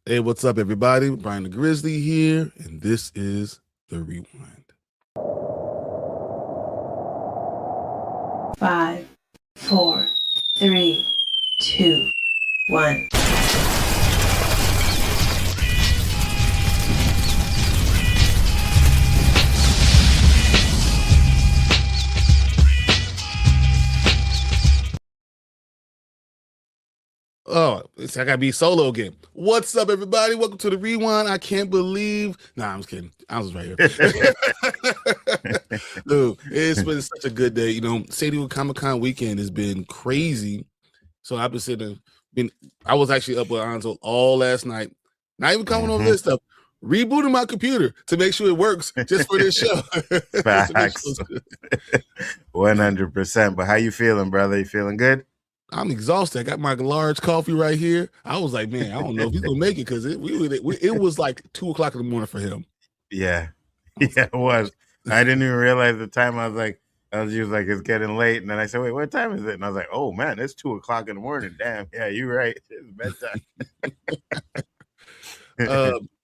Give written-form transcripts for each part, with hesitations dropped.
Hey, what's up, everybody? Bryon the Grizzly here, and this is The Rewind. 5, 4, 3, 2, 1. Oh, I gotta be solo again. What's up, everybody? Welcome to The Rewind. I can't believe. Nah, I'm just kidding. I was right here. Dude, it's been such a good day. You know, San Diego Comic-Con weekend has been crazy. So I've been sitting, I was actually up with Nzo all last night. Not even coming over this stuff. Rebooting my computer to make sure it works just for this show. Facts. 100%. But how you feeling, brother? You feeling good? I'm exhausted. I got my large coffee right here. I was like, man, I don't know if he's gonna make it because it was like 2:00 in the morning for him. Yeah, it was. I didn't even realize the time. I was just like, it's getting late, and then I said, wait, what time is it? And I was like, oh man, it's 2:00 in the morning. Damn, yeah, you're right. It's bedtime.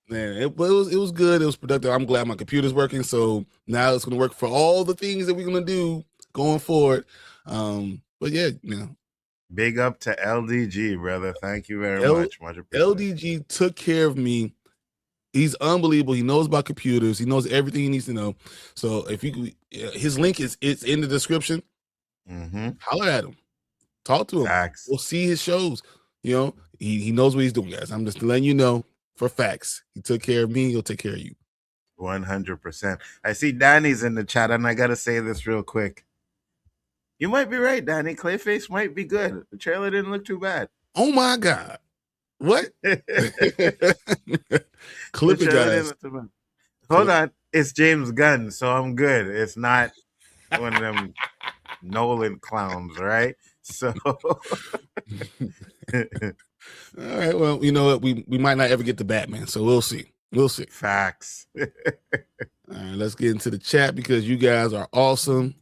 Man, it was good. It was productive. I'm glad my computer's working. So now it's gonna work for all the things that we're gonna do going forward. But yeah, you know. Big up to LDG, brother. Thank you very much. LDG took care of me. He's unbelievable. He knows about computers. He knows everything he needs to know. So if you, his link it's in the description. Holler at him. Talk to him. Facts. We'll see his shows. You know, he knows what he's doing, guys. I'm just letting you know for facts. He took care of me. He'll take care of you. 100%. I see Danny's in the chat, and I gotta say this real quick. You might be right, Danny. Clayface might be good. The trailer didn't look too bad. Oh my God. What? Clip it, guys. Hold on. It's James Gunn, so I'm good. It's not one of them Nolan clowns, right? So all right. Well, you know what? We might not ever get to Batman, so we'll see. We'll see. Facts. All right, let's get into the chat because you guys are awesome.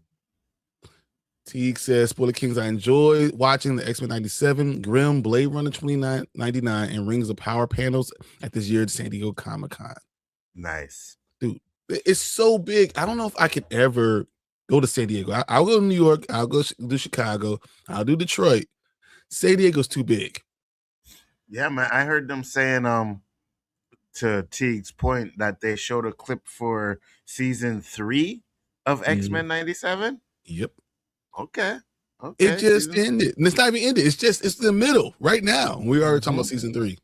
Teague says, Spoiler Kings, I enjoy watching the X-Men 97, Grimm, Blade Runner 2099, and Rings of Power panels at this year's San Diego Comic-Con. Nice. Dude, it's so big. I don't know if I could ever go to San Diego. I'll go to New York. I'll go do Chicago. I'll do Detroit. San Diego's too big. Yeah, man. I heard them saying, to Teague's point, that they showed a clip for season 3 of X-Men 97. Yep. Okay. It just ended. And it's not even ended. It's in the middle right now. We already talking about season 3.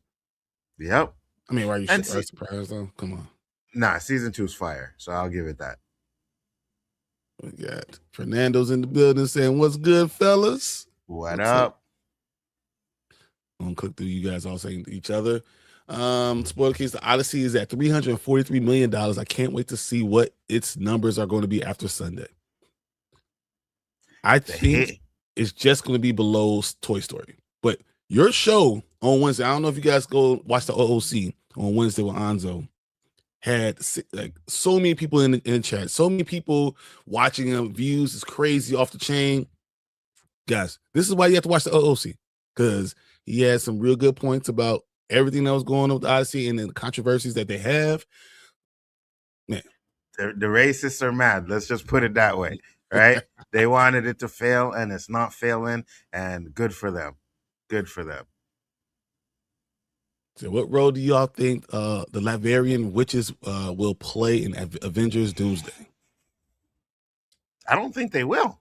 Yep. I mean, why are you surprised though? Come on. Nah, season 2's fire. So I'll give it that. We got Fernando's in the building saying, what's good, fellas? What's up? I'm gonna click through you guys all saying to each other. Spoiler case, the Odyssey is at $343 million. I can't wait to see what its numbers are going to be after Sunday. I think it's just going to be below Toy Story. But your show on Wednesday, I don't know if you guys go watch the OOC on Wednesday with Nzo, had like so many people in the chat, so many people watching him. Views is crazy, off the chain. Guys, this is why you have to watch the OOC, because he had some real good points about everything that was going on with the Odyssey and the controversies that they have. Man, the racists are mad. Let's just put it that way. Right? They wanted it to fail, and it's not failing, and good for them. Good for them. So what role do y'all think the Laverian witches will play in Avengers Doomsday? I don't think they will.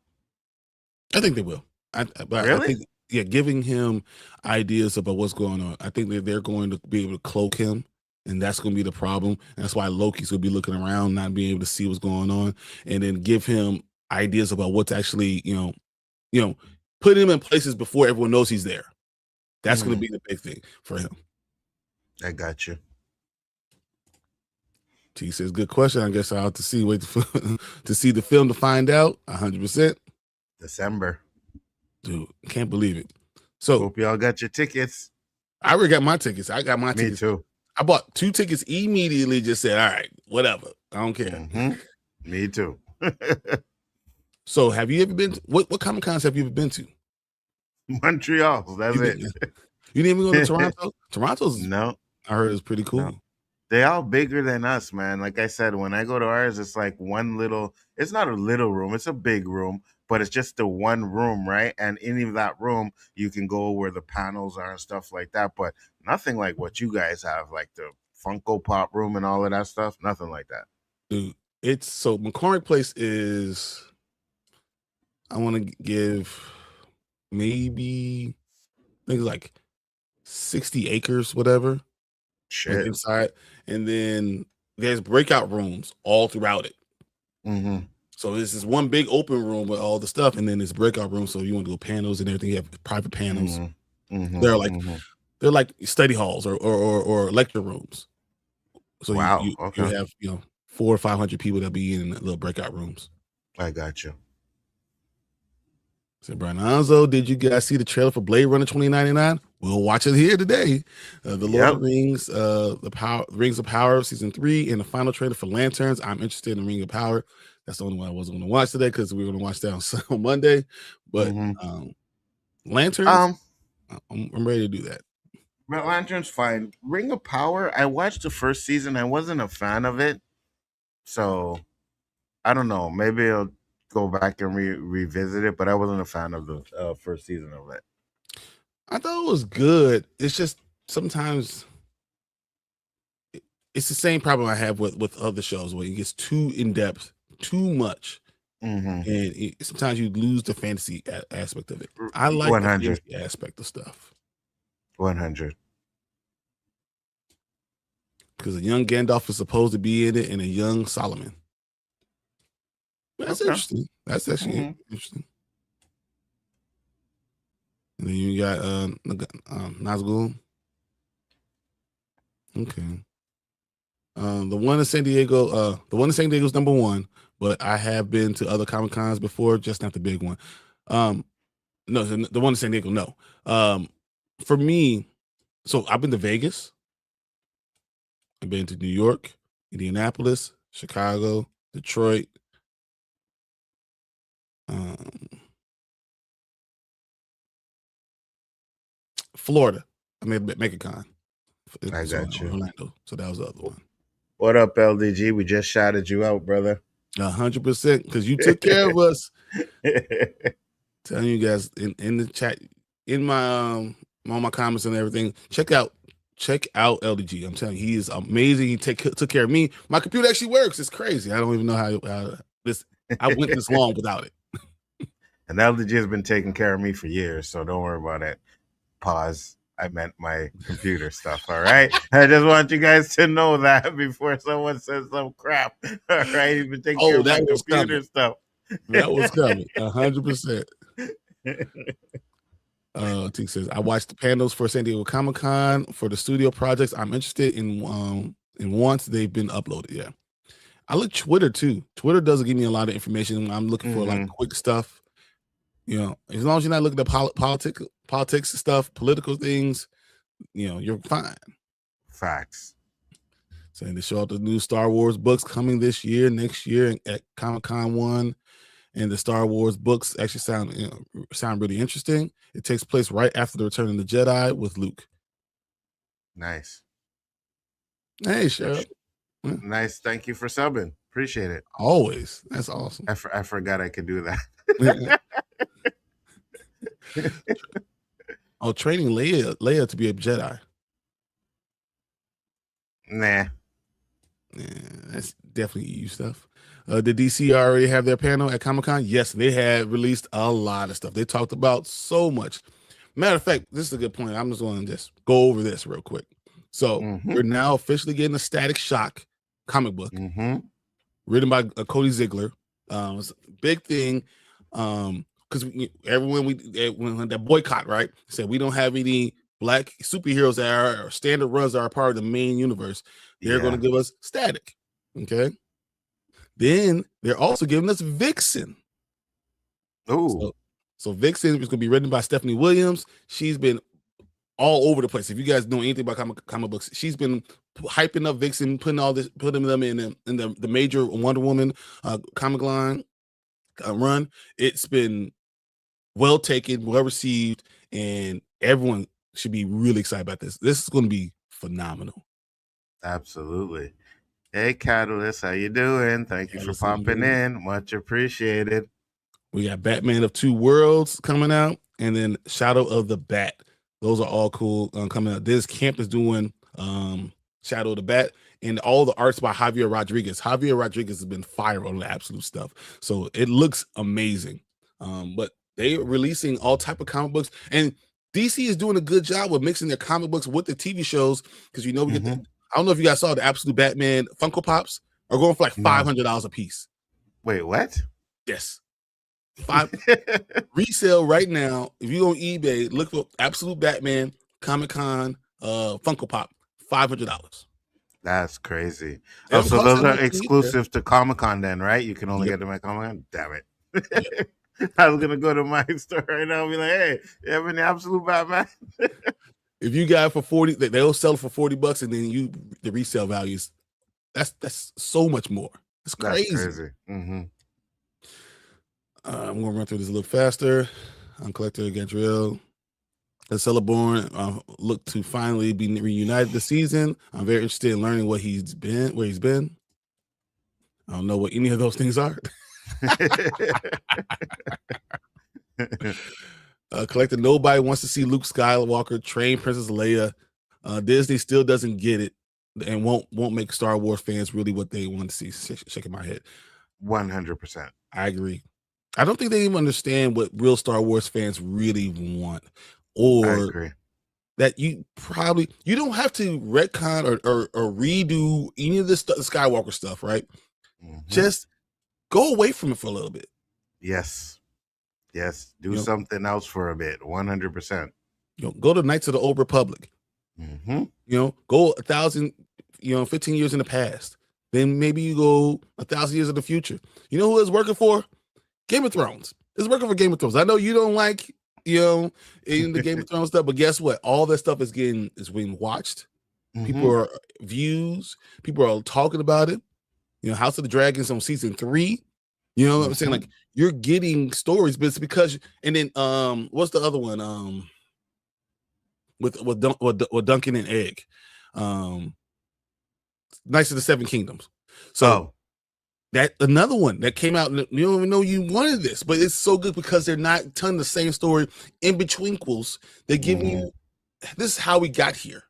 I think they will. Really? I think, yeah, giving him ideas about what's going on. I think that they're going to be able to cloak him, and that's going to be the problem. And that's why Loki's going to be looking around, not being able to see what's going on, and then give him ideas about what's actually, you know, put him in places before everyone knows he's there. That's going to be the big thing for him. I got you. T says, good question. I guess I'll have to see, wait to see the film to find out. 100%. December. Dude, can't believe it. So hope y'all got your tickets. I already got my tickets. I got my tickets. Me too. I bought 2 tickets immediately, just said, all right, whatever. I don't care. Me too. So have you ever been to, what Comic Cons have you ever been to? Montreal. That's it. You didn't even go to Toronto? Toronto's no. I heard it's pretty cool. No. They all bigger than us, man. Like I said, when I go to ours, it's like one little. It's not a little room; it's a big room, but it's just the one room, right? And in that room, you can go where the panels are and stuff like that. But nothing like what you guys have, like the Funko Pop room and all of that stuff. Nothing like that. Dude, it's so McCormick Place is. I want to give maybe I think like 60 acres, whatever. Like Shit. inside, and then there's breakout rooms all throughout it. Mm-hmm. So this is one big open room with all the stuff, and then there's breakout rooms. So you want to do panels and everything. You have private panels. Mm-hmm. Mm-hmm. They're like study halls or lecture rooms. So Wow. you Okay. have 400 or 500 people that be in little breakout rooms. I got you. So Bryon, Nzo, did you guys see the trailer for Blade Runner 2099? We'll watch it here today. The Lord of the Rings, Rings of Power season 3, and the final trailer for Lanterns. I'm interested in Ring of Power. That's the only one I wasn't going to watch today because we were going to watch that on Monday. But Lanterns, I'm ready to do that. But Lantern's fine. Ring of Power, I watched the first season. I wasn't a fan of it. So, I don't know. Maybe I'll go back and revisit it, but I wasn't a fan of the first season of it. I thought it was good. It's just sometimes it's the same problem I have with other shows where it gets too in-depth, too much. And sometimes you lose the fantasy aspect of it. I like 100. The fantasy aspect of stuff. 100. Because a young Gandalf is supposed to be in it and a young Solomon. That's interesting. That's actually interesting. And then you got Nazgul. Okay. The one in San Diego, is number 1, but I have been to other Comic Cons before, just not the big one. No, the one in San Diego, no. For me, so I've been to Vegas. I've been to New York, Indianapolis, Chicago, Detroit. Florida. I mean, MegaCon. I got you. Orlando. So that was the other one. What up, LDG? We just shouted you out, brother. 100%, because you took care of us. Telling you guys in the chat, in my all my comments and everything, check out LDG. I'm telling you, he is amazing. He took care of me. My computer actually works. It's crazy. I don't even know how this. I went this long without it. And LDG has been taking care of me for years, so don't worry about it. Pause. I meant my computer stuff. All right. I just want you guys to know that before someone says some crap. All right. He's been taking care of my computer stuff. That was coming. 100%. T says, I watched the panels for San Diego Comic-Con for the studio projects I'm interested in once they've been uploaded. Yeah. I look Twitter too. Twitter doesn't give me a lot of information. I'm looking for like quick stuff. As long as you're not looking at politics stuff, political things, you're fine. Facts. Saying they show out the new Star Wars books coming next year at Comic-Con 1. And the Star Wars books actually sound really interesting. It takes place right after the Return of the Jedi with Luke. Nice. Hey, Cheryl. Nice. Thank you for subbing. Appreciate it. Always. That's awesome. I forgot I could do that. Training Leia to be a Jedi. Nah. Yeah, that's definitely EU stuff. Did DC already have their panel at Comic-Con? Yes, they had released a lot of stuff. They talked about so much. Matter of fact, this is a good point. I'm just going to just go over this real quick. So we're now officially getting a Static Shock comic book written by Cody Ziegler. It's a big thing because everyone when that boycott, right, said we don't have any black superheroes that are standard runs that are part of the main universe. They're going to give us Static. Okay. Then they're also giving us Vixen. Oh. So Vixen is going to be written by Stephanie Williams. She's been all over the place. If you guys know anything about comic books, she's been hyping up Vixen, putting them in the major Wonder Woman comic line run. It's been well taken, well received, and everyone should be really excited about this. This is going to be phenomenal. Absolutely. Hey, Catalyst, how you doing? Thank you for Catalyst, how you popping doing? in. Much appreciated. We got Batman of Two Worlds coming out, and then Shadow of the Bat. Those are all cool coming out. This camp is doing Shadow of the Bat, and all the art's by Javier Rodriguez. Javier Rodriguez has been fire on the absolute stuff, so it looks amazing. But they are releasing all type of comic books, and DC is doing a good job with mixing their comic books with the TV shows, because we get the, I don't know if you guys saw the Absolute Batman Funko Pops are going for like $500 a piece. Wait, what? Yes. Resale right now. If you go on eBay, look for Absolute Batman Comic-Con Funko Pop, $500. That's crazy. Oh, so those are exclusive to Comic-Con then, right? You can only get them at Comic-Con? Damn it. I was gonna go to my store right now and be like, hey, you have any Absolute Batman? If you got it for 40, they'll sell it for $40, and then the resale values, that's so much more. It's crazy. That's crazy. I'm gonna run through this a little faster. I'm Collector Gadriel. Celeborn look to finally be reunited this season. I'm very interested in learning where he's been. I don't know what any of those things are. Collector, nobody wants to see Luke Skywalker train Princess Leia. Disney still doesn't get it and won't make Star Wars fans really what they want to see. Shaking my head. 100%. I agree. I don't think they even understand what real Star Wars fans really want, or that you don't have to retcon or redo any of this Skywalker stuff, right? Just go away from it for a little bit. Yes. Do something else for a bit. 100%. Go to Knights of the Old Republic. Go 1,000, 15 years in the past. Then maybe you go 1,000 years in the future. You know who it's working for? Game of Thrones. It's working for Game of Thrones. I know you don't like, in the Game of Thrones stuff, but guess what? All that stuff is being watched. People are views. People are talking about it. House of the Dragons on season 3. You know what I'm saying? Like, you're getting stories, but it's because. And then what's the other one? With Duncan and Egg, Knights of the Seven Kingdoms. So. That another one that came out, you don't even know you wanted this, but it's so good because they're not telling the same story in betweenquels. They're giving you, this is how we got here.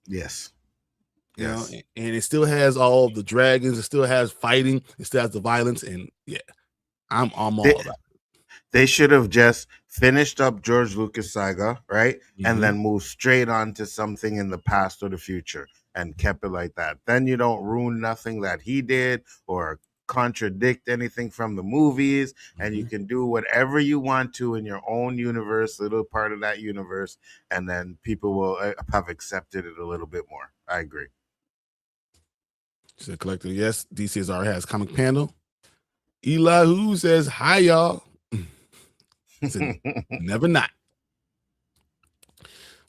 Yes. And it still has all the dragons, it still has fighting, it still has the violence, and I'm all about it. They should have just finished up George Lucas saga, right? And then moved straight on to something in the past or the future and kept it like that. Then you don't ruin nothing that he did or contradict anything from the movies, and you can do whatever you want to in your own universe, little part of that universe, and then people will have accepted it a little bit more. I agree. Said Collector, yes, DCSR has comic panel. Elihu says, hi, y'all. Said, never not.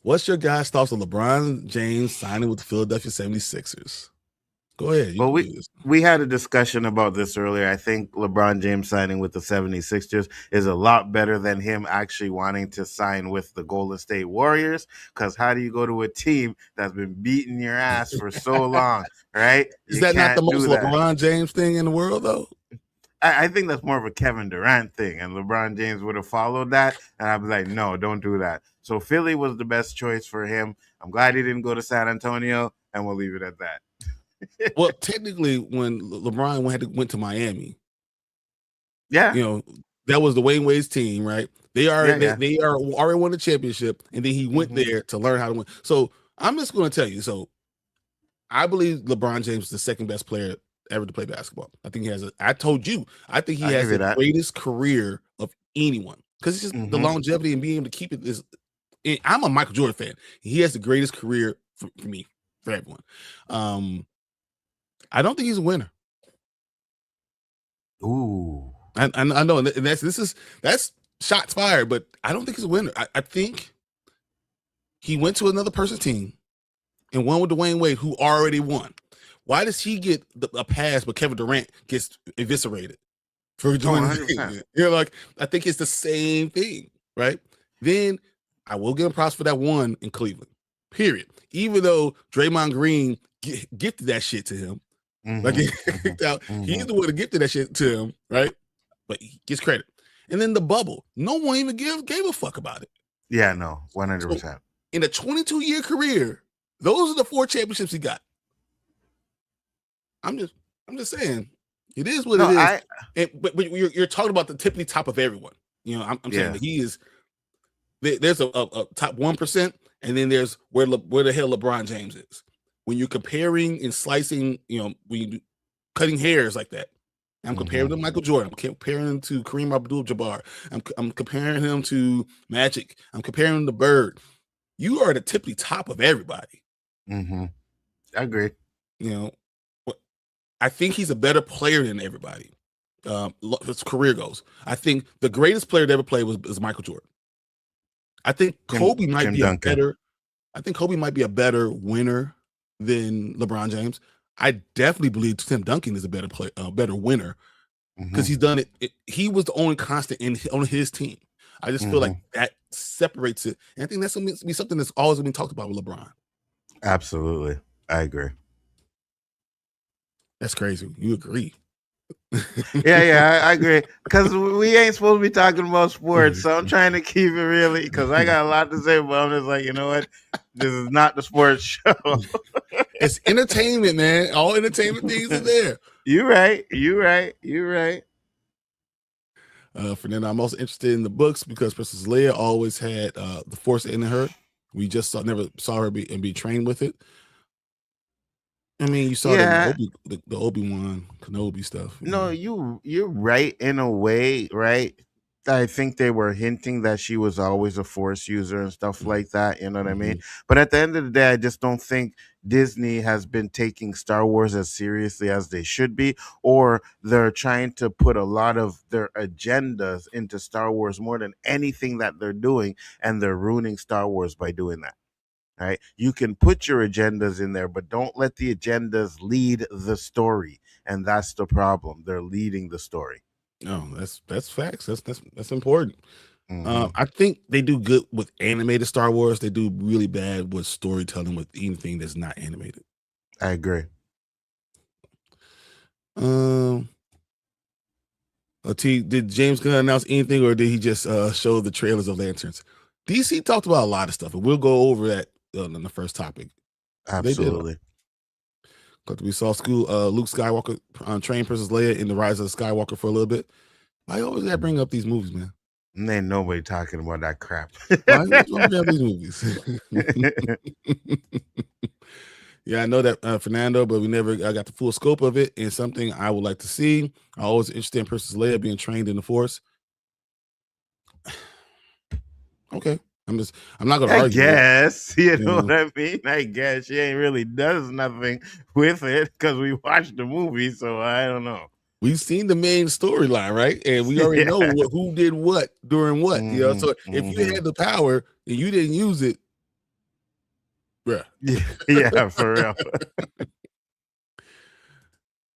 What's your guys' thoughts on LeBron James signing with the Philadelphia 76ers? Go ahead. Well, we had a discussion about this earlier. I think LeBron James signing with the 76ers is a lot better than him actually wanting to sign with the Golden State Warriors, because how do you go to a team that's been beating your ass for so long, right? Is that not the most LeBron James thing in the world, though? I think that's more of a Kevin Durant thing, and LeBron James would have followed that, and I'd be like, no, don't do that. So Philly was the best choice for him. I'm glad he didn't go to San Antonio, and we'll leave it at that. Well, technically, when LeBron went to Miami, that was the Wayne Wade's team, right? They already won the championship, and then he went there to learn how to win. So I'm just going to tell you. So I believe LeBron James is the second best player ever to play basketball. I think he has. I told you, I think he has the greatest career of anyone, because it's just the longevity and being able to keep it. I'm a Michael Jordan fan. He has the greatest career for me, for everyone. I don't think he's a winner. Ooh, I know, and that's shots fired, but I don't think he's a winner. I think he went to another person's team and won with Dwayne Wade, who already won. Why does he get a pass, but Kevin Durant gets eviscerated for doing it? I think it's the same thing, right? Then I will give him props for that one in Cleveland. Period. Even though Draymond Green gifted that shit to him, like he's the one that gifted that shit to him, right? But he gets credit. And then the bubble, no one even gave a fuck about it. Yeah, no, 100%. So, in a 22-year career, those are the 4 championships he got. I'm just saying, it is what it is. But you're talking about the tippity top of everyone. You know, I'm saying that he is. There's a top 1%, and then there's where the hell LeBron James is. When you're comparing and slicing, you know, when you cutting hairs like that. I'm comparing him to Michael Jordan. I'm comparing him to Kareem Abdul-Jabbar. I'm comparing him to Magic. I'm comparing him to Bird. You are the tippity top of everybody. I agree. You know, I think he's a better player than everybody. His career goes. I think the greatest player to ever play was Michael Jordan. I think Kobe might be better. I think Kobe might be a better winner than LeBron James. I definitely believe Tim Duncan is a better player, better winner, because he's done it. He was the only constant on his team. I just feel like that separates it, and I think that's going to be something that's always been talked about with LeBron. Absolutely, I agree. That's crazy. You agree? Yeah, I agree. Because we ain't supposed to be talking about sports, so I'm trying to keep it really. Because I got a lot to say, but I'm just like, you know what? This is not the sports show. It's entertainment, man. All entertainment things are there. You're right. Fernando, I'm also interested in the books because Princess Leia always had the Force in her. We just never saw her be trained with it. I mean, you saw the Obi-Wan Kenobi stuff. No, you're right in a way, right? I think they were hinting that she was always a Force user and stuff like that. You know what I mean? But at the end of the day, I just don't think Disney has been taking Star Wars as seriously as they should be, or they're trying to put a lot of their agendas into Star Wars more than anything that they're doing, and they're ruining Star Wars by doing that. Right? You can put your agendas in there, but don't let the agendas lead the story. And that's the problem. They're leading the story. No, that's facts. That's important. I think they do good with animated Star Wars. They do really bad with storytelling with anything that's not animated. I agree. Did James Gunn announce anything, or did he just show the trailers of Lanterns? DC talked about a lot of stuff, and we'll go over that in the first topic. Absolutely. Because we saw Luke Skywalker train Princess Leia in the Rise of the Skywalker for a little bit. Why always gotta bring up these movies, man? Ain't nobody talking about that crap. Why bring up these movies? Yeah, I know that, Fernando, but I got the full scope of it, and something I would like to see. I'm always interested in Princess Leia being trained in the Force. Okay. I'm not gonna argue. I guess, you know what I mean? I guess she ain't really does nothing with it because we watched the movie, so I don't know. We've seen the main storyline, right? And we already know who did what during what, you know. So if you had the power and you didn't use it, bruh. Yeah, for real.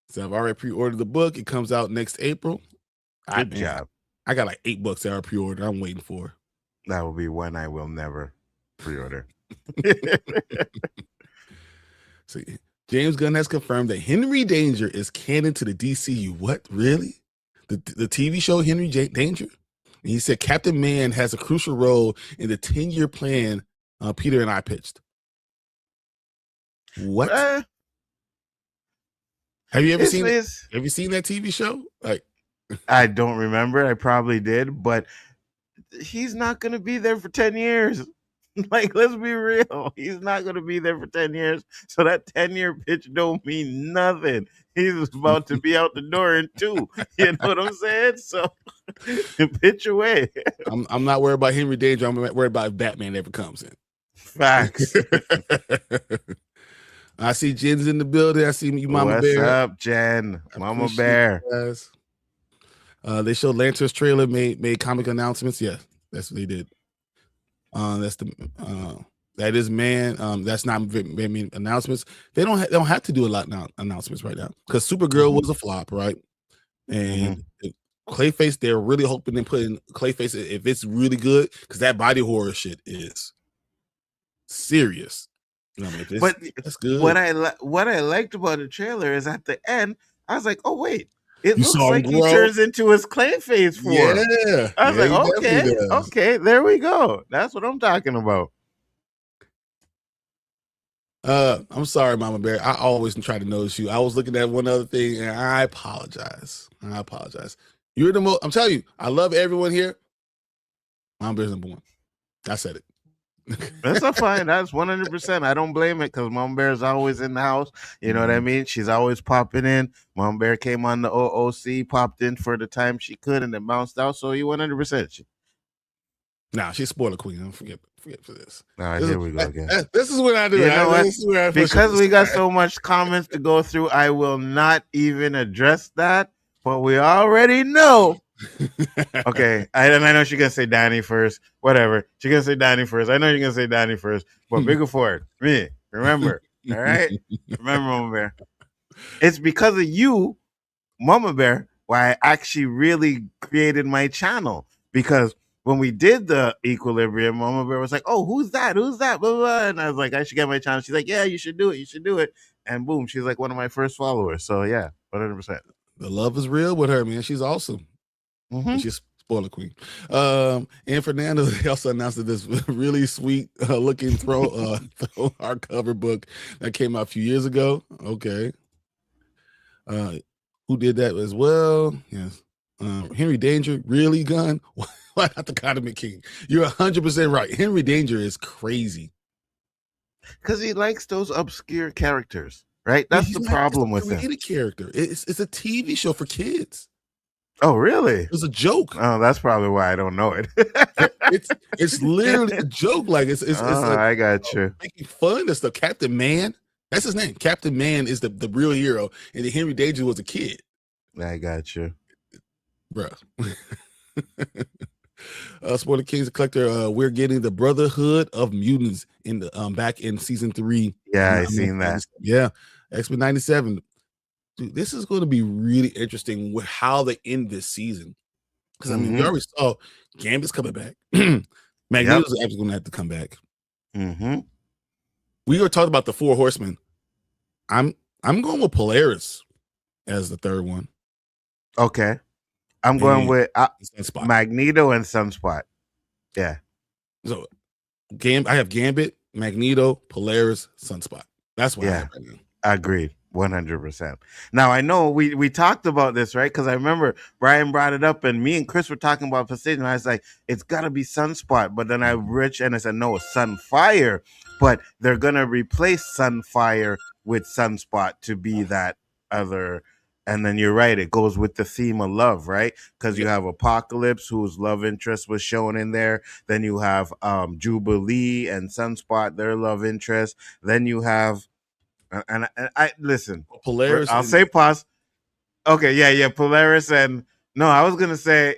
So I've already pre-ordered the book. It comes out next April. Good job. I got like 8 books that are pre-ordered. I'm waiting for. That will be one I will never pre-order. See, James Gunn has confirmed that Henry Danger is canon to the DCU. What? Really? The TV show Henry Danger? And he said Captain Man has a crucial role in the 10-year plan Peter and I pitched. What? Have you ever seen that TV show? Like, I don't remember. I probably did, but he's not going to be there for 10 years. Like, let's be real. He's not going to be there for 10 years. So that 10-year pitch don't mean nothing. He's about to be out the door in 2. You know what I'm saying? So pitch away. I'm not worried about Henry Danger. I'm worried about if Batman ever comes in. Facts. I see Jen's in the building. I see you, Mama What's Bear. What's up, Jen? Mama Bear. They showed Lanterns trailer, made comic announcements. Yeah, that's what they did. That is man. That's not many announcements. They don't have to do a lot now announcements right now because Supergirl was a flop, right? And Clayface, they're really hoping they put in Clayface if it's really good because that body horror shit is. serious. I mean, But that's good. what I liked about the trailer is at the end, I was like, oh wait, it You looks saw him like he grow? turns into his Clayface form. Yeah, I was yeah, he like, definitely okay, does. okay, there we go. That's what I'm talking about. I'm sorry, Mama Bear. I always try to notice you. I was looking at one other thing, and I apologize. You're the most. I'm telling you, I love everyone here. Mama Bear's number one. I said it. That's not fine. That's 100%. I don't blame it because Mom Bear is always in the house. You know what I mean? She's always popping in. Mom Bear came on the OOC, popped in for the time she could, and then bounced out. So you 100%. Nah, she's spoiler queen. Don't forget for this. All right, here we go again. This is what I do. You know what? This is where I Because we got so much comments to go through, I will not even address that. But we already know. Okay, I know she's gonna say Danny first. Whatever, she's gonna say Danny first. I know you're gonna say Danny first. But Biggaford, me, remember, all right? Remember, Mama Bear. It's because of you, Mama Bear, why I actually really created my channel. Because when we did the Equilibrium, Mama Bear was like, "Oh, who's that? Who's that?" Blah, blah, blah. And I was like, "I should get my channel." She's like, "Yeah, you should do it. You should do it." And boom, she's like one of my first followers. So yeah, 100%. The love is real with her, man. She's awesome. Mm-hmm. She's spoiler queen. And Fernando, they also announced that this really sweet looking throw hardcover book that came out a few years ago. Okay. Who did that as well? Yes. Henry Danger, really, Gun? Why not the Condiment King? You're 100% right. Henry Danger is crazy. Because he likes those obscure characters, right? That's the problem with him. It's a character. It's a TV show for kids. Oh, really? It's a joke. Oh, that's probably why I don't know it. it's literally a joke. Like it's I got you. Making fun of stuff. Captain Man, that's his name. Captain Man is the real hero, and then Henry Danger was a kid. I got you, bro. Spoiler Kings Collector. We're getting the Brotherhood of Mutants in the back in season 3. Yeah, I seen that. Yeah, X-Men 97. Dude, this is going to be really interesting with how they end this season. Because I mean, we already saw Gambit's coming back. Magneto's actually going to have to come back. We were talking about the 4 Horsemen. I'm going with Polaris as the third one. Okay, I'm going with Magneto and Sunspot. Yeah. So, I have Gambit, Magneto, Polaris, Sunspot. That's what I have right now. Agreed. 100%. Now I know we talked about this, right? Because I remember Bryon brought it up, and me and Chris were talking about Precision. I was like, it's gotta be Sunspot, but then I said no, it's Sunfire. But they're gonna replace Sunfire with Sunspot to be that other. And then you're right, it goes with the theme of love, right? Because you have Apocalypse, whose love interest was shown in there. Then you have Jubilee and Sunspot, their love interest. Then you have and I listen. Polaris. I'll say pause. Okay, yeah. Polaris and no, I was gonna say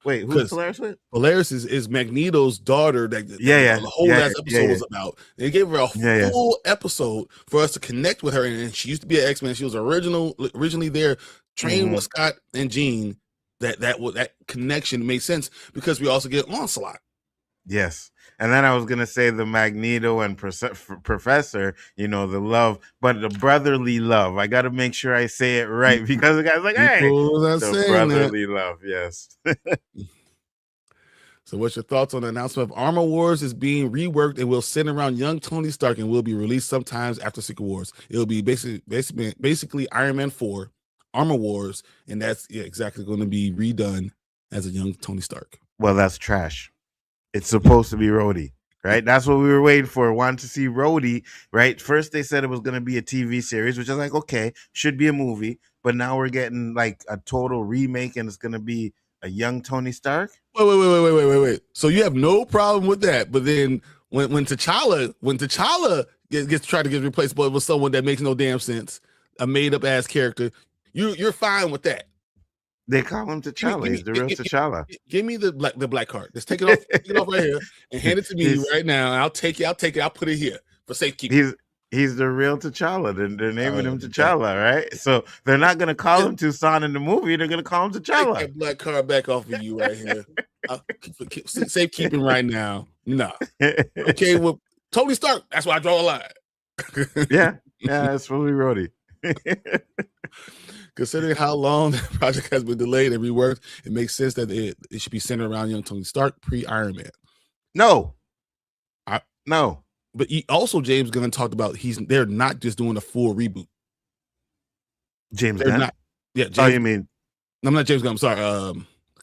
Wait, who's Polaris with? Polaris is Magneto's daughter. The whole last episode was about. They gave her a full episode for us to connect with her, and she used to be an X-Men. She was originally there, trained with Scott and Jean. That connection made sense because we also get Onslaught. Yes. And then I was going to say the Magneto and Professor, the love, but the brotherly love. I got to make sure I say it right because the guy's like, hey, the brotherly love. Yes. So what's your thoughts on the announcement of Armor Wars is being reworked and will center around young Tony Stark and will be released sometimes after Secret Wars? It'll be basically Iron Man 4, Armor Wars, and that's exactly going to be redone as a young Tony Stark. Well, that's trash. It's supposed to be Rhodey, right? That's what we were waiting for. Wanted to see Rhodey, right? First, they said it was going to be a TV series, which is like, okay, should be a movie. But now we're getting like a total remake, and it's going to be a young Tony Stark. Wait. So you have no problem with that. But then when T'Challa gets tried to get replaced with someone that makes no damn sense, a made up ass character, you're fine with that. They call him T'Challa. He's the real T'Challa. Give me the black card. Just take it off right here and hand it to me right now. And I'll take it. I'll put it here for safekeeping. He's the real T'Challa. They're naming him T'Challa, right? So they're not going to call him Tucson in the movie. They're going to call him T'Challa. Take that black card back off of you right here. Safekeeping right now. No. Okay with Tony Stark. That's why I draw a line. Yeah, that's fully Rhodey. Considering how long the project has been delayed and reworked, it makes sense that it should be centered around young Tony Stark pre-Iron Man. No. But also James Gunn talked about they're not just doing a full reboot. James They're Gunn? Not. Yeah. James, oh, you mean? No, I'm not James Gunn. I'm sorry.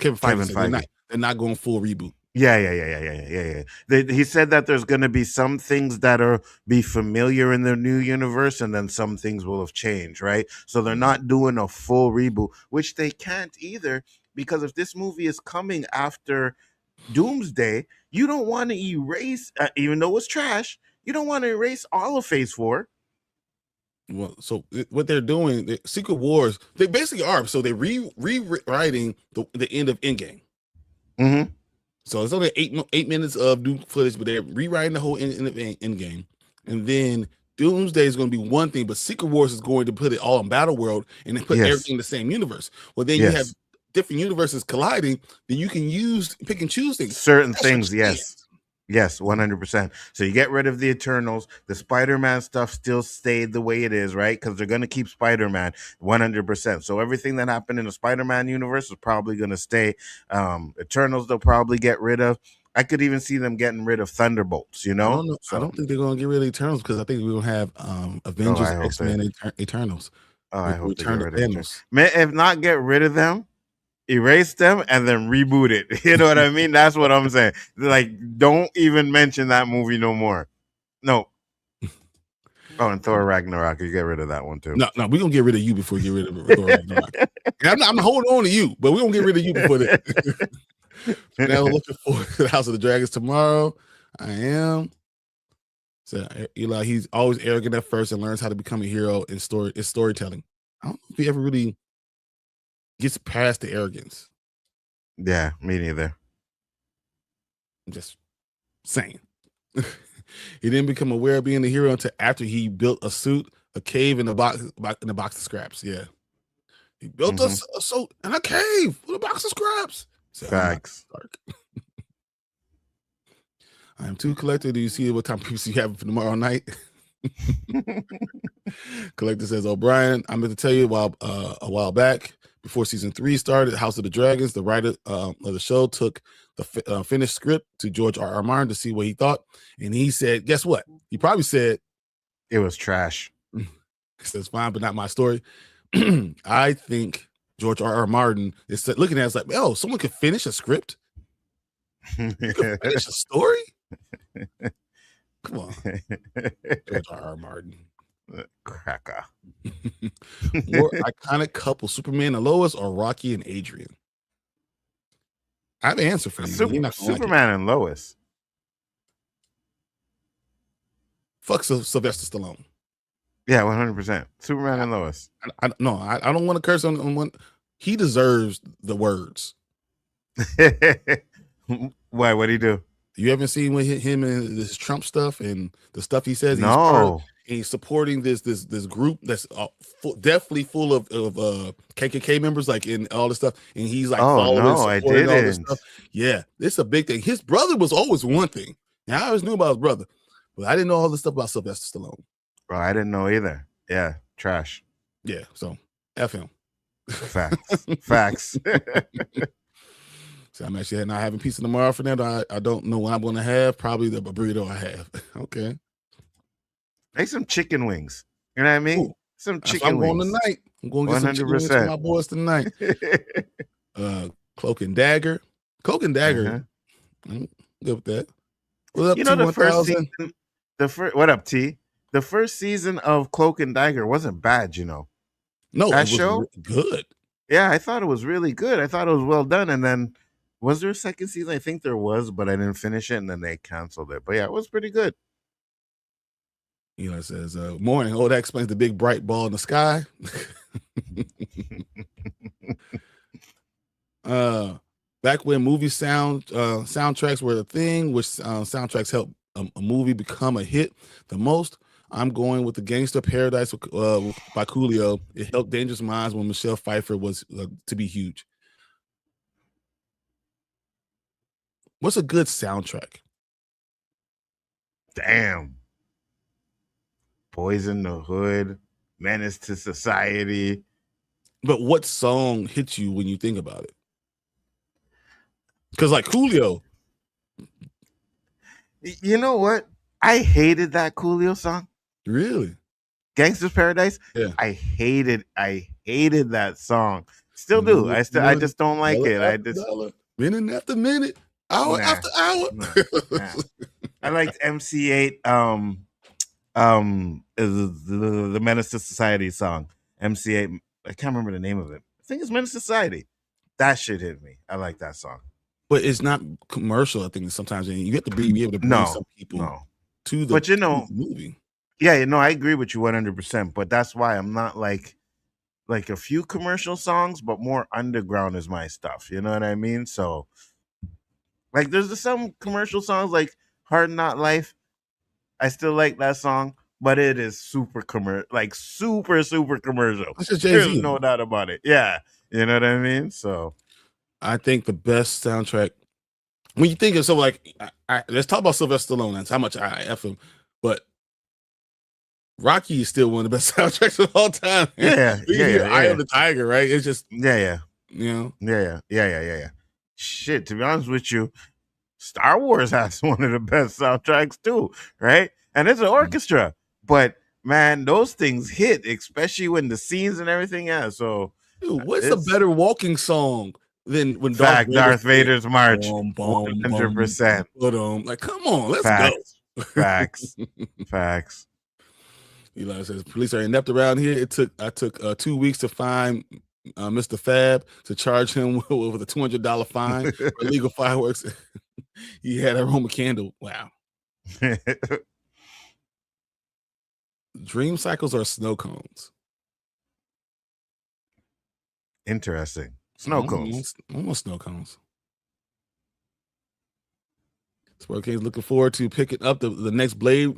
Kevin Feige. They're not going full reboot. Yeah. He said that there's going to be some things that are be familiar in the new universe, and then some things will have changed, right? So they're not doing a full reboot, which they can't either, because if this movie is coming after Doomsday, you don't want to erase, even though it's trash, you don't want to erase all of Phase 4. Well, so what they're doing, Secret Wars, they basically are. So they're rewriting the end of Endgame. Mm-hmm. So it's only 8 minutes of new footage, but they're rewriting the whole end of Endgame. And then Doomsday is going to be one thing, but Secret Wars is going to put it all in Battle World and then put everything in the same universe. Well, then you have different universes colliding, then you can pick and choose things. Certain things, Yes, 100%. So you get rid of the Eternals. The Spider-Man stuff still stayed the way it is, right? Because they're going to keep Spider-Man 100%. So everything that happened in the Spider-Man universe is probably going to stay. Eternals they'll probably get rid of. I could even see them getting rid of Thunderbolts, you know? I don't know. So, I don't think they're going to get rid of Eternals because I think we're going to have Avengers, X-Men, Eternals. I hope they get rid of Eternals. If not, get rid of them. Erase them and then reboot it. You know what I mean? That's what I'm saying. Like, don't even mention that movie no more. No. Oh, and Thor Ragnarok, you get rid of that one too. No, we're gonna get rid of you before you get rid of Thor Ragnarok. I'm holding on to you, but we're gonna get rid of you before that. Now looking forward to the House of the Dragons tomorrow. I am. So Eli, he's always arrogant at first and learns how to become a hero in storytelling. I don't know if he ever really gets past the arrogance. Yeah, me neither. I'm just saying. He didn't become aware of being a hero until after he built a suit, a cave, in a box of scraps. Yeah, he built a suit in a cave with a box of scraps. So facts. I am too collected. Do you see what time pieces you have for tomorrow night? Collector says, "Oh, Bryon, I meant to tell you a while back." Before season 3 started, House of the Dragons, the writer of the show took the finished script to George R.R. Martin to see what he thought. And he said, guess what? He probably said, it was trash. He says, fine, but not my story. I think George R.R. Martin is looking at it like, oh, someone could finish a script? You could finish a story? Come on. George R.R. Martin. Cracker. More iconic couple, Superman and Lois or Rocky and Adrian? I have an answer for you. Superman and Lois. Fuck Sylvester Stallone. Yeah, 100%. Superman and Lois. I don't want to curse on one. He deserves the words. Why? What'd he do? You haven't seen with him and this Trump stuff and the stuff he says? No. He's supporting this group that's definitely full of KKK members, like in all this stuff, and he's like, following, supporting all this stuff. Yeah, it's a big thing. His brother was always one thing. Now I always knew about his brother, but I didn't know all this stuff about Sylvester Stallone. Bro, I didn't know either. Yeah, trash. Yeah, so F him. Facts. So I'm actually not having pizza tomorrow, Fernando. I don't know what I'm going to have. Probably the burrito I have. Okay. Make some chicken wings. You know what I mean? Ooh, some chicken wings. I'm going tonight. I'm going to get 100%. Some chicken wings for my boys tonight. Cloak and Dagger. Cloak and Dagger. I'm good with that. What up, you know, the first season. What up, T? The first season of Cloak and Dagger wasn't bad, you know. No, that it was show good. Yeah, I thought it was really good. I thought it was well done. And then was there a second season? I think there was, but I didn't finish it, and then they canceled it. But yeah, it was pretty good. Eli says, morning. Oh, that explains the big bright ball in the sky. Back when movie soundtracks were the thing, which soundtracks helped a movie become a hit the most, I'm going with the Gangster Paradise by Coolio. It helped Dangerous Minds when Michelle Pfeiffer was to be huge. What's a good soundtrack? Damn. Boys in the Hood, Menace to Society. But what song hits you when you think about it? Because like Coolio. You know what? I hated that Coolio song. Really? Gangsta's Paradise. Yeah. I hated that song. Still do. I just don't like it. I just minute after minute, hour after hour. Nah. I liked MC8 the Menace to Society song. MC8, I can't remember the name of it. I think it's Menace to Society. That shit hit me. I like that song. But it's not commercial, I think sometimes you have to be able to bring some people to the, but you know, to the movie. Yeah, you know, I agree with you 100%, but that's why I'm not like a few commercial songs, but more underground is my stuff. You know what I mean? So like there's some commercial songs like Hard Not Life. I still like that song, but it is super commercial, like super commercial. There's no doubt about it. Yeah. You know what I mean? So I think the best soundtrack when you think of something like let's talk about Sylvester Stallone. That's how much I F him, but Rocky is still one of the best soundtracks of all time. Yeah. Eye of the Tiger, right? It's just you know. Yeah. Shit, to be honest with you, Star Wars has one of the best soundtracks too, right? And it's an orchestra, but man, those things hit, especially when the scenes and everything. Yeah, so dude, what's a better walking song than when Darth Vader's March? 100%. Like, come on, let's go. Facts. Eli says police are inept around here. I took 2 weeks to find Mr. Fab to charge him with a $200 fine for illegal fireworks. He had a Roma candle. Wow. Dream cycles are snow cones. Interesting. Snow cones. Almost snow cones. Sport Kings looking forward to picking up the next Blade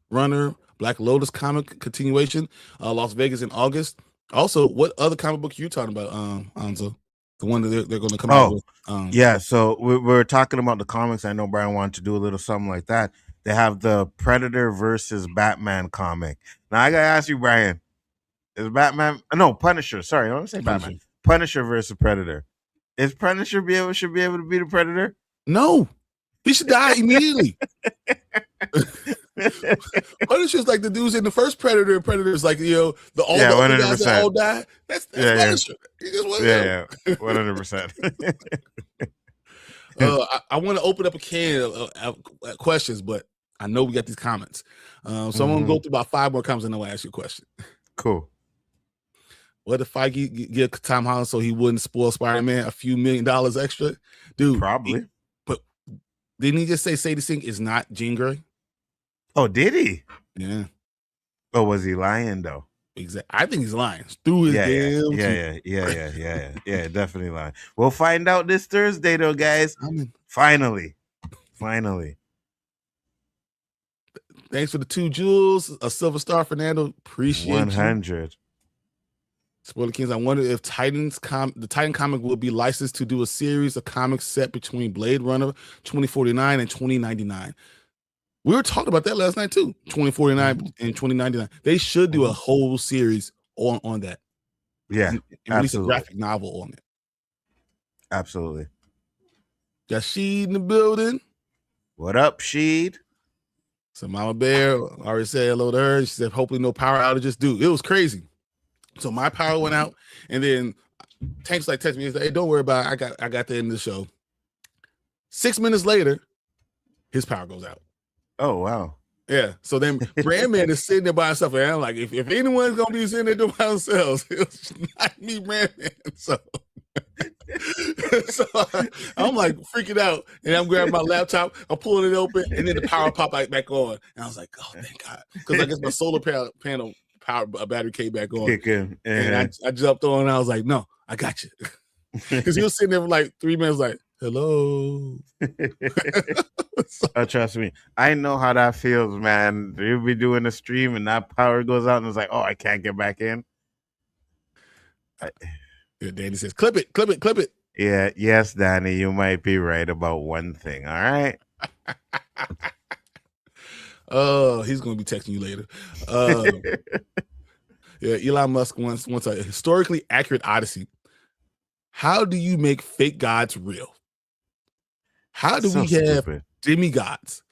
Runner Black Lotus comic continuation, Las Vegas in August. Also, what other comic book are you talking about, Anzo? The one that they're going to come out with. Yeah, so we're talking about the comics. I know Bryon wanted to do a little something like that. They have the Predator versus Batman comic. Now I gotta ask you, Bryon, is Batman? No, Punisher. Sorry, I don't say Batman. Punisher versus Predator. Is Punisher should be able to beat a Predator? No, he should die immediately. Punisher's like the dudes in the first Predator. Predator's like the other guys that all die. That's Punisher. Yeah, 100%. I want to open up a can of questions, but I know we got these comments. So I'm going to go through about 5 more comments and then I'll ask you a question. Cool. What if Feige give Tom Holland so he wouldn't spoil Spider-Man a few $1 million extra? Dude. Probably. But didn't he just say Sadie Sink is not Jean Grey? Oh, did he? Yeah. Oh, was he lying though? Exactly. I think he's lying. Through his Yeah, definitely lying. We'll find out this Thursday though, guys. Finally. Thanks for the 2 jewels. A silver star, Fernando. Appreciate 100. Spoiler Kings, I wonder if the Titan comic will be licensed to do a series of comics set between Blade Runner 2049 and 2099. We were talking about that last night too. 2049 and 2099. They should do a whole series on that. Yeah, and release a graphic novel on it. Absolutely. Got Sheed in the building. What up, Sheed? So Mama Bear already said hello to her. She said, hopefully no power outages. Dude, it was crazy. So my power went out, and then Tank's like text me. He's like, hey, don't worry about it. I got the end of the show. 6 minutes later, his power goes out. Oh, wow. Yeah. So then Brandman is sitting there by himself. And I'm like, if anyone's going to be sitting there by themselves, it's not me, Brandman. So I'm like freaking out. And I'm grabbing my laptop. I'm pulling it open. And then the power pop back on. And I was like, oh, thank God. Because I guess my solar panel power battery came back on. And I jumped on and I was like, no, I got you. Because he was sitting there for like 3 minutes like, hello. Trust me, I know how that feels, man. You'll be doing a stream and that power goes out and it's like, oh, I can't get back in. Danny says, clip it. Yeah, yes, Danny, you might be right about one thing. All right. He's gonna be texting you later. Yeah, Elon Musk wants a historically accurate Odyssey. How do you make fake gods real? How do So we have stupid. demigods?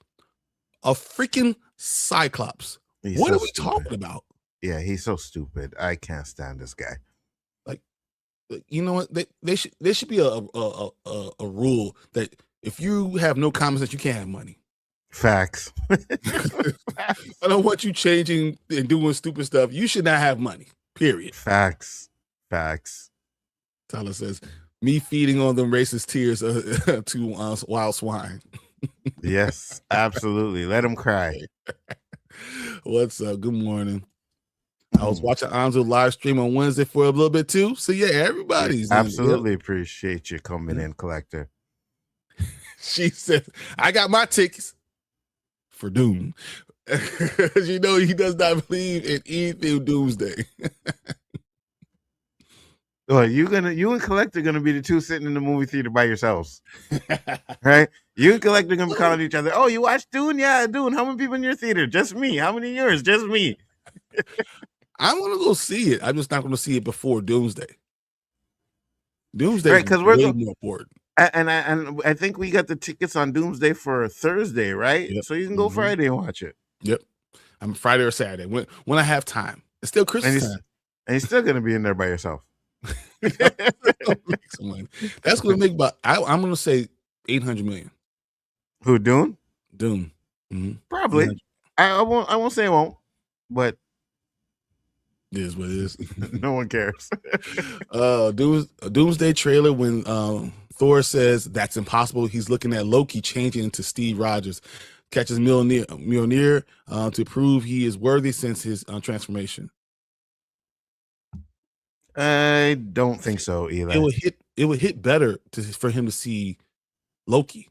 A freaking Cyclops. He's What so are we stupid. talking about? Yeah, he's so stupid. I can't stand this guy. Like, you know what? There should be a rule that if you have no common sense, you can't have money. Facts. I don't want you changing and doing stupid stuff. You should not have money. Period. Facts. Tyler says, me feeding on them racist tears to wild swine. Yes, absolutely. Let him cry. What's up? Good morning. I was watching Nzo live stream on Wednesday for a little bit too. So yeah, everybody's absolutely appreciate you coming in, Collector. She said, I got my tickets for Doom. You know, he does not believe in anything Doomsday. Well, you and Collector gonna be the two sitting in the movie theater by yourselves, right? You and Collector gonna be calling each other. Oh, you watched Dune? Yeah, Dune. How many people in your theater? Just me. How many yours? Just me. I want to go see it. I'm just not going to see it before Doomsday. Doomsday, right? Because we're way more important. And I think we got the tickets on Doomsday for Thursday, right? Yep. So you can go Friday and watch it. Yep, I'm Friday or Saturday when I have time. It's still Christmas time, and you're still gonna be in there by yourself. Make some money. That's going to make about. I'm going to say 800 million. Who Dune? Doom. Mm-hmm. Probably. I won't say it won't, but it is what it is. No one cares. Doomsday trailer when Thor says that's impossible. He's looking at Loki changing into Steve Rogers, catches Mjolnir to prove he is worthy since his transformation. I don't think so, Eli. It would hit better for him to see Loki.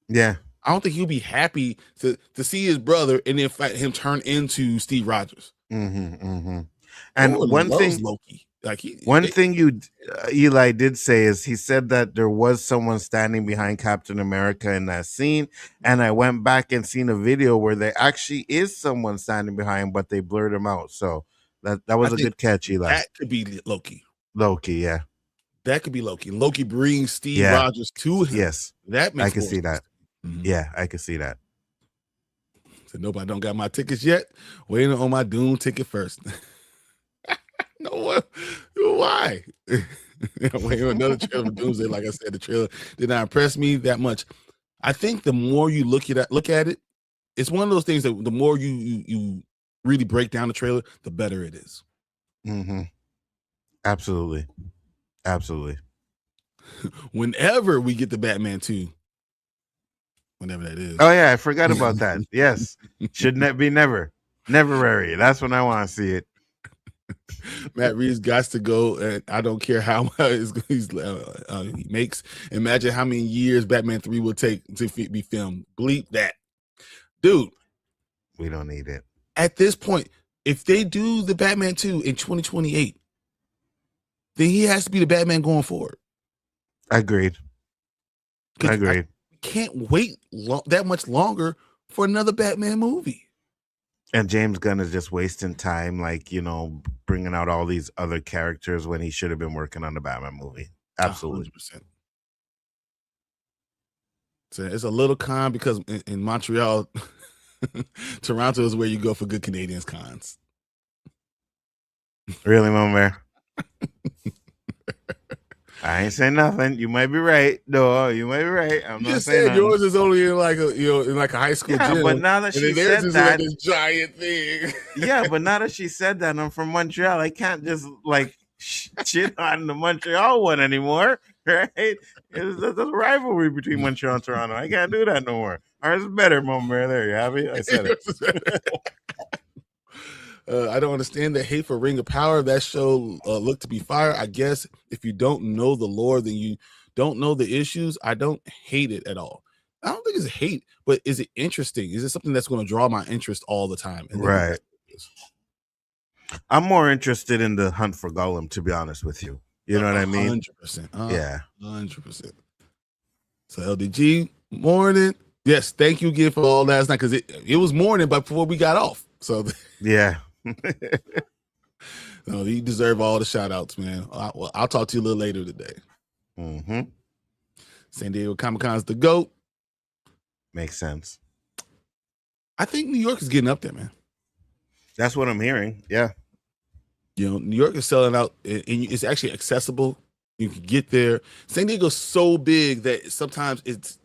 Yeah. I don't think he'll be happy to see his brother and then fight him turn into Steve Rogers. And one thing, Loki. Eli did say is he said that there was someone standing behind Captain America in that scene, and I went back and seen a video where there actually is someone standing behind, but they blurred him out. So that was a good catch, Eli. That could be Loki. Yeah. That could be Loki. Loki brings Steve Rogers to him. Yes, that makes I can see that. Mm-hmm. Yeah, I can see that. So nope, I don't got my tickets yet. Waiting on my Doom ticket first. No, why? Waiting on another trailer for Doomsday. Like I said, the trailer did not impress me that much. I think the more you look at it, it's one of those things that the more you really break down the trailer, the better it is. Mm-hmm. Absolutely. Whenever we get the Batman 2, whenever that is. Oh yeah, I forgot about that. Yes, shouldn't be never. That's when I want to see it. Matt Reeves got to go, and I don't care how much he makes. Imagine how many years Batman 3 will take to be filmed. Bleep that, dude. We don't need it at this point. If they do the Batman 2 in 2028, then he has to be the Batman going forward. Agreed. I can't wait that much longer for another Batman movie. And James Gunn is just wasting time, bringing out all these other characters when he should have been working on the Batman movie. Absolutely. 100%. So it's a little con because in Montreal, Toronto is where you go for good Canadians cons. Really, Mama Bear? I ain't saying nothing. You might be right. No, you might be right. I'm not saying nothing. Yours is only in like a high school gym. But now that she said that, like this giant thing. Yeah, but now that she said that, I'm from Montreal. I can't just shit on the Montreal one anymore, right? There's a rivalry between Montreal and Toronto. I can't do that no more. Ours is better, Mama Bear. There you have it. I said it. I don't understand the hate for Ring of Power. That show looked to be fire. I guess if you don't know the lore, then you don't know the issues. I don't hate it at all. I don't think it's hate, but is it interesting? Is it something that's going to draw my interest all the time? Right. I'm more interested in the hunt for Gollum, to be honest with you. You know what I mean? 100%. Yeah. 100%. So LDG, morning. Yes, thank you again for all last night because it was morning, but before we got off. So Yeah. no, you deserve all the shout outs, man. I'll talk to you a little later today. Mm-hmm. San Diego Comic-Con's the GOAT. Makes sense. I think New York is getting up there, man. That's what I'm hearing. Yeah. New York is selling out, and it's actually accessible. You can get there. San Diego's so big that sometimes it's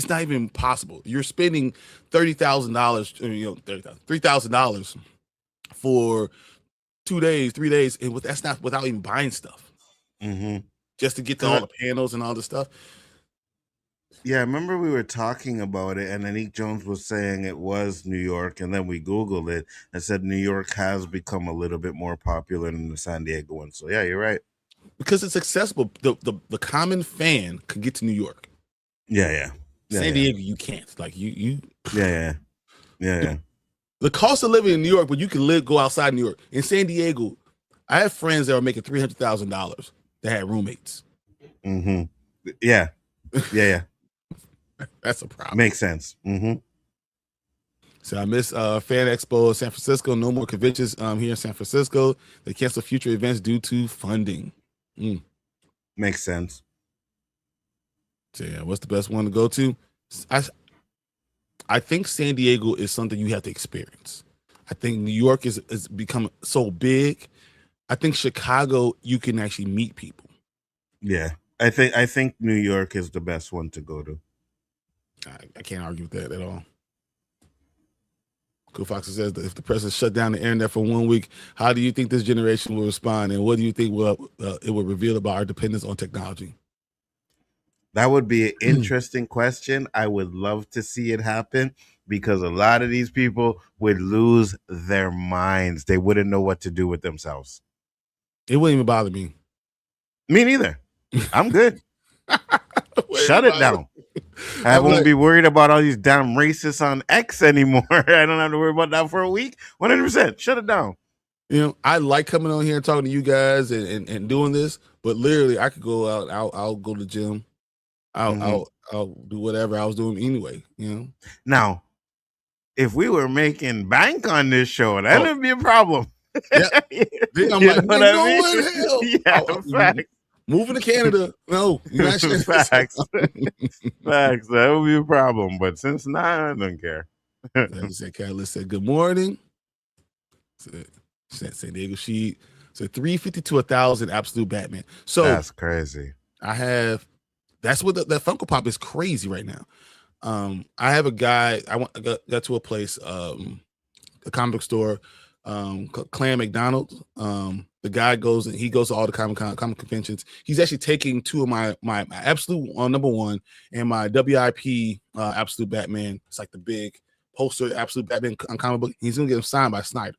not even possible. You're spending $30,000, $3,000 for 2 days, 3 days, and that's not without even buying stuff. Mm-hmm. Just to get to all the panels and all the stuff. Yeah, I remember we were talking about it, and then Ike Jones was saying it was New York, and then we Googled it and said New York has become a little bit more popular than the San Diego one. So yeah, you're right. Because it's accessible. The common fan could get to New York. Yeah. San Diego, you can't. Like you. Yeah. The cost of living in New York, but you can go outside New York. In San Diego, I have friends that are making $300,000 that had roommates. Mm-hmm. Yeah. That's a problem. Makes sense. Mm-hmm. So I miss Fan Expo in San Francisco. No more conventions here in San Francisco. They cancel future events due to funding. Makes sense. So yeah, what's the best one to go to? I think San Diego is something you have to experience. I think New York is become so big. I think Chicago, you can actually meet people. Yeah. I think New York is the best one to go to. I can't argue with that at all. Cool Fox says that if the president shut down the internet for 1 week, how do you think this generation will respond? And what do you think it will reveal about our dependence on technology? That would be an interesting question. I would love to see it happen because a lot of these people would lose their minds. They wouldn't know what to do with themselves. It wouldn't even bother me. Me neither. I'm good. Shut it down. I won't be worried about all these damn racists on X anymore. I don't have to worry about that for a week. 100%. Shut it down. I like coming on here and talking to you guys and doing this, but literally I could go out. I'll go to the gym. I'll do whatever I was doing anyway. Now, if we were making bank on this show, that would be a problem. Yeah. Then I'm like, what I mean? Yeah, moving to Canada. No. Facts. Facts. That would be a problem. But since now, I don't care. Catalyst said, good morning. San Diego Sheet. So 350 to 1,000 absolute Batman. So that's crazy. That's what that Funko Pop is crazy right now. I have a guy, I got to a place, a comic book store, Clan McDonald. The guy goes to all the comic conventions. He's actually taking two of my absolute number one and my WIP absolute Batman. It's like the big poster absolute Batman comic book. He's gonna get them signed by Snyder.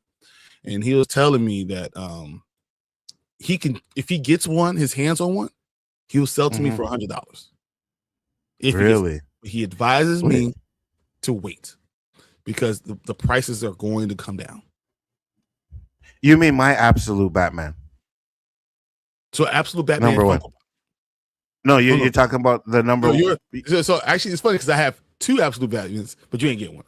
And he was telling me that he can, if he gets one, his hands on one, he will sell to me for $100. Really? He advises me to wait because the prices are going to come down. You mean my absolute Batman? So absolute Batman number one. No, you're talking about the number one. So actually, it's funny because I have two absolute Batmans, but you ain't get one.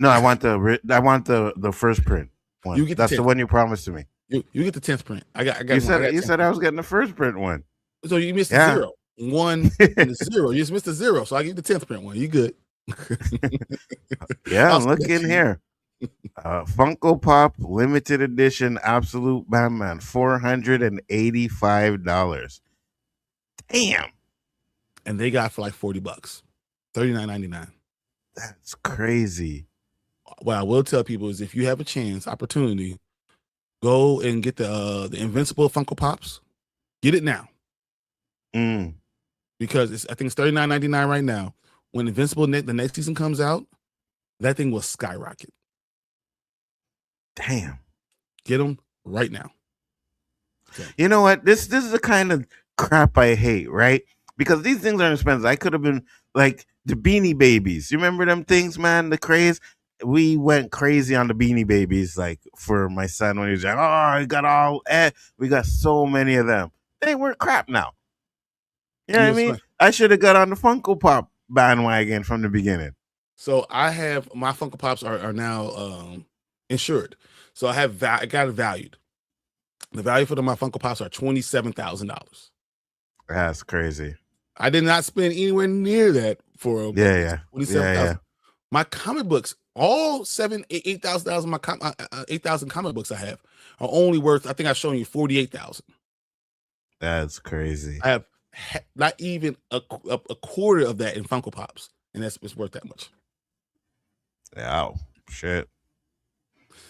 No, I want the first print one. You get that's the one you promised to me. You get the 10th print. I got. You said I was getting the first print one. So you missed the 0. 1 and the 0. You just missed the 0. So I give you the 10th print one. You good? Yeah, look in here. Funko Pop limited edition absolute Batman, $485. Damn. And they got for like $40, $39.99. That's crazy. What I will tell people is if you have a chance, opportunity, go and get the Invincible Funko Pops. Get it now. Because I think it's $39.99 right now. When Invincible the next season comes out, that thing will skyrocket. Damn. Get them right now. Okay. You know what? This is the kind of crap I hate, right? Because these things are expensive. I could have been like the Beanie Babies. You remember them things, man? The craze. We went crazy on the Beanie Babies, like for my son when he was like, I got we got so many of them. They were crap now. You know what I mean? I should have got on the Funko Pop bandwagon from the beginning. So I have my Funko Pops are now insured. So I got it valued. The value for my Funko Pops are $27,000. That's crazy. I did not spend anywhere near that for Yeah. My comic books, all $8,000 of my 8,000 comic books I have are only worth, I think I've shown you 48,000. That's crazy. I have not even a quarter of that in Funko Pops, and it's worth that much. Wow, shit.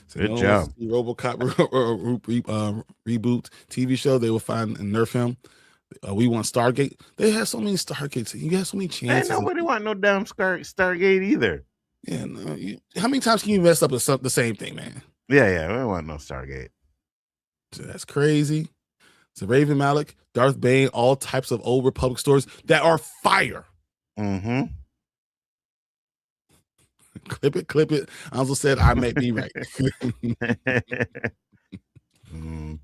So good job. RoboCop reboot TV show, they will find and nerf him. We want Stargate. They have so many Stargates. You have so many chances. Ain't nobody want no damn Stargate either. Yeah, no, how many times can you mess up with the same thing, man? Yeah, we don't want no Stargate. So that's crazy. So Raven Malik, Darth Bane, all types of old Republic stories that are fire. Mm-hmm. Clip it. I also said I may be right. When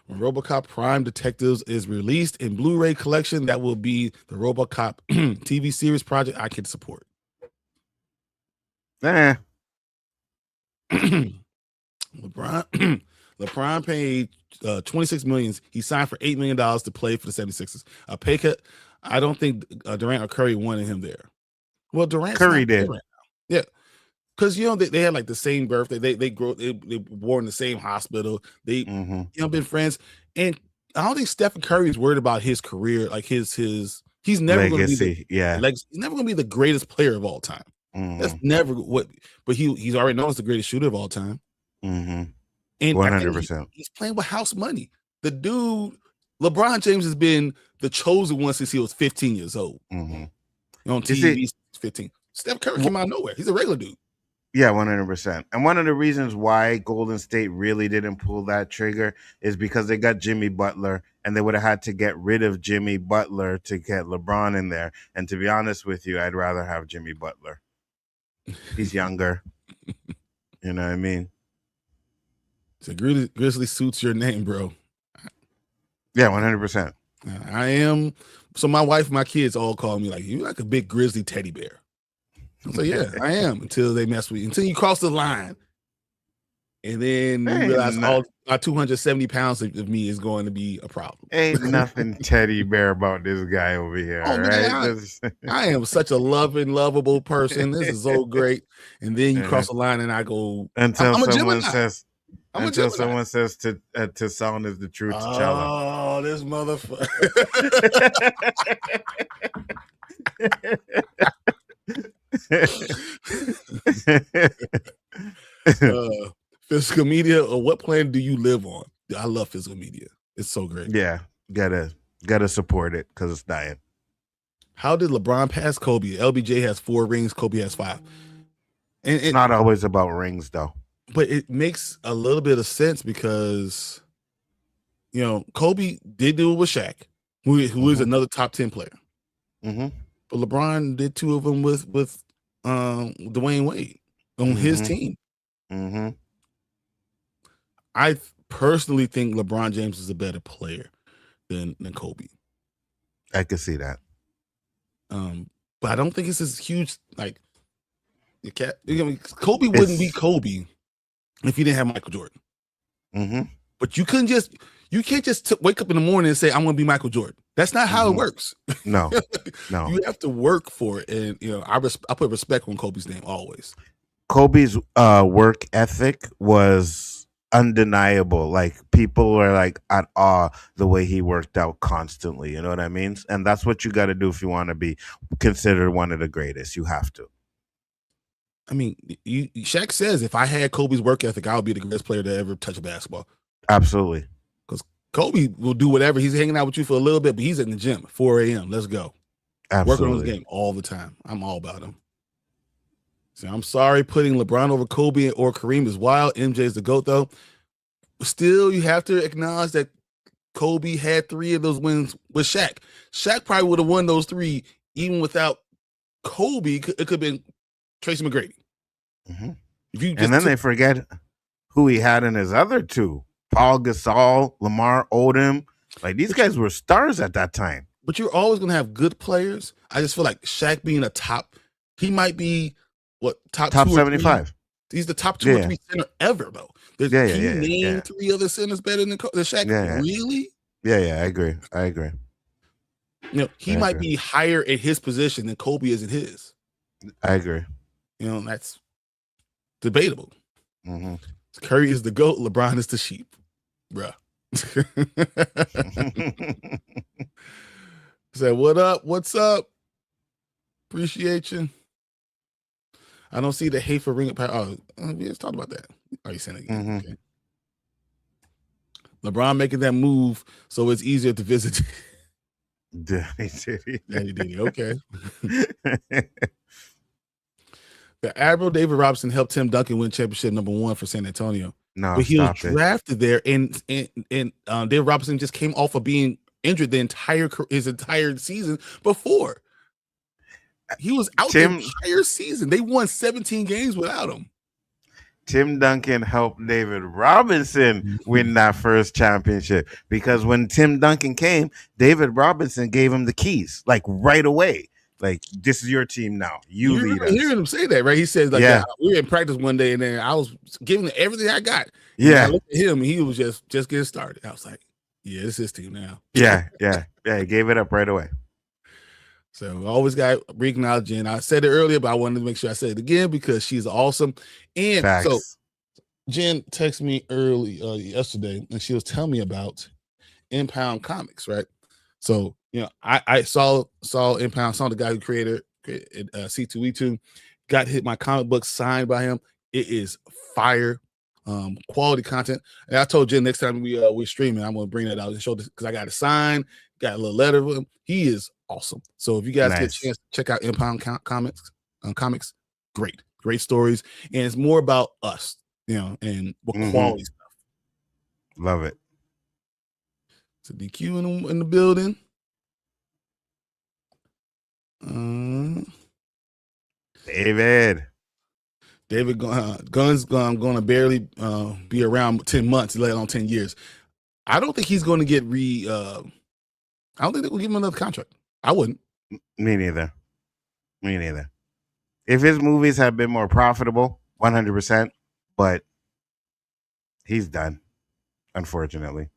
RoboCop Prime Detectives is released in Blu-ray collection, that will be the RoboCop TV series project I can support. LeBron paid $26 million. He signed for $8 million to play for the 76ers. A pay cut. I don't think Durant or Curry wanted him there. Well, Curry did. Yeah. Because they had like the same birthday. They were born in the same hospital. They been friends. And I don't think Stephen Curry is worried about his career, like his he's never going to be he's never going to be the greatest player of all time. That's never what. But he's already known as the greatest shooter of all time. And 100%. He's playing with house money. The dude, LeBron James, has been the chosen one since he was 15 years old. On TV, he's 15. Steph Curry came out of nowhere. He's a regular dude. Yeah, 100%. And one of the reasons why Golden State really didn't pull that trigger is because they got Jimmy Butler, and they would have had to get rid of Jimmy Butler to get LeBron in there. And to be honest with you, I'd rather have Jimmy Butler. He's younger. You know what I mean? So Grizzly suits your name, bro. Yeah, 100%. I am. So my wife and my kids all call me like, you're like a big Grizzly teddy bear. So yeah, I am, until they mess with you, until you cross the line. And then you realize all my 270 pounds of me is going to be a problem. Ain't nothing teddy bear about this guy over here. Oh, right? Man, I am such a lovable person. This is so great. And then you cross the line and I go, until someone says to sound is the truth to tell him. Oh, this motherfucker. Physical media, or what plan do you live on? I love physical media. It's so great. Yeah, gotta support it because it's dying. How did LeBron pass Kobe? LBJ has 4 rings, Kobe has 5. And it's not always about rings though. But it makes a little bit of sense because Kobe did do it with Shaq, who is another top 10 player. But LeBron did 2 of them with Dwayne Wade on his team. I personally think LeBron James is a better player than Kobe. I can see that. But I don't think it's this huge, like, Kobe wouldn't be Kobe if he didn't have Michael Jordan. But you can't just wake up in the morning and say, I'm going to be Michael Jordan. That's not how it works. No. You have to work for it. And, I put respect on Kobe's name always. Kobe's work ethic was undeniable. Like, people are like at awe the way he worked out constantly. You know what I mean? And that's what you got to do if you want to be considered one of the greatest. You have to. I mean, Shaq says, if I had Kobe's work ethic, I would be the greatest player to ever touch a basketball. Absolutely. Because Kobe will do whatever. He's hanging out with you for a little bit, but he's in the gym at 4 a.m. Let's go. Absolutely. Working on his game all the time. I'm all about him. So I'm sorry, putting LeBron over Kobe or Kareem is wild. MJ is the GOAT, though. Still, you have to acknowledge that Kobe had 3 of those wins with Shaq. Shaq probably would have won those 3 even without Kobe. It could have been Tracy McGrady. And then they forget who he had in his other 2. Paul Gasol, Lamar Odom. Like, these guys were stars at that time. but you're always going to have good players. I just feel like Shaq being a top, he might be top 2 or 75. 3. He's the top 2 or 3 center ever, though. Can you name 3 other centers better than Shaq? Really? Yeah, I agree. He might be higher at his position than Kobe is in his. I agree. That's debatable. Mm-hmm. Curry is the GOAT. LeBron is the sheep, bruh. Say, what up? What's up? Appreciate you. I don't see the hate for ring of power. Oh, let's talk about that. Oh, you saying it again? Okay. LeBron making that move so it's easier to visit. Daddy Diddy. Okay. The Admiral David Robinson helped Tim Duncan win championship #1 for San Antonio. No, but he was drafted there, and David Robinson just came off of being injured his entire season before. He was out the entire season. They won 17 games without him. Tim Duncan helped David Robinson win that first championship because when Tim Duncan came, David Robinson gave him the keys like right away. Like, this is your team now. You lead us. Hearing him say that, right? He says, like, we were in practice one day, and then I was giving him everything I got. Yeah. I looked at him, and he was just getting started. I was like, yeah, this is his team now. Yeah. He gave it up right away. So always got to acknowledge Jen. I said it earlier, but I wanted to make sure I said it again because she's awesome. And Facts. So Jen texted me early yesterday, and she was telling me about Impound Comics, right? So, I saw Impound, saw the guy who created C2E2, got my comic book signed by him. It is fire, quality content. And I told Jen next time we're streaming, I'm going to bring that out and show this because I got a sign, got a little letter of him. He is awesome. So if you guys get a chance to check out Impound Comics, great stories. And it's more about us, and what quality stuff. Love it. So DQ in the building. David Gunn's going to barely be around 10 months, let alone 10 years. I don't think he's going to get I don't think they will give him another contract. I wouldn't. Me neither. If his movies had been more profitable, 100%, but he's done, unfortunately.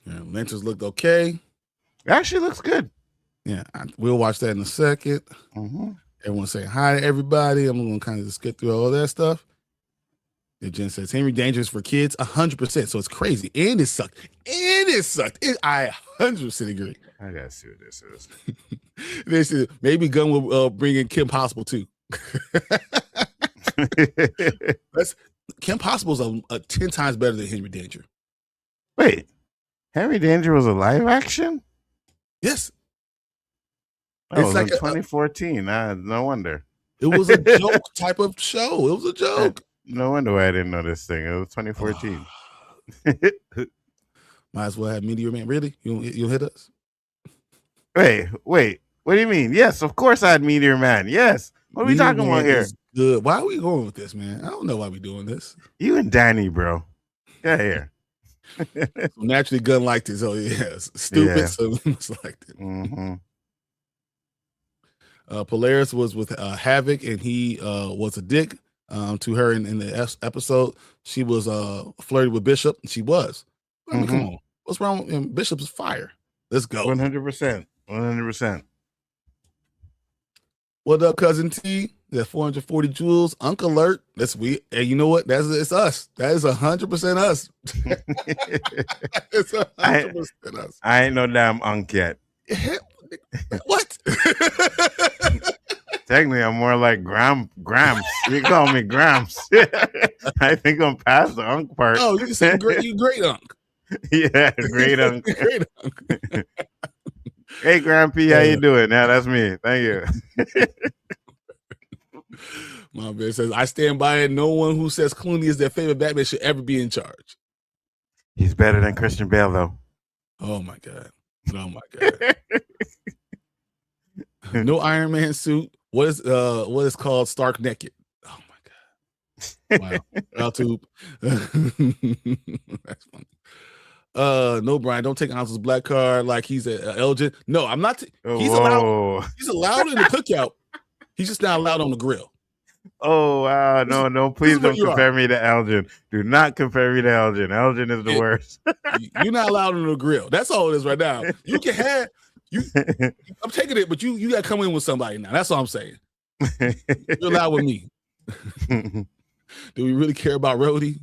Yeah, Lynch's looked okay. It actually looks good. Yeah, we'll watch that in a second. Everyone saying hi to everybody. I'm going to kind of just get through all that stuff. And Jen says, Henry Dangerous for kids, 100%. So it's crazy. And it sucked. I 100% agree. I got to see what this is. They said, maybe Gunn will bring in Kim Possible, too. Kim Possible is 10 times better than Henry Danger. Wait, Henry Danger was a live action? Yes. It's like in 2014. No wonder. It was a joke type of show. It was a joke. No wonder why I didn't know this thing. It was 2014. Might as well have Meteor Man. Really? You'll hit us? Wait. What do you mean? Yes, of course I had Meteor Man. Yes. What are we talking about here? Good. Why are we going with this, man? I don't know why we're doing this. You and Danny, bro. Get here. So naturally, Gunn liked it. So yeah, stupid. So it's liked it. Polaris was with Havoc, and he was a dick to her in the episode. She was flirty with Bishop. She was. I mean, come on. What's wrong with him? Bishop's fire. Let's go. 100%. 100%. What up, Cousin T? That 440 jewels. Uncle Alert. That's we. And you know what? It's us. That is 100% us. It's 100% us. I ain't no damn unk yet. What? Technically, I'm more like Gramps. You call me Gramps. I think I'm past the unk part. Oh, you can say great unk. Yeah, great unk. Great unk. Hey, Grampy, how you doing? Yeah, that's me. Thank you. My man says, I stand by it. No one who says Clooney is their favorite Batman should ever be in charge. He's better than Christian Bale, though. Oh, my God. No Iron Man suit. What is called Stark naked? Oh my God! Wow, YouTube. That's funny. No, Brian, don't take Anzo's black card like he's a Elgin. No, I'm not. He's allowed. Whoa. He's allowed in the cookout. He's just not allowed on the grill. Oh wow! No! This Please is what don't you compare are. me to Elgin. Do not compare me to Elgin. Elgin is the worst. You're not allowed on the grill. That's all it is right now. You can have you. I'm taking it, but you got to come in with somebody now. That's all I'm saying. You're allowed with me. Do we really care about Rhodey?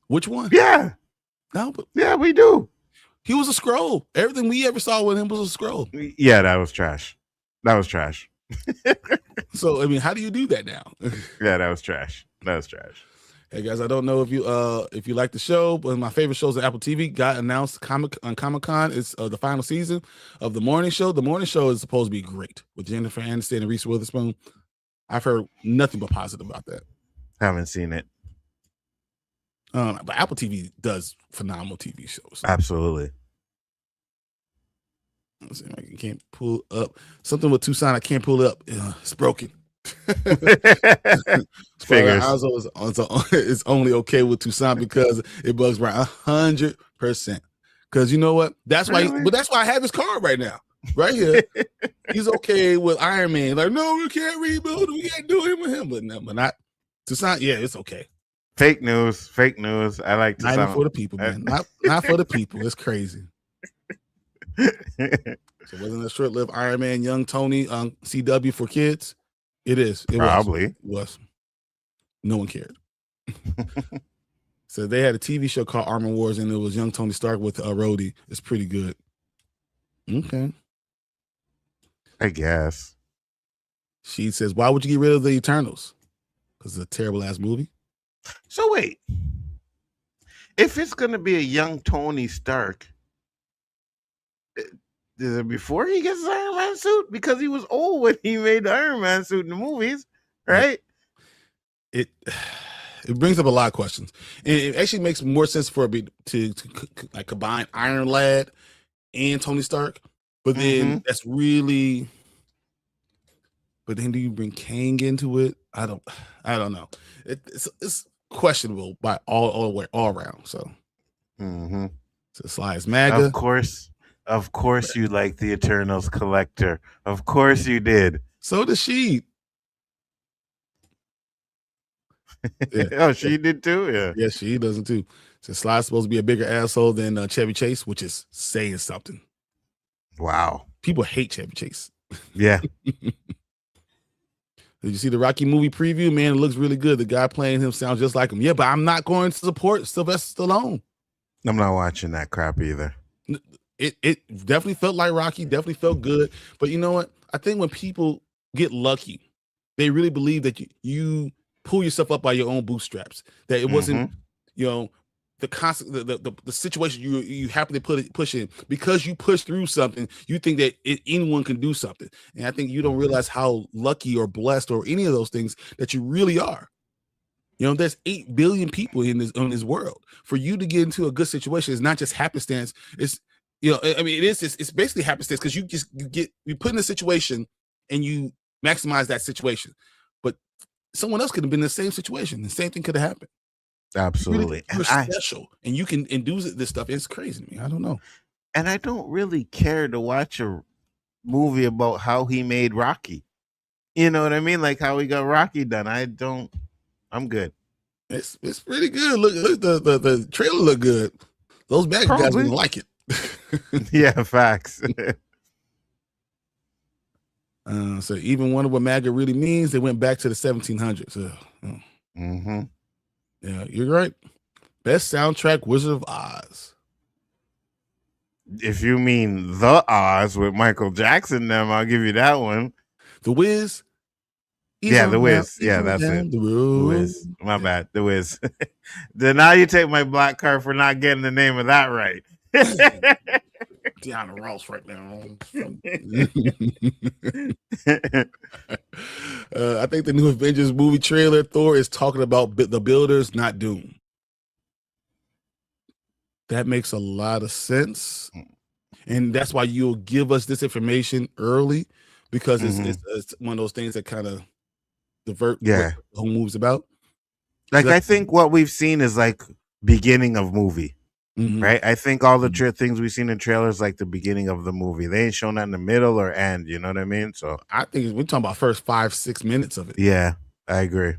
Which one? Yeah. No, but Yeah, we do. he was a scroll. Everything we ever saw with him was a scroll. Yeah, that was trash. That was trash. So I mean, how do you do that now? Yeah, that was trash. That was trash. Hey guys, I don't know if you like the show, but my favorite shows on Apple TV got announced on Comic-Con. It's the final season of The Morning Show. The Morning Show is supposed to be great with Jennifer Aniston and Reese Witherspoon. I've heard nothing but positive about that. Haven't seen it. But Apple TV does phenomenal TV shows. Absolutely. Let's see if I can't pull up something with Tucson. I can't pull it up. It's broken. Figures. Anzo is only okay with Tucson because it bugs Brian 100%. Because you know what? That's why. Really? But that's why I have his card right now, right here. He's okay with Iron Man. Like, no, we can't rebuild. We can't do it with him. But not Tucson. Yeah, it's okay. Fake news. Fake news. I like Tucson. Not for the people, man. Not for the people. It's crazy. So wasn't a short-lived Iron Man, Young Tony on CW for kids? It is. It Probably was. No one cared. So they had a TV show called Armor Wars, and it was Young Tony Stark with Rhodey. It's pretty good. Okay. I guess. She says, "Why would you get rid of the Eternals? Because it's a terrible ass movie." So wait, if it's gonna be a young Tony Stark, is it before he gets his Iron Man suit? Because he was old when he made the Iron Man suit in the movies, right? It brings up a lot of questions, and it actually makes more sense for it to like combine Iron Lad and Tony Stark, but then that's really. But then do you bring Kang into it? I don't know. It's questionable by all around. So, so Sly's MAGA. Of course, you like the Eternals collector. Of course, you did. So does she. Yeah. Oh, she did too. Yeah. Yeah, she doesn't too. So Sly's supposed to be a bigger asshole than Chevy Chase, which is saying something. Wow. People hate Chevy Chase. Yeah. Did you see the Rocky movie preview? Man, it looks really good. The guy playing him sounds just like him. Yeah, but I'm not going to support Sylvester Stallone. I'm not watching that crap either. It definitely felt like Rocky, definitely felt good. But you know what? I think when people get lucky, they really believe that you pull yourself up by your own bootstraps. That it wasn't, the constant the situation you happen to push in because you push through something. You think that anyone can do something, and I think you don't realize how lucky or blessed or any of those things that you really are. There's 8 billion people in this world. For you to get into a good situation, it's not just happenstance. It's it's basically happenstance because you put in a situation and you maximize that situation, but someone else could have been in the same situation. The same thing could have happened. Absolutely. You're special, and you can induce this stuff. It's crazy to me. I don't know. And I don't really care to watch a movie about how he made Rocky. You know what I mean? Like how he got Rocky done. I'm good. It's pretty good. Look the trailer look good. Those bad guys wouldn't like it. Yeah, facts. So even wonder what MAGA really means. They went back to the 1700s. Yeah, you're right. Best soundtrack, Wizard of Oz. If you mean The Oz with Michael Jackson, them, I'll give you that one. The Wiz. Yeah, The Wiz. Yeah, that's it. The Wiz. My bad. The Wiz. Then now you take my black card for not getting the name of that right. Deanna Ross right now. I think the new Avengers movie trailer, Thor is talking about the builders, not Doom. That makes a lot of sense. And that's why you'll give us this information early, because it's one of those things that kind of divert what the whole movie's about. Like, I think what we've seen is like beginning of movie. right? I think all the things we've seen in trailers like the beginning of the movie. They ain't shown that in the middle or end. You know what I mean? So I think we're talking about first 5-6 minutes of it. yeah, I agree.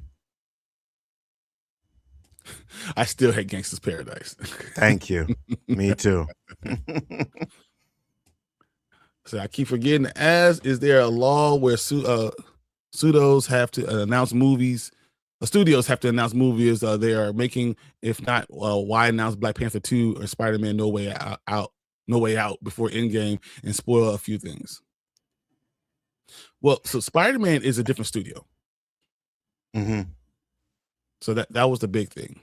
I still hate Gangsta's Paradise. Thank you. Me too. So I keep forgetting. Is there a law where pseudos have to announce movies? Studios have to announce movies they are making. If not, why announce Black Panther 2 or Spider-Man No Way Out before Endgame and spoil a few things? Well, so Spider-Man is a different studio. So that was the big thing.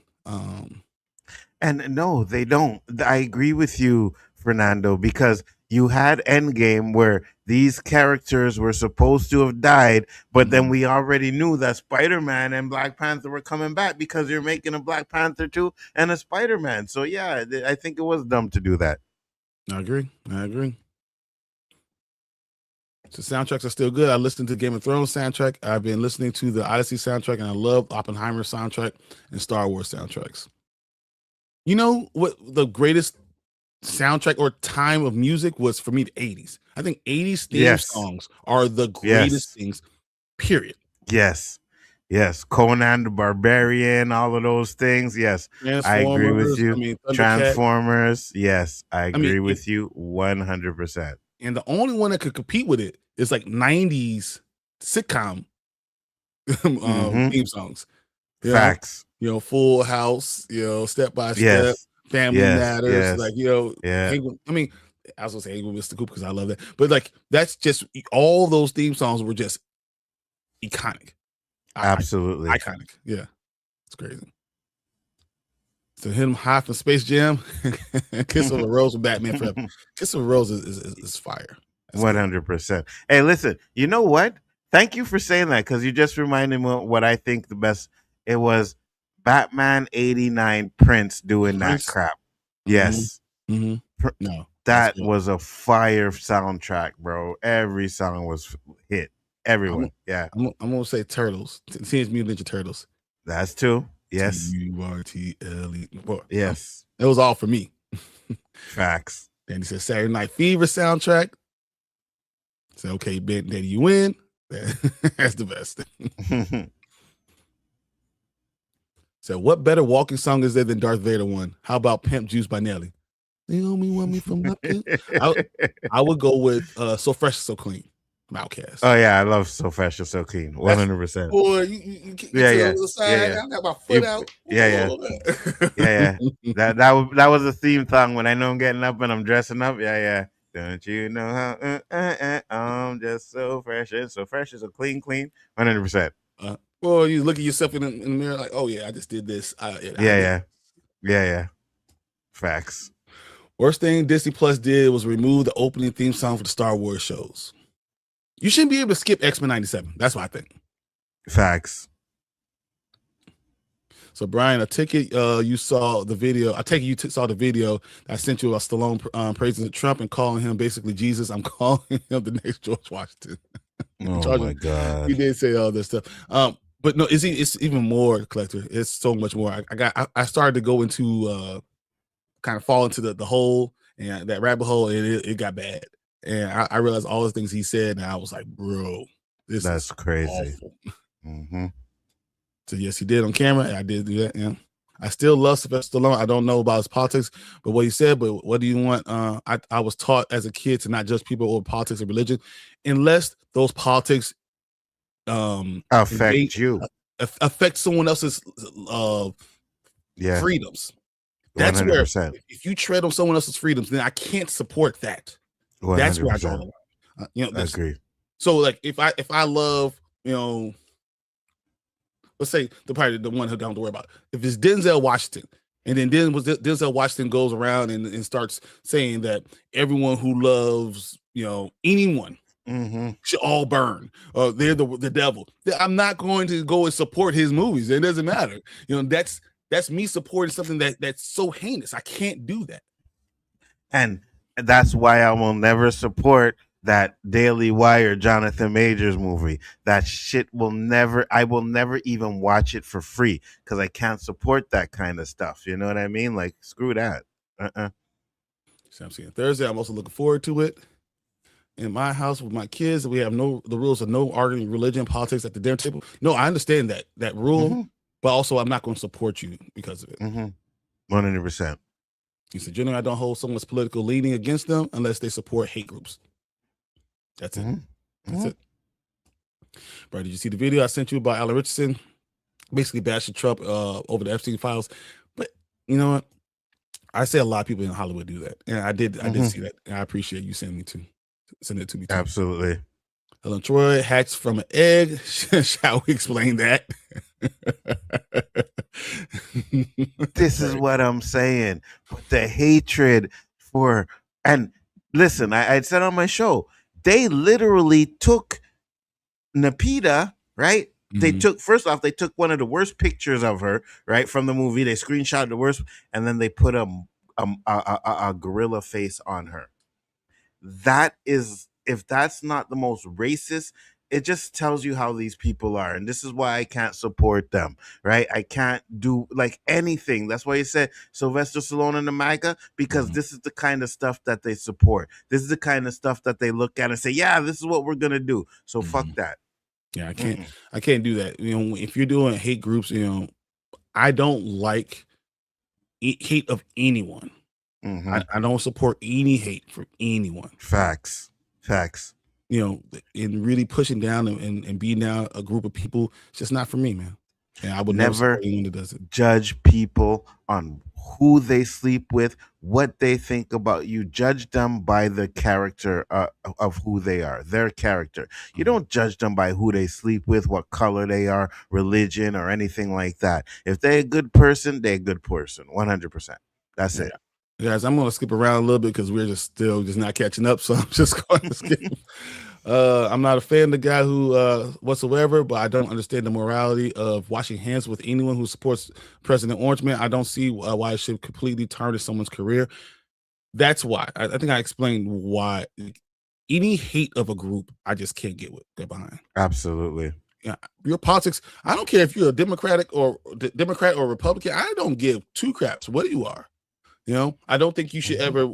And no, they don't. I agree with you, Fernando, because you had Endgame where these characters were supposed to have died, but then we already knew that Spider-Man and Black Panther were coming back because you're making a Black Panther 2 and a Spider-Man. So yeah, I think it was dumb to do that. I agree. So soundtracks are still good. I listened to Game of Thrones soundtrack. I've been listening to the Odyssey soundtrack, and I love Oppenheimer soundtrack and Star Wars soundtracks. You know what the greatest soundtrack or time of music was for me? The 80s. I think 80s theme songs are the greatest things, period. Yes. Conan the Barbarian, all of those things. Yes. I agree with you. Transformers. Yes. I agree with you 100%. And the only one that could compete with it is like 90s sitcom theme songs. Facts. Full House, Step by Step, Family Matters, like, I mean, I was gonna say Hang with Mr. Cooper because I love that, but like that's just all those theme songs were just iconic. Absolutely iconic. Yeah, it's crazy. So him high from Space Jam, Kiss of a Rose with Batman Forever. Kiss of a Rose is fire. 100%. Hey, listen, you know what? Thank you for saying that because you just reminded me of what I think the best. It was Batman 89 Prince doing that crap. Yes. No, that was a fire soundtrack, bro. Every song was hit. Everyone. I'm gonna say Turtles. Teenage Mutant Ninja Turtles. That's two. Yes. Turtle. Yes. It was all for me. Facts. Then he said Saturday Night Fever soundtrack. Say, okay, Ben, Daddy, you win. That's the best. So what better walking song is there than Darth Vader one? How about Pimp Juice by Nelly? You know me, want me from nothing. I would go with So Fresh, So Clean. Outkast. Oh yeah, I love So Fresh and So Clean. 100%. Boy, you get to the other side. I got my foot out. Yeah. That was a theme song when I know I'm getting up and I'm dressing up. Yeah. Don't you know how I'm just so fresh and so fresh and so clean. 100%. Well, you look at yourself in the mirror like, oh yeah, I just did this. Yeah. Facts. Worst thing Disney Plus did was remove the opening theme song for the Star Wars shows. You shouldn't be able to skip X-Men 97. That's what I think. Facts. So, Bryon, I take it you saw the video. I take it you saw the video I sent you about Stallone praising Trump and calling him basically Jesus. I'm calling him the next George Washington. Oh, my God. He did say all this stuff. But no, it's even more, Collector. It's so much more. I started to go into kind of fall into the hole and that rabbit hole, and it got bad. And I realized all the things he said, and I was like, bro, that's crazy. Awful. So yes, he did on camera, and I did do that. Yeah, I still love Sylvester Stallone. I don't know about his politics, but what he said. But what do you want? I was taught as a kid to not judge people over politics and religion, unless those politics affect someone else's freedoms. That's 100%. Where if you tread on someone else's freedoms, then I can't support that. 100%. That's where I draw the line. I agree. So like if I love, let's say the one who don't have to worry about. If it's Denzel Washington, and then Denzel Washington goes around and starts saying that everyone who loves, anyone should all burn. They're the devil. I'm not going to go and support his movies. It doesn't matter. That's me supporting something that's so heinous. I can't do that. And that's why I will never support that Daily Wire Jonathan Majors movie. That shit I will never even watch it for free because I can't support that kind of stuff. You know what I mean? Like, screw that. So I'm seeing Thursday. I'm also looking forward to it. In my house with my kids, we have the rules of no arguing religion, politics at the dinner table. No, I understand that rule, but also I'm not going to support you because of it. 100%. He said, generally, I don't hold someone's political leaning against them unless they support hate groups. That's it. That's it. Bro, did you see the video I sent you about Alan Richardson? Basically bashing Trump over the Epstein files. But you know what? I say a lot of people in Hollywood do that. And I did see that. And I appreciate you sending it to me too. Absolutely. Helen Troy hatched from an egg. Shall we explain that? This is what I'm saying. But the hatred for, and listen, I said on my show, they literally took Napita, right? They took, first off, they took one of the worst pictures of her, right, from the movie. They screenshot the worst, and then they put a gorilla face on her. That is, if that's not the most racist, it just tells you how these people are. And this is why I can't support them, right? I can't do like anything. That's why you said Sylvester Stallone and the MAGA, because this is the kind of stuff that they support. This is the kind of stuff that they look at and say, yeah, this is what we're going to do. So fuck that. Yeah, I can't do that. You know, if you're doing hate groups, you know, I don't like hate of anyone. I don't support any hate for anyone. Facts. You know, and really pushing down and beating down a group of people, it's just not for me, man. And I would never support anyone that does it. Judge people on who they sleep with, what they think about you. Judge them by the character of who they are, their character. You don't judge them by who they sleep with, what color they are, religion, or anything like that. If they're a good person, they're a good person. 100%. That's it. Guys, I'm going to skip around a little bit because we're just not catching up. So I'm just going to skip. I'm not a fan of the guy who whatsoever, but I don't understand the morality of washing hands with anyone who supports President Orangeman. I don't see why it should completely tarnish someone's career. That's why. I think I explained why. Any hate of a group, I just can't get behind. Absolutely. Yeah, your politics. I don't care if you're a Democrat or Republican. I don't give two craps what you are. You know, I don't think you should ever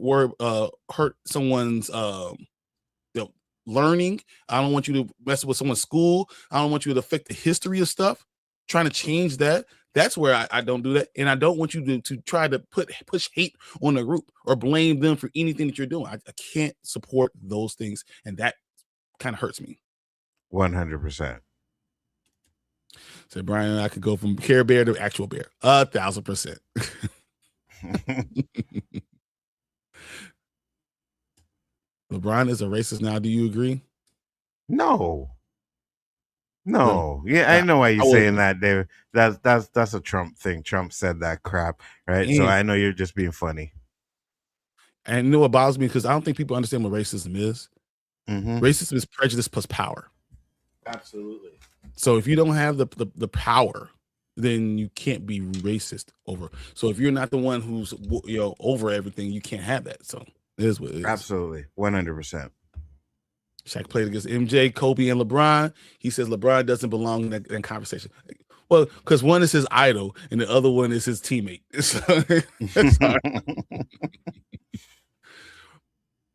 hurt someone's learning. I don't want you to mess with someone's school. I don't want you to affect the history of stuff. Trying to change that. That's where I don't do that. And I don't want you to try to push hate on a group or blame them for anything that you're doing. I can't support those things. And that kind of hurts me. 100%. So Bryon and I could go from Care Bear to actual bear. 1,000%. LeBron is a racist now. Do you agree? No. Yeah, I know why you're saying that, David. That's a Trump thing. Trump said that crap, right? So I know you're just being funny. And you know what bothers me? Because I don't think people understand what racism is. Racism is prejudice plus power. Absolutely. So if you don't have the power, then you can't be racist over. So if you're not the one who's over everything, you can't have that. So it is what it is. Absolutely. 100%. Shaq played against MJ, Kobe, and LeBron. He says LeBron doesn't belong in that conversation. Well, because one is his idol and the other one is his teammate.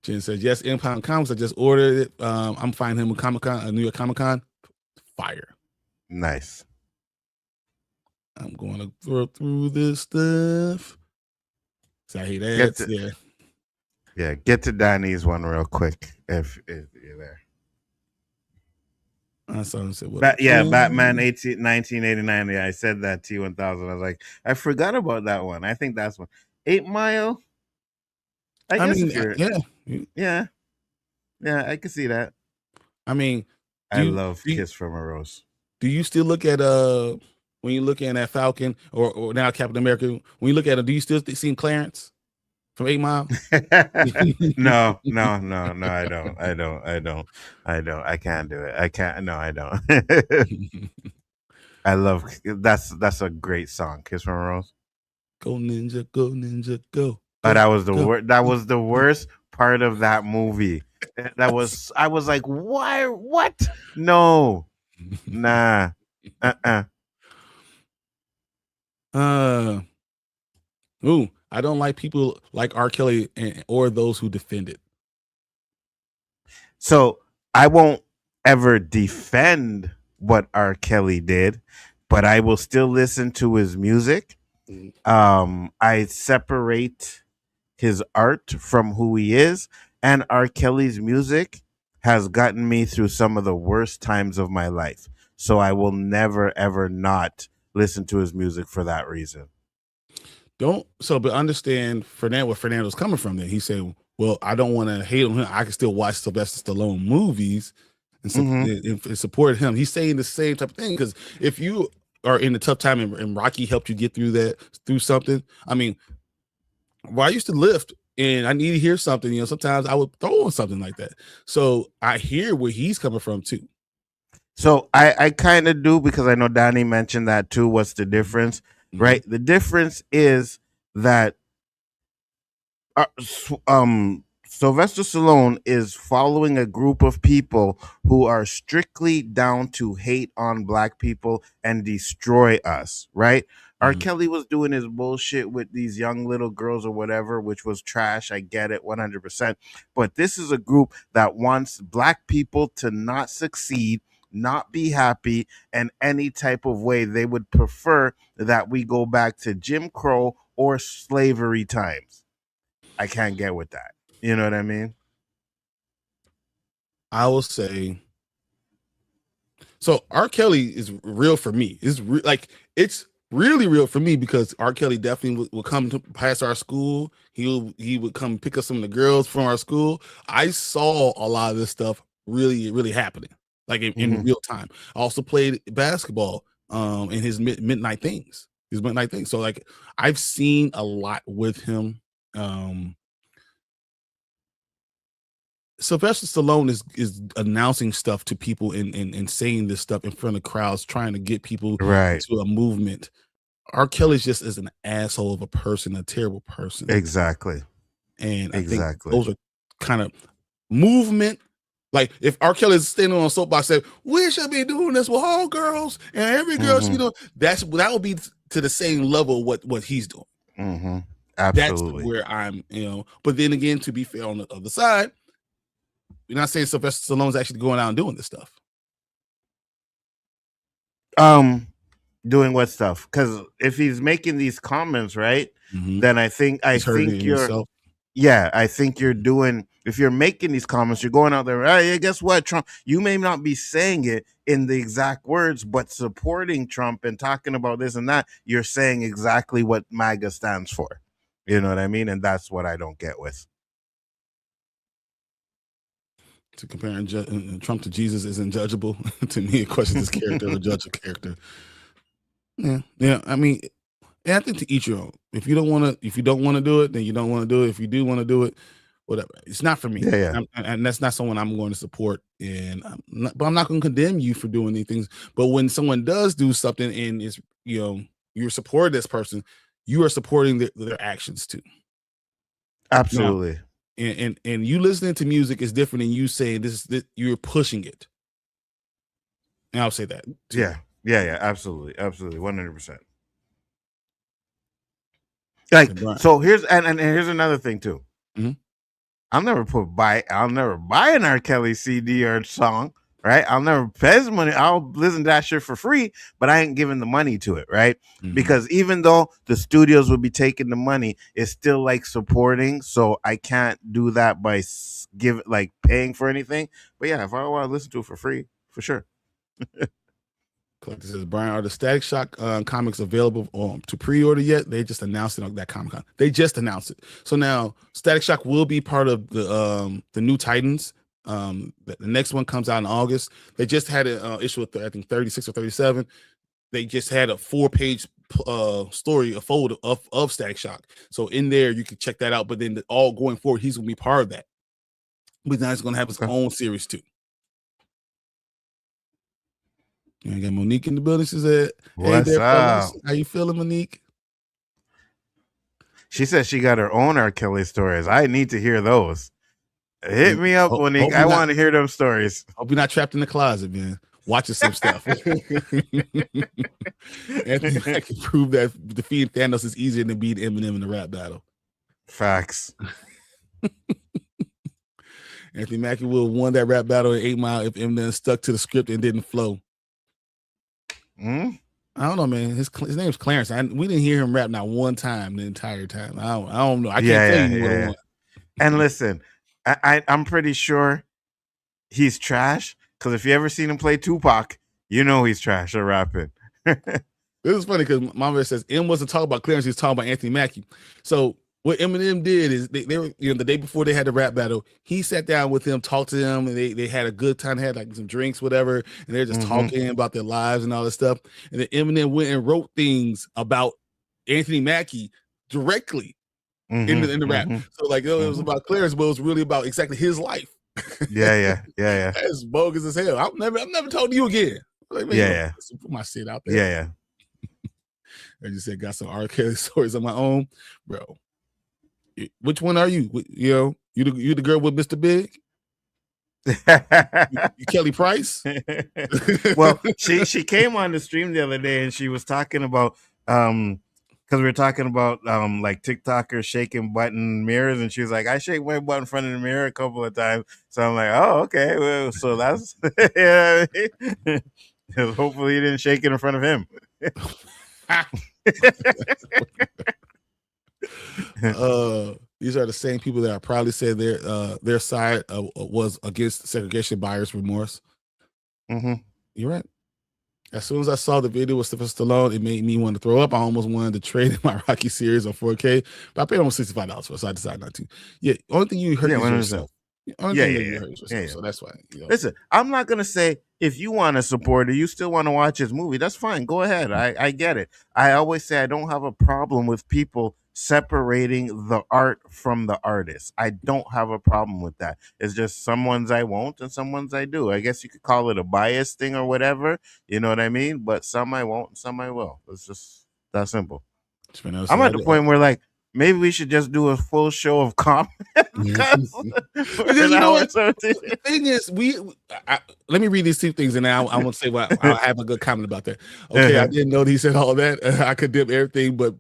Jen says, yes, Impound Comics. I just ordered it. I'm finding him with Comic-Con, New York Comic-Con. Fire. Nice. I'm going to throw through this stuff. So I hate ads. Yeah, get to Danny's one real quick if you're there. Batman 1989. Yeah, I said that T1000. I was like, I forgot about that one. I think that's one. 8 Mile. I mean, yeah, I can see that. I mean, I love Kiss from a Rose. Do you still look at when you look at Falcon or now Captain America? When you look at him, do you still see Clarence from 8 Mile? No, I don't. I can't do it. I can't. No, I don't. I love that's a great song, Kiss from a Rose. Go ninja, go. Oh, that was the worst. That was the worst part of that movie. I was like, why? What? No, nah. I don't like people like R. Kelly or those who defend it. So I won't ever defend what R. Kelly did, but I will still listen to his music. I separate his art from who he is, and R. Kelly's music has gotten me through some of the worst times of my life. So I will never ever not listen to his music for that reason. But understand where Fernando's coming from. Then he said, "Well, I don't want to hate on him. I can still watch Sylvester Stallone movies and support him." He's saying the same type of thing, because if you are in a tough time and Rocky helped you get through something. I mean, I used to lift and I need to hear something. Sometimes I would throw on something like that. So I hear where he's coming from too. So I kind of do, because I know Danny mentioned that too. What's the difference? Right? The difference is that Sylvester Stallone is following a group of people who are strictly down to hate on black people and destroy us, right? R. Kelly was doing his bullshit with these young little girls or whatever, which was trash. I get it 100%. But this is a group that wants black people to not succeed, not be happy, and any type of way. They would prefer that we go back to Jim Crow or slavery times. I can't get with that. You know what I mean? I will say, so R. Kelly is real for me. It's really real for me, because R. Kelly definitely would come to past our school. He would come pick up some of the girls from our school. I saw a lot of this stuff really, really happening, like in real time. I also played basketball in his midnight things. So like I've seen a lot with him. Sylvester Stallone is announcing stuff to people and saying this stuff in front of crowds, trying to get people to a movement. R. Kelly just is an asshole of a person, a terrible person. Exactly. And I think those are kind of movement. Like if R. Kelly is standing on a soapbox saying, "We should be doing this with all girls and every girl should be doing," that would be to the same level what he's doing. Absolutely. That's where I'm, But then again, to be fair, on the other side, we're not saying Sylvester Stallone's actually going out and doing this stuff. Doing what stuff? Because if he's making these comments, right, then I think you're. Yeah, I think you're doing. If you're making these comments, you're going out there. Hey, guess what, Trump? You may not be saying it in the exact words, but supporting Trump and talking about this and that, you're saying exactly what MAGA stands for. You know what I mean? And that's what I don't get with. To compare Trump to Jesus isn't judgeable. To me, it questions his character or judge a character. Yeah. I mean, I think to each your own. If you don't want to do it, then you don't want to do it. If you do want to do it, whatever. It's not for me. Yeah. And that's not someone I'm going to support. But I'm not going to condemn you for doing these things. But when someone does do something and is, you're supporting this person, you are supporting their actions too. Absolutely. Now, and you listening to music is different than you saying this. You're pushing it. And I'll say that too. Yeah, absolutely, 100%. Like, so here's another thing too. I'll never buy an R. Kelly CD or song, right? I'll never pay his money. I'll listen to that shit for free, but I ain't giving the money to it, right? Because even though the studios would be taking the money, it's still like supporting. So I can't do that by paying for anything. But yeah, if I want to listen to it for free, for sure. Collector says, Bryon, are the Static Shock comics available to pre-order yet? They just announced it on that Comic-Con. They just announced it. So now Static Shock will be part of the new Titans. The next one comes out in August. They just had an issue with I think 36 or 37. They just had a 4-page story, a folder of Static Shock. So in there you can check that out. But then all going forward, he's gonna be part of that. But now he's gonna have his own series too. I got Monique in the building. She said, "Hey there, fellas. How you feeling, Monique?" She said she got her own R. Kelly stories. I need to hear those. Hit me up, Monique. I want to hear them stories. Hope you're not trapped in the closet, man. watching some stuff. Anthony Mackie proved that defeating Thanos is easier than beating Eminem in the rap battle. Facts. Anthony Mackie would have won that rap battle in 8 Mile if Eminem stuck to the script and didn't flow. Mm? I don't know, man. His name's Clarence. We didn't hear him rap not one time the entire time. I don't know. I can't tell you what I want. And listen, I'm pretty sure he's trash, because if you ever seen him play Tupac, you know he's trash at rapping. This is funny because Mama says M wasn't talking about Clarence, he's talking about Anthony Mackie. So what Eminem did is they were, the day before they had the rap battle, he sat down with him, talked to them, and they had a good time, had like some drinks, whatever, and they're just talking about their lives and all this stuff. And then Eminem went and wrote things about Anthony Mackie directly in the rap. So like it was about Clarence, but it was really about exactly his life. Yeah. That's bogus as hell. I'm never talking to you again. Like, man, put my shit out there. Yeah. I just said got some R. Kelly stories of my own, bro. Which one are you? You the girl with Mr. Big? you Kelly Price? Well, she came on the stream the other day and she was talking about because we were talking about like TikTokers shaking button mirrors, and she was like, I shake my butt in front of the mirror a couple of times. So I'm like, oh, okay, well, so that's hopefully you didn't shake it in front of him. These are the same people that I probably said their side was against segregation buyer's remorse. You're right. As soon as I saw the video with Sylvester Stallone, it made me want to throw up. I almost wanted to trade in my Rocky series on 4K, but I paid almost $65 for it, so I decided not to. Yeah, only thing you heard is yourself. So that's why. Listen, I'm not gonna say if you want to support it, you still want to watch his movie. That's fine. Go ahead. I get it. I always say I don't have a problem with people separating the art from the artist. I don't have a problem with that. It's just some ones I won't and some ones I do. I guess you could call it a bias thing or whatever. You know what I mean? But some I won't and some I will. It's just that simple. I'm at the point where like maybe we should just do a full show of comments. Because you know what? The thing is, let me read these two things, and now I won't say what I'll have a good comment about that. Okay, I didn't know that he said all that. I condemn everything, but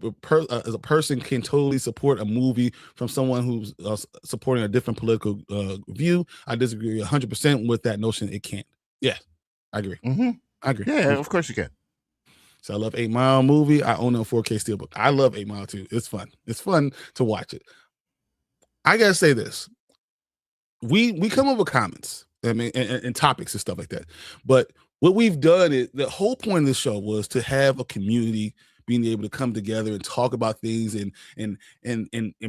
as a person can totally support a movie from someone who's supporting a different political view. I disagree 100% with that notion. It can't. Yeah, I agree. I agree. Yeah, of course you can. So I love 8 Mile movie. I own it on 4K Steelbook. I love 8 Mile too. It's fun. It's fun to watch it. I gotta say this. We come up with comments, I mean, and topics and stuff like that. But what we've done is the whole point of the show was to have a community being able to come together and talk about things and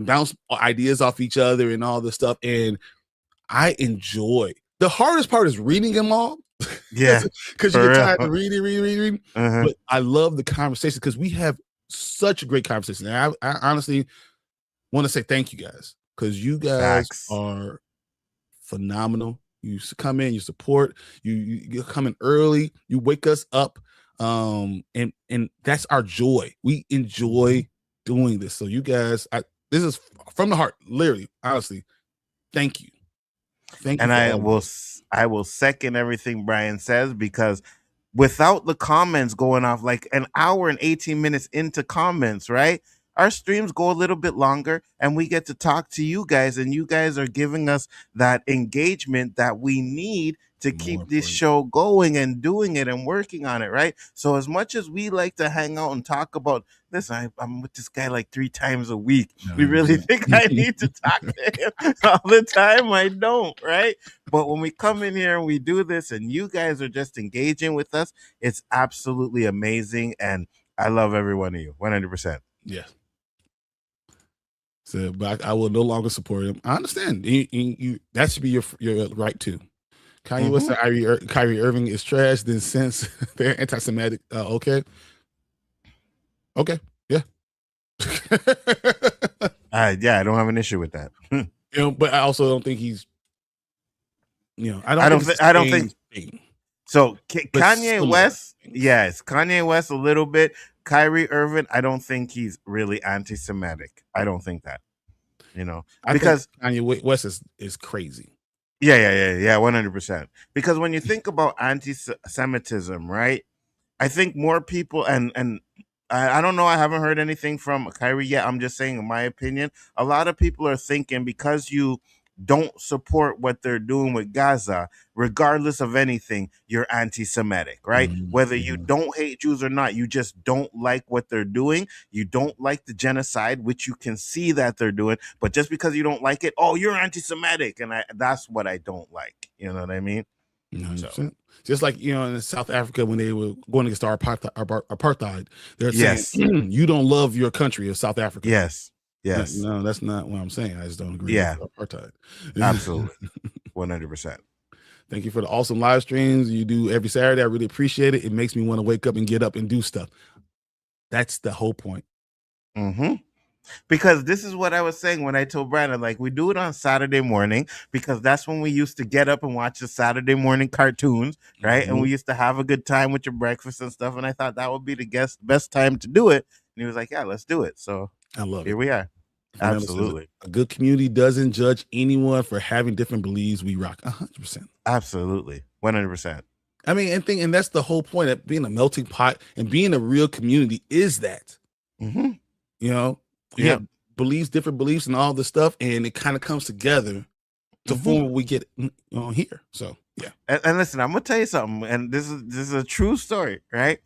bounce ideas off each other and all this stuff. And I enjoy. The hardest part is reading them all. Yeah, because you get tired of reading. But I love the conversation because we have such a great conversation. And I honestly want to say thank you guys, because you guys are phenomenal. You come in, you support, you come in early, you wake us up, and that's our joy. We enjoy doing this. So you guys, this is from the heart, literally, honestly. Thank you. Thank you. And I will second everything Bryon says, because without the comments going off like an hour and 18 minutes into comments, right? Our streams go a little bit longer and we get to talk to you guys, and you guys are giving us that engagement that we need to keep this show going and doing it and working on it, right? So as much as we like to hang out and talk about this, I'm with this guy like 3 times a week. We really think I need to talk to him all the time? I don't, right? But when we come in here and we do this and you guys are just engaging with us, it's absolutely amazing. And I love every one of you, 100%. Yeah. So, but I will no longer support him. I understand. You that should be your right too. Kanye West and Kyrie Irving is trash. Then since they're anti-Semitic, okay, yeah, I don't have an issue with that. But I also don't think he's, I don't think. So Kanye West, yes, Kanye West a little bit. Kyrie Irving, I don't think he's really anti-Semitic. I don't think that, because Kanye West is crazy. Yeah, 100%. Because when you think about anti-Semitism, right? I think more people and I don't know. I haven't heard anything from Kyrie yet. I'm just saying, in my opinion, a lot of people are thinking because you don't support what they're doing with Gaza, regardless of anything, you're anti-Semitic, right? Whether you Mhm. don't hate Jews or not, you just don't like what they're doing. You don't like the genocide, which you can see that they're doing. But just because you don't like it, oh, you're anti-Semitic, and that's what I don't like. You know what I mean? So 100%. Just like in South Africa when they were going against our apartheid, they're saying yes, you don't love your country of South Africa. yes, No, yes, no, that's not what I'm saying. I just don't agree with yeah. apartheid. Absolutely. 100%. Thank you for the awesome live streams you do every Saturday. I really appreciate it. It makes me want to wake up and get up and do stuff. That's the whole point. Hmm. Because this is what I was saying when I told Brandon, like, we do it on Saturday morning because that's when we used to get up and watch the Saturday morning cartoons, right? And Mhm. we used to have a good time with your breakfast and stuff. And I thought that would be the best time to do it. And he was like, yeah, let's do it. So I love here it. we are. Fernando says Absolutely. a good community doesn't judge anyone for having different beliefs. We rock 100%. Absolutely. 100%. I mean, and that's the whole point of being a melting pot and being a real community is that, Hmm. you know, we Yep. have beliefs, different beliefs and all this stuff. And it kind of comes together to Hmm. form what we get on here. So, yeah. And listen, I'm gonna tell you something, and this is a true story, right?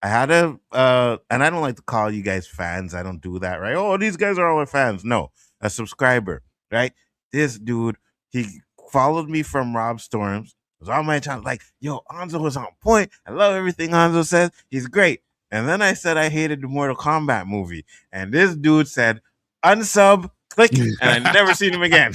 I had and I don't like to call you guys fans. I don't do that, right? Oh, these guys are all my fans. No, a subscriber, right? This dude, he followed me from Rob Storms. Was on my channel, like, yo, Anzo was on point. I love everything Anzo says. He's great. And then I said I hated the Mortal Kombat movie, and this dude said, unsub, click, and I never seen him again.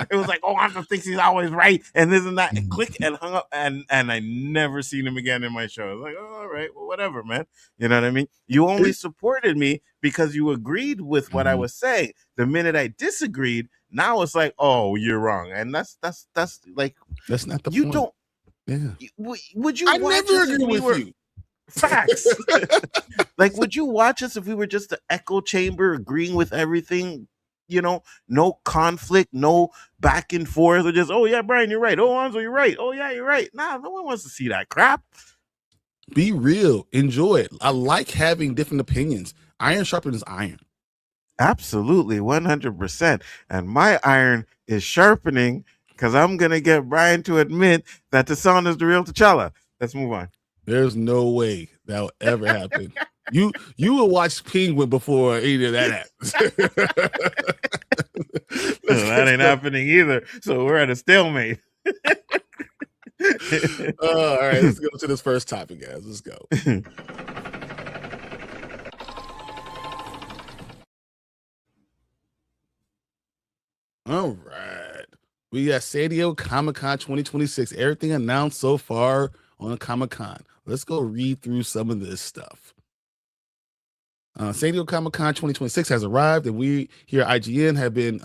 It was like, oh, Anzo thinks he's always right, and this and that, and click and hung up, and I never seen him again in my show. I was like, oh, all right, well, whatever, man. You know what I mean? You only supported me because you agreed with what I Mhm. was saying. The minute I disagreed, now it's like, oh, you're wrong, and that's like, That's not the you point. don't. Yeah. Would you I watch never us if agree we with were you. facts? Like, would you watch us if we were just an echo chamber agreeing with everything? No conflict, no back and forth, or just, oh yeah, Bryon, you're right. Oh, Anzo, you're right. Oh yeah, you're right. Nah, no one wants to see that crap. Be real. Enjoy it. I like having different opinions. Iron sharpens iron. Absolutely, 100%. And my iron is sharpening because I'm gonna get Bryon to admit that the son is the real T'Challa. Let's move on. There's no way that will ever happen. You will watch Penguin before any of that happens. That ain't happening either. So we're at a stalemate. All right, let's go to this first topic, guys. Let's go. All right. We got San Diego Comic-Con 2026. Everything announced so far on Comic-Con. Let's go read through some of this stuff. San Diego Comic-Con 2026 has arrived, and we here at IGN have been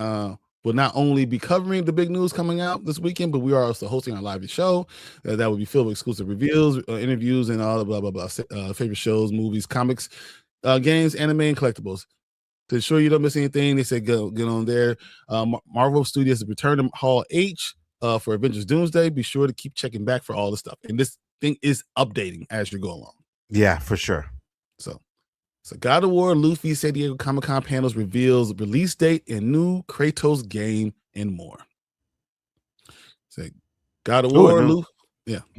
will not only be covering the big news coming out this weekend, but we are also hosting our live show that will be filled with exclusive reviews, interviews, and all the blah blah blah favorite shows, movies, comics, games, anime, and collectibles. To ensure you don't miss anything, they said get on there. Marvel Studios has returned to Hall H for Avengers Doomsday. Be sure to keep checking back for all the stuff, and this thing is updating as you go along. Yeah, for sure. So God of War, Luffy, San Diego Comic-Con panels reveals release date and new Kratos game and more. So God of War, no.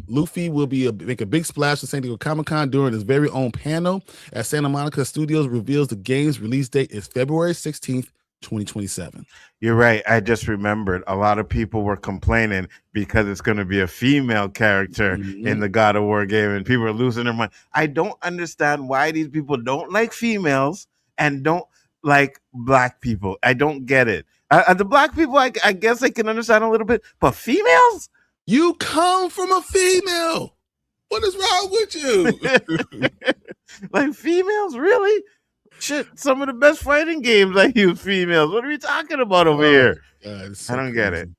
Luffy will make a big splash at San Diego Comic-Con during his very own panel as Santa Monica Studios reveals the game's release date is February 16th, 2027. You're right. I just remembered a lot of people were complaining because it's going to be a female character in the God of War game, and people are losing their mind. I don't understand why these people don't like females and don't like black people. I don't get it. The black people, I guess I can understand a little bit, but females? You come from a female. What is wrong with you? Like, females, really? Shit, some of the best fighting games I use females. What are we talking about over here? God, so I don't crazy. get it.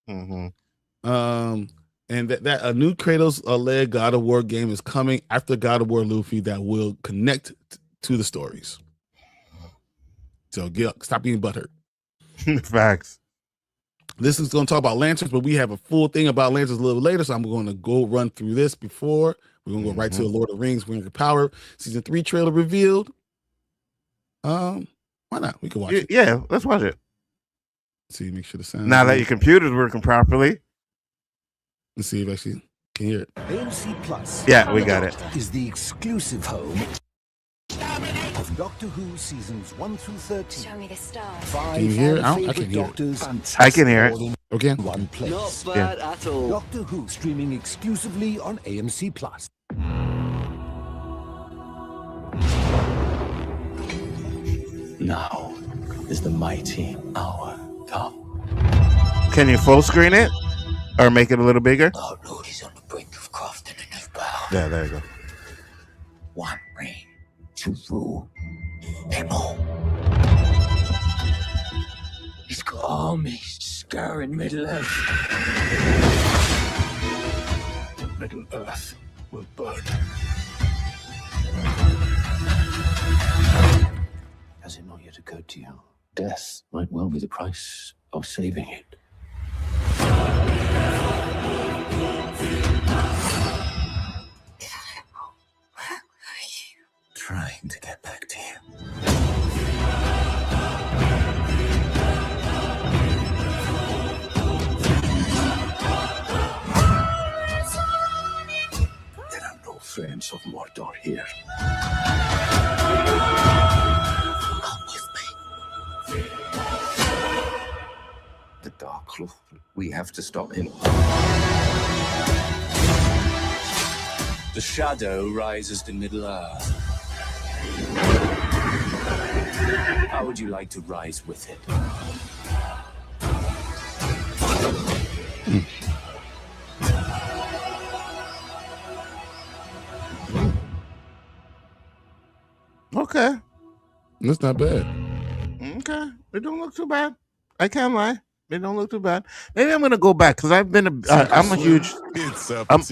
Mm-hmm. And that a new Kratos led God of War game is coming after God of War Luffy that will connect to the stories. So stop being butthurt. Facts. This is going to talk about lanterns, but we have a full thing about lanterns a little later, so I'm going to go run through this before. We're going to go right to the Lord of the Rings, Ring of Power, Season 3 trailer revealed. Why not? We can watch it. Yeah, let's watch it. Let's see, make sure the sound. Now that your computer's working properly. Let's see if I actually can hear it. AMC Plus. Yeah, we got it. Is the exclusive home of Doctor Who seasons 1 through 13. Show me the stars. 5 Can you hear it? I favorite can hear it. doctors. I can hear it. Okay. One place. Not bad at all. Doctor Who streaming exclusively on AMC Plus. Now is the mighty hour come. Can you full screen it or make it a little bigger? Our Lord is on the brink of crafting a new power. Yeah, there you go. One reign to rule them all. He's got armies scouring Middle Earth. Middle Earth will burn. Has it not yet occurred to you? Death might well be the price of saving it. Trying to get back to you. There are no friends of Mordor here. Come with me. The Dark Lord. We have to stop him. The shadow rises to Middle-earth. How would you like to rise with it? Okay. That's not bad. Okay. It don't look too bad. I can't lie. It don't look too bad. Maybe I'm gonna go back because I've been I'm a huge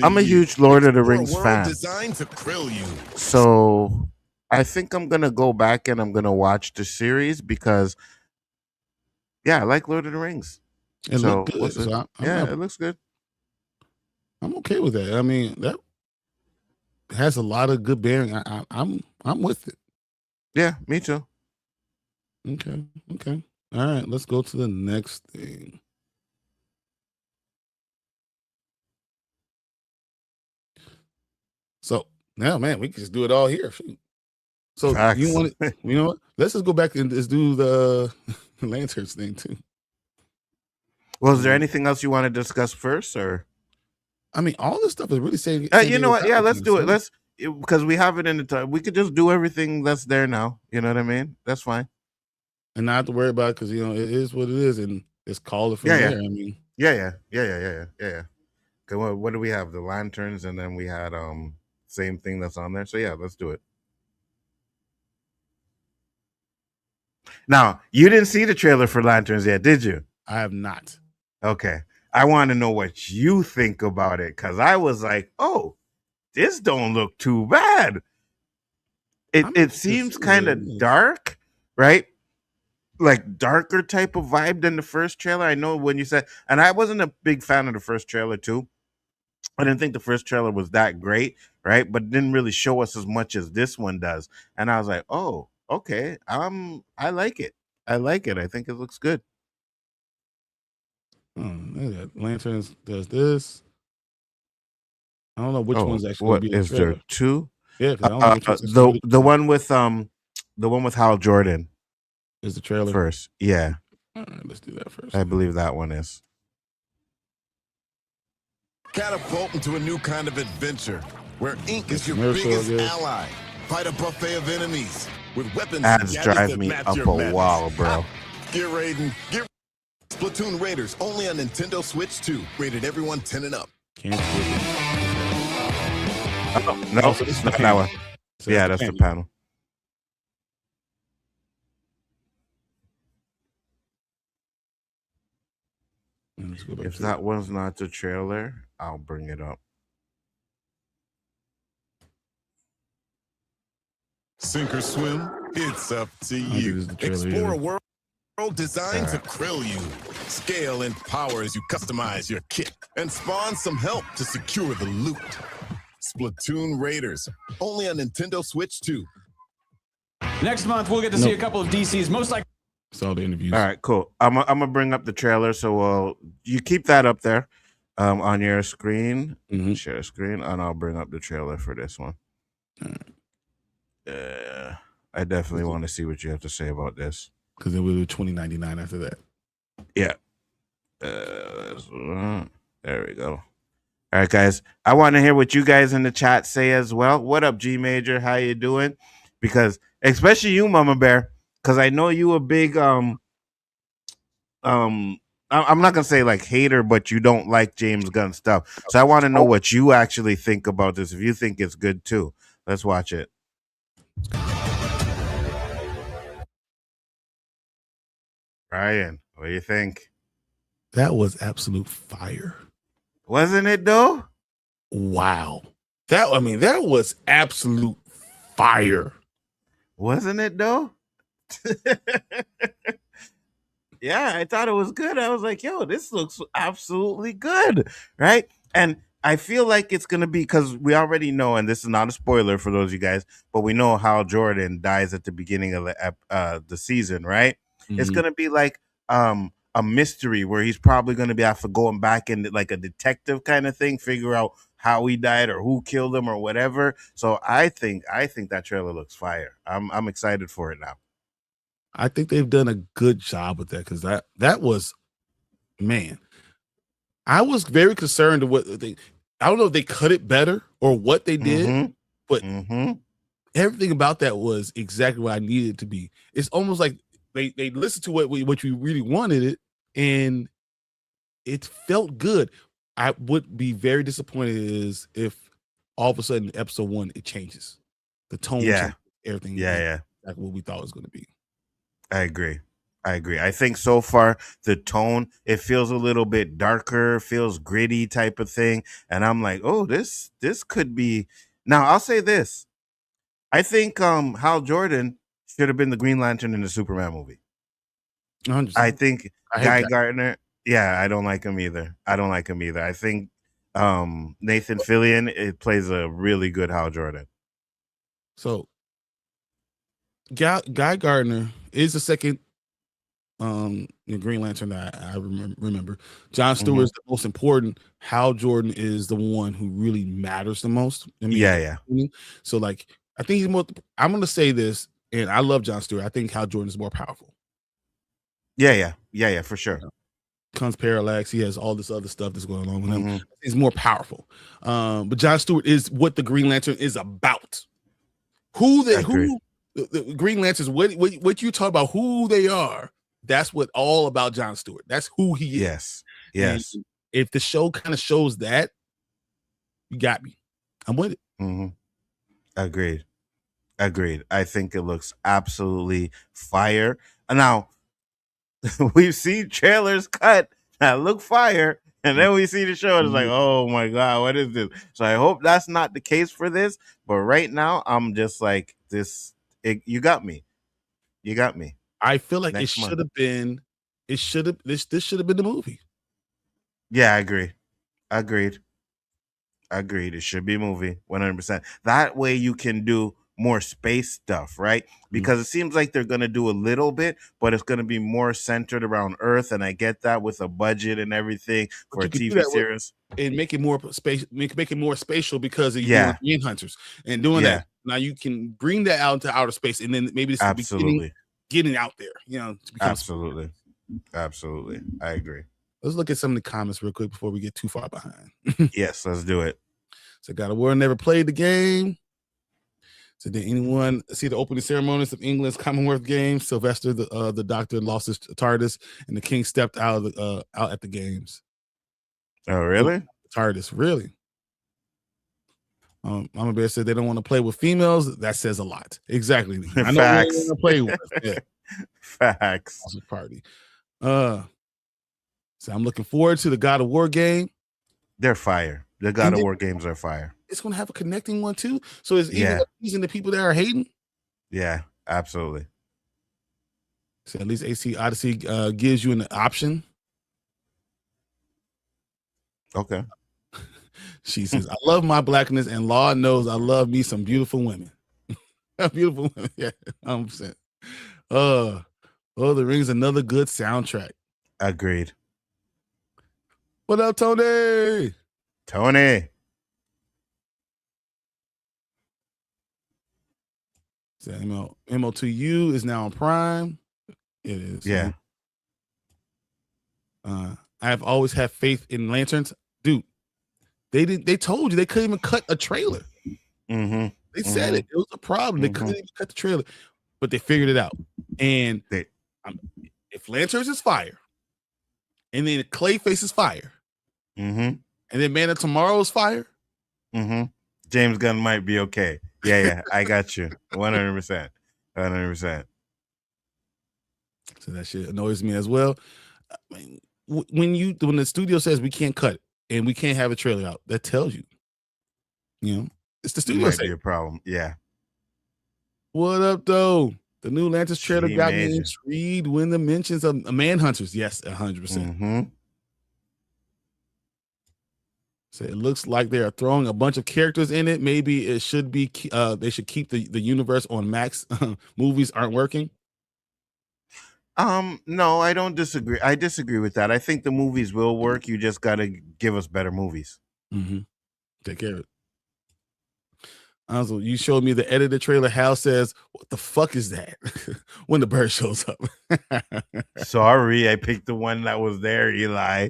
I'm a huge Lord of the Rings fan. Designed to thrill you. So I think I'm gonna go back and I'm gonna watch the series because I like Lord of the Rings. It So, looked good. what's it? So It looks good. I'm okay with that. I mean, that has a lot of good bearing. I'm with it. Yeah, me too. Okay. All right, let's go to the next thing. So now, man, we can just do it all here. Shoot. So Facts. you want it? You know what? Let's just go back and just do the lanterns thing too. Well, is there anything else you want to discuss first, or? I mean, all this stuff is really saying. You know what? Yeah, let's do it. Because we have it in the time. We could just do everything that's there now. You know what I mean? That's fine. And not have to worry about it because it is what it is, and it's called it from Yeah. there. I mean, Yeah. Okay, what do we have? The lanterns, and then we had same thing that's on there. So yeah, let's do it. Now, you didn't see the trailer for Lanterns yet, did you? I have not. Okay. I want to know what you think about it, because I was like, oh, this don't look too bad. It seems kind of dark, right? Like darker type of vibe than the first trailer. I know when you said, and I wasn't a big fan of the first trailer too. I didn't think the first trailer was that great, right? But it didn't really show us as much as this one does. And I was like, oh, okay. I like it. I like it. I think it looks good. Lanterns does this. I don't know which one's actually going to be the is trailer. there two? Yeah, 'cause I don't know which one's actually the one with Hal Jordan is the trailer first. Yeah, all right, let's do that first. I believe that one is. Catapult into a new kind of adventure where ink is your Commercial, biggest I guess. ally. Fight a buffet of enemies with weapons and Ads gadgets drive that me match up your a madness. wall, bro. Get Raiden. Get Splatoon Raiders only on Nintendo Switch 2. Rated everyone 10 and up. Can't skip it. Oh, no, so this it's is not the that panel. one. So Yeah, that's the panel. Let's go back If to that one's not the trailer, I'll bring it up. Sink or swim, it's up to think you. this is the trailer Explore either. a world designed to thrill you. Scale in power as you customize your kit and spawn some help to secure the loot. Splatoon Raiders, only on Nintendo Switch 2. Next month, we'll get to see a couple of DC's most likely. Saw the interviews. All right, cool. I'm gonna bring up the trailer, so you keep that up there on your screen. Share screen, and I'll bring up the trailer for this one. I definitely want to see what you have to say about this. Because it will be $20.99 after that. Yeah. There we go. All right, guys. I want to hear what you guys in the chat say as well. What up, G Major? How you doing? Because especially you, Mama Bear, because I know you a big I'm not gonna say like hater, but you don't like James Gunn stuff. So I want to know what you actually think about this. If you think it's good too, let's watch it. Bryon, what do you think? That was absolute fire. Wasn't it though? Wow. That was absolute fire. Wasn't it though? Yeah, I thought it was good. I was like, yo, this looks absolutely good, right? And I feel like it's going to be, because we already know, and this is not a spoiler for those of you guys, but we know how Jordan dies at the beginning of the season, right? It's going to be like a mystery where he's probably going to be after going back into like a detective kind of thing, figure out how he died or who killed him or whatever. So I think that trailer looks fire. I'm excited for it now. I think they've done a good job with that, because that was, man, I was very concerned of what I don't know if they cut it better or what they did, but everything about that was exactly what I needed it to be. It's almost like they listened to what we really wanted it, and it felt good. I would be very disappointed is if all of a sudden episode 1 it changes, the tone, changes, everything, like what we thought it was going to be. I agree. I think so far the tone, it feels a little bit darker, feels gritty type of thing, and I'm like, oh, this could be. Now I'll say this: I think Hal Jordan should have been the Green Lantern in the Superman movie. 100%. I think Guy Gardner. Yeah, I don't like him either. I think Nathan Fillion, it plays a really good Hal Jordan. So Guy Gardner is the second Green Lantern that I remember. John Stewart is the most important. Hal Jordan is the one who really matters the most. So like, I think he's more. I'm going to say this, and I love John Stewart. I think Hal Jordan is more powerful. Yeah, for sure. Comes Parallax. He has all this other stuff that's going on with him. He's more powerful. But John Stewart is what the Green Lantern is about. The Green Lanterns, what you talk about, who they are, that's what all about John Stewart. That's who he is. Yes. And if the show kind of shows that, you got me. I'm with it. Agreed. I think it looks absolutely fire. Now, we've seen trailers cut that look fire, and then we see the show, and it's like, oh my God, what is this? So I hope that's not the case for this. But right now, I'm just like, this. You got me. I feel like this should have been the movie. Yeah, I agree. Agreed. It should be a movie, 100%. That way you can do more space stuff, right? Because it seems like they're going to do a little bit, but it's going to be more centered around Earth, and I get that with a budget and everything for a TV series. And make it more space, make it more spatial because of Game Hunters and doing that. Now you can bring that out into outer space, and then maybe it's getting out there. Absolutely. I agree. Let's look at some of the comments real quick before we get too far behind. Yes, let's do it. So God of War never played the game. So did anyone see the opening ceremonies of England's Commonwealth Games? Sylvester, the doctor, lost his TARDIS, and the king stepped out at the games. Oh, really? TARDIS, really? Mama Bear said they don't want to play with females. That says a lot. Exactly. I know they want to play with. Yeah. Facts. Party. So I'm looking forward to the God of War game. They're fire. The God of War games are fire. It's going to have a connecting one too. So it's even using the people that are hating. Yeah, absolutely. So at least AC Odyssey gives you an option Okay. She says, I love my blackness, and Lord knows I love me some beautiful women. Beautiful women. Yeah, 100%. Oh, the Ring's another good soundtrack. Agreed. What up, Tony? Tony. So, MO2U is now on Prime. It is. Yeah. I have always had faith in Lanterns. Dude, they told you they couldn't even cut a trailer. Mm-hmm. They said it. It was a problem. They couldn't even cut the trailer, but they figured it out. And if Lanterns is fire, and then Clayface is fire, and then Man of Tomorrow is fire, James Gunn might be okay. Yeah, I got you. 100%. 100%. So that shit annoys me as well. I mean, when the studio says we can't cut it and we can't have a trailer out, that tells you, it's the studio. Might be a problem. Yeah. What up, though? The new Lanterns trailer got me intrigued when the mentions of Manhunters. Yes, 100%. So it looks like they are throwing a bunch of characters in it. Maybe it should be they should keep the universe on Max. Movies aren't working. No, I don't disagree. I disagree with that. I think the movies will work. You just got to give us better movies. Take care of it. Also, you showed me the edited trailer. Hal says, "What the fuck is that?" when the bird shows up. Sorry, I picked the one that was there, Eli.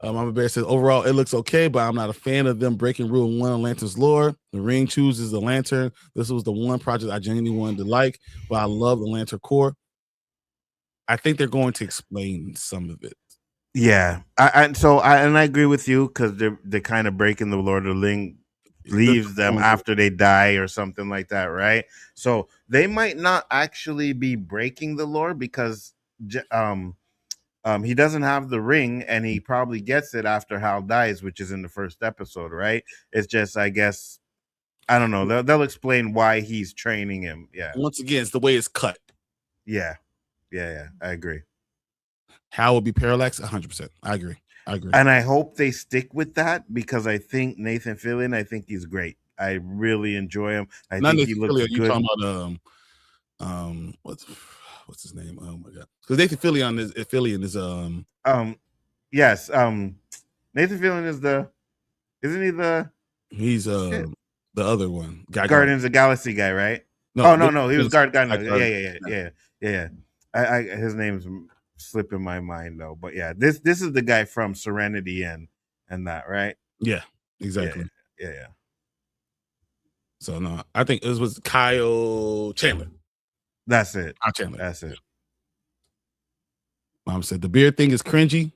Mama Bear says, overall, it looks okay, but I'm not a fan of them breaking Rule 1 on Lantern's lore. The Ring chooses the Lantern. This was the one project I genuinely wanted to like, but I love the Lantern core. I think they're going to explain some of it. Yeah, I agree with you because they're kind of breaking the Lord of the Ring leaves them after they die or something like that, right? So they might not actually be breaking the lore because he doesn't have the ring and he probably gets it after Hal dies, which is in the first episode, right? It's just, I guess, I don't know. They'll explain why he's training him. Yeah. Once again, it's the way it's cut. Yeah. I agree. Hal will be Parallax, 100%. I agree. And I hope they stick with that because I think Nathan Fillion, I think he's great. I really enjoy him. I think he looks good. You talking about what's his name? Oh my god! Because Nathan Fillion is yes Nathan Fillion is isn't he the he's the other one, Guardians of the Galaxy guy, right? No, he was Guardian. Yeah. I his name's slipping my mind though, but yeah, this is the guy from Serenity and that, right? Yeah, exactly. Yeah. So no, I think it was Kyle Chandler. That's it. Kyle Chandler. That's it. Mom said the beard thing is cringy.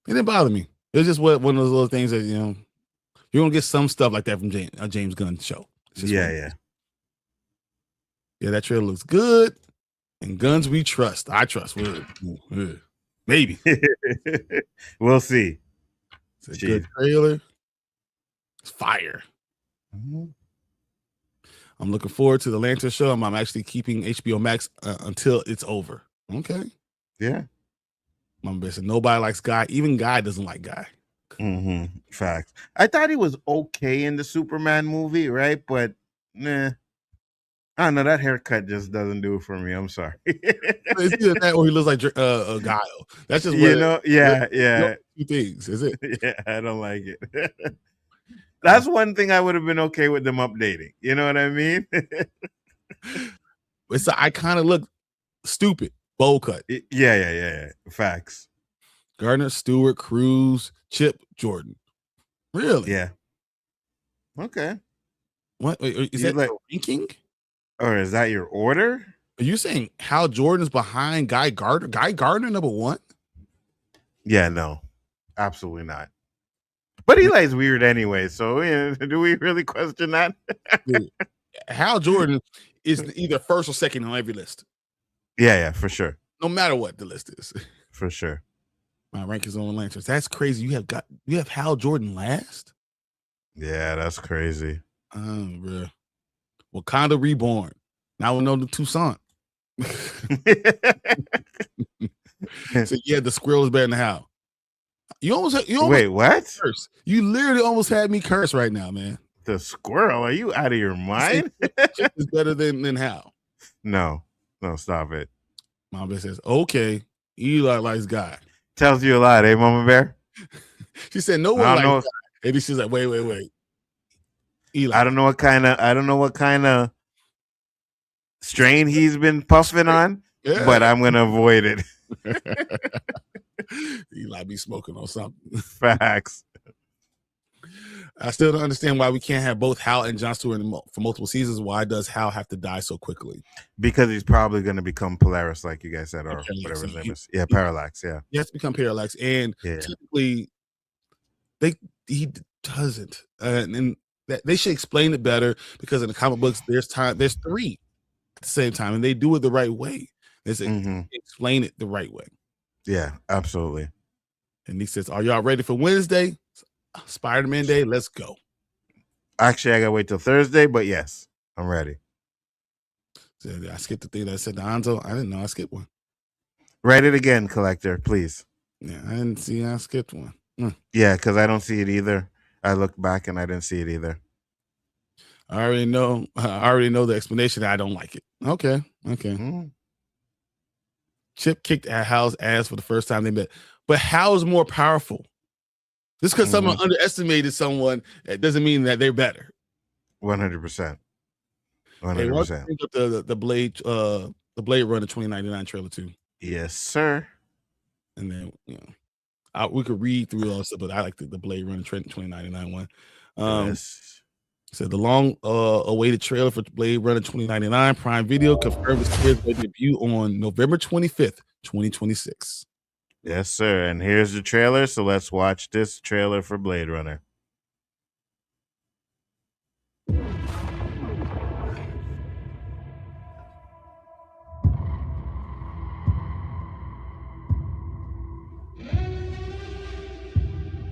It didn't bother me. It was just one of those little things that you're gonna get some stuff like that from James Gunn show. Yeah. That trailer looks good. And guns we trust. I trust. Maybe. We'll see. It's a good trailer. It's fire. I'm looking forward to the Lantern show. I'm actually keeping HBO Max until it's over. Okay. Yeah. Mama Bear said nobody likes Guy. Even Guy doesn't like Guy. Facts. I thought he was okay in the Superman movie, right? But I don't know, that haircut just doesn't do it for me. I'm sorry. It's either that or he looks like Guile. That's just yeah. Two things, is it? Yeah, I don't like it. That's one thing I would have been okay with them updating. You know what I mean? I kind of look stupid. Bowl cut. Yeah. Facts. Gardner, Stewart, Cruz, Chip, Jordan. Really? Yeah. Okay. What is that ranking? Or is that your order? Are you saying Hal Jordan is behind Guy Gardner? Guy Gardner number 1? Yeah, no, absolutely not. But Eli's weird anyway, so do we really question that? Dude, Hal Jordan is either first or second on every list. Yeah, for sure. No matter what the list is. For sure. My rankings on Lanterns. That's crazy. You have Hal Jordan last? Yeah, that's crazy. Oh, bro. Wakanda Reborn. Now we know the Toussaint. So yeah, the squirrel is better than how. You almost Wait, what? curse. You literally almost had me curse right now, man. The squirrel? Are you out of your mind? Chip is better than how. No, stop it. Mama Bear says, okay, Eli likes God. Tells you a lot, eh, Mama Bear? She said, no one likes God. And she's like, wait. Eli. I don't know what kind of strain he's been puffing on, but I'm gonna avoid it. Eli be smoking on something. Facts. I still don't understand why we can't have both Hal and Jon Stewart for multiple seasons. Why does Hal have to die so quickly? Because he's probably going to become Polaris, like you guys said, or whatever his name is. Yeah, Parallax. Yeah, he has to become Parallax, and typically he doesn't, and they should explain it better, because in the comic books there's 3 at the same time, and they do it the right way. They explain it the right way. Yeah, absolutely. And he says, "Are y'all ready for Wednesday? Spider-Man Day, let's go." Actually, I gotta wait till Thursday, but yes, I'm ready. So I skipped the thing that said the Nzo. I didn't know I skipped one. Write it again, Collector, please. Yeah, I didn't see I skipped one. Yeah, because I don't see it either. I looked back and I didn't see it either. I already know the explanation. I don't like it. Okay. Chip kicked Hal's ass for the first time they met, but Hal's more powerful. Just because someone underestimated someone, it doesn't mean that they're better. 100%. 100%. The Blade Runner 2099 trailer too. Yes, sir. And then we could read through all stuff, but I like the Blade Runner 2099 one. Yes. So the long awaited trailer for Blade Runner 2099 Prime Video confirmed its debut on November 25th, 2026. Yes, sir. And here's the trailer. So let's watch this trailer for Blade Runner.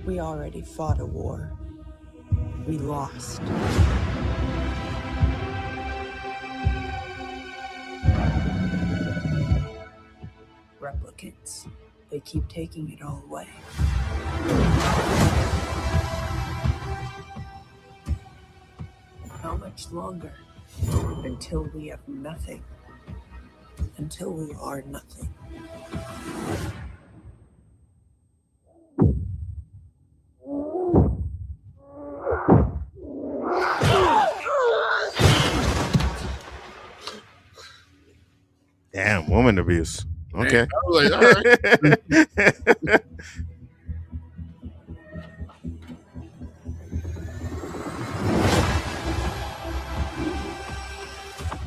We already fought a war. We lost. Replicants. They keep taking it all away. How much longer? Until we have nothing. Until we are nothing. Damn, woman abuse. Okay. I was like, all right.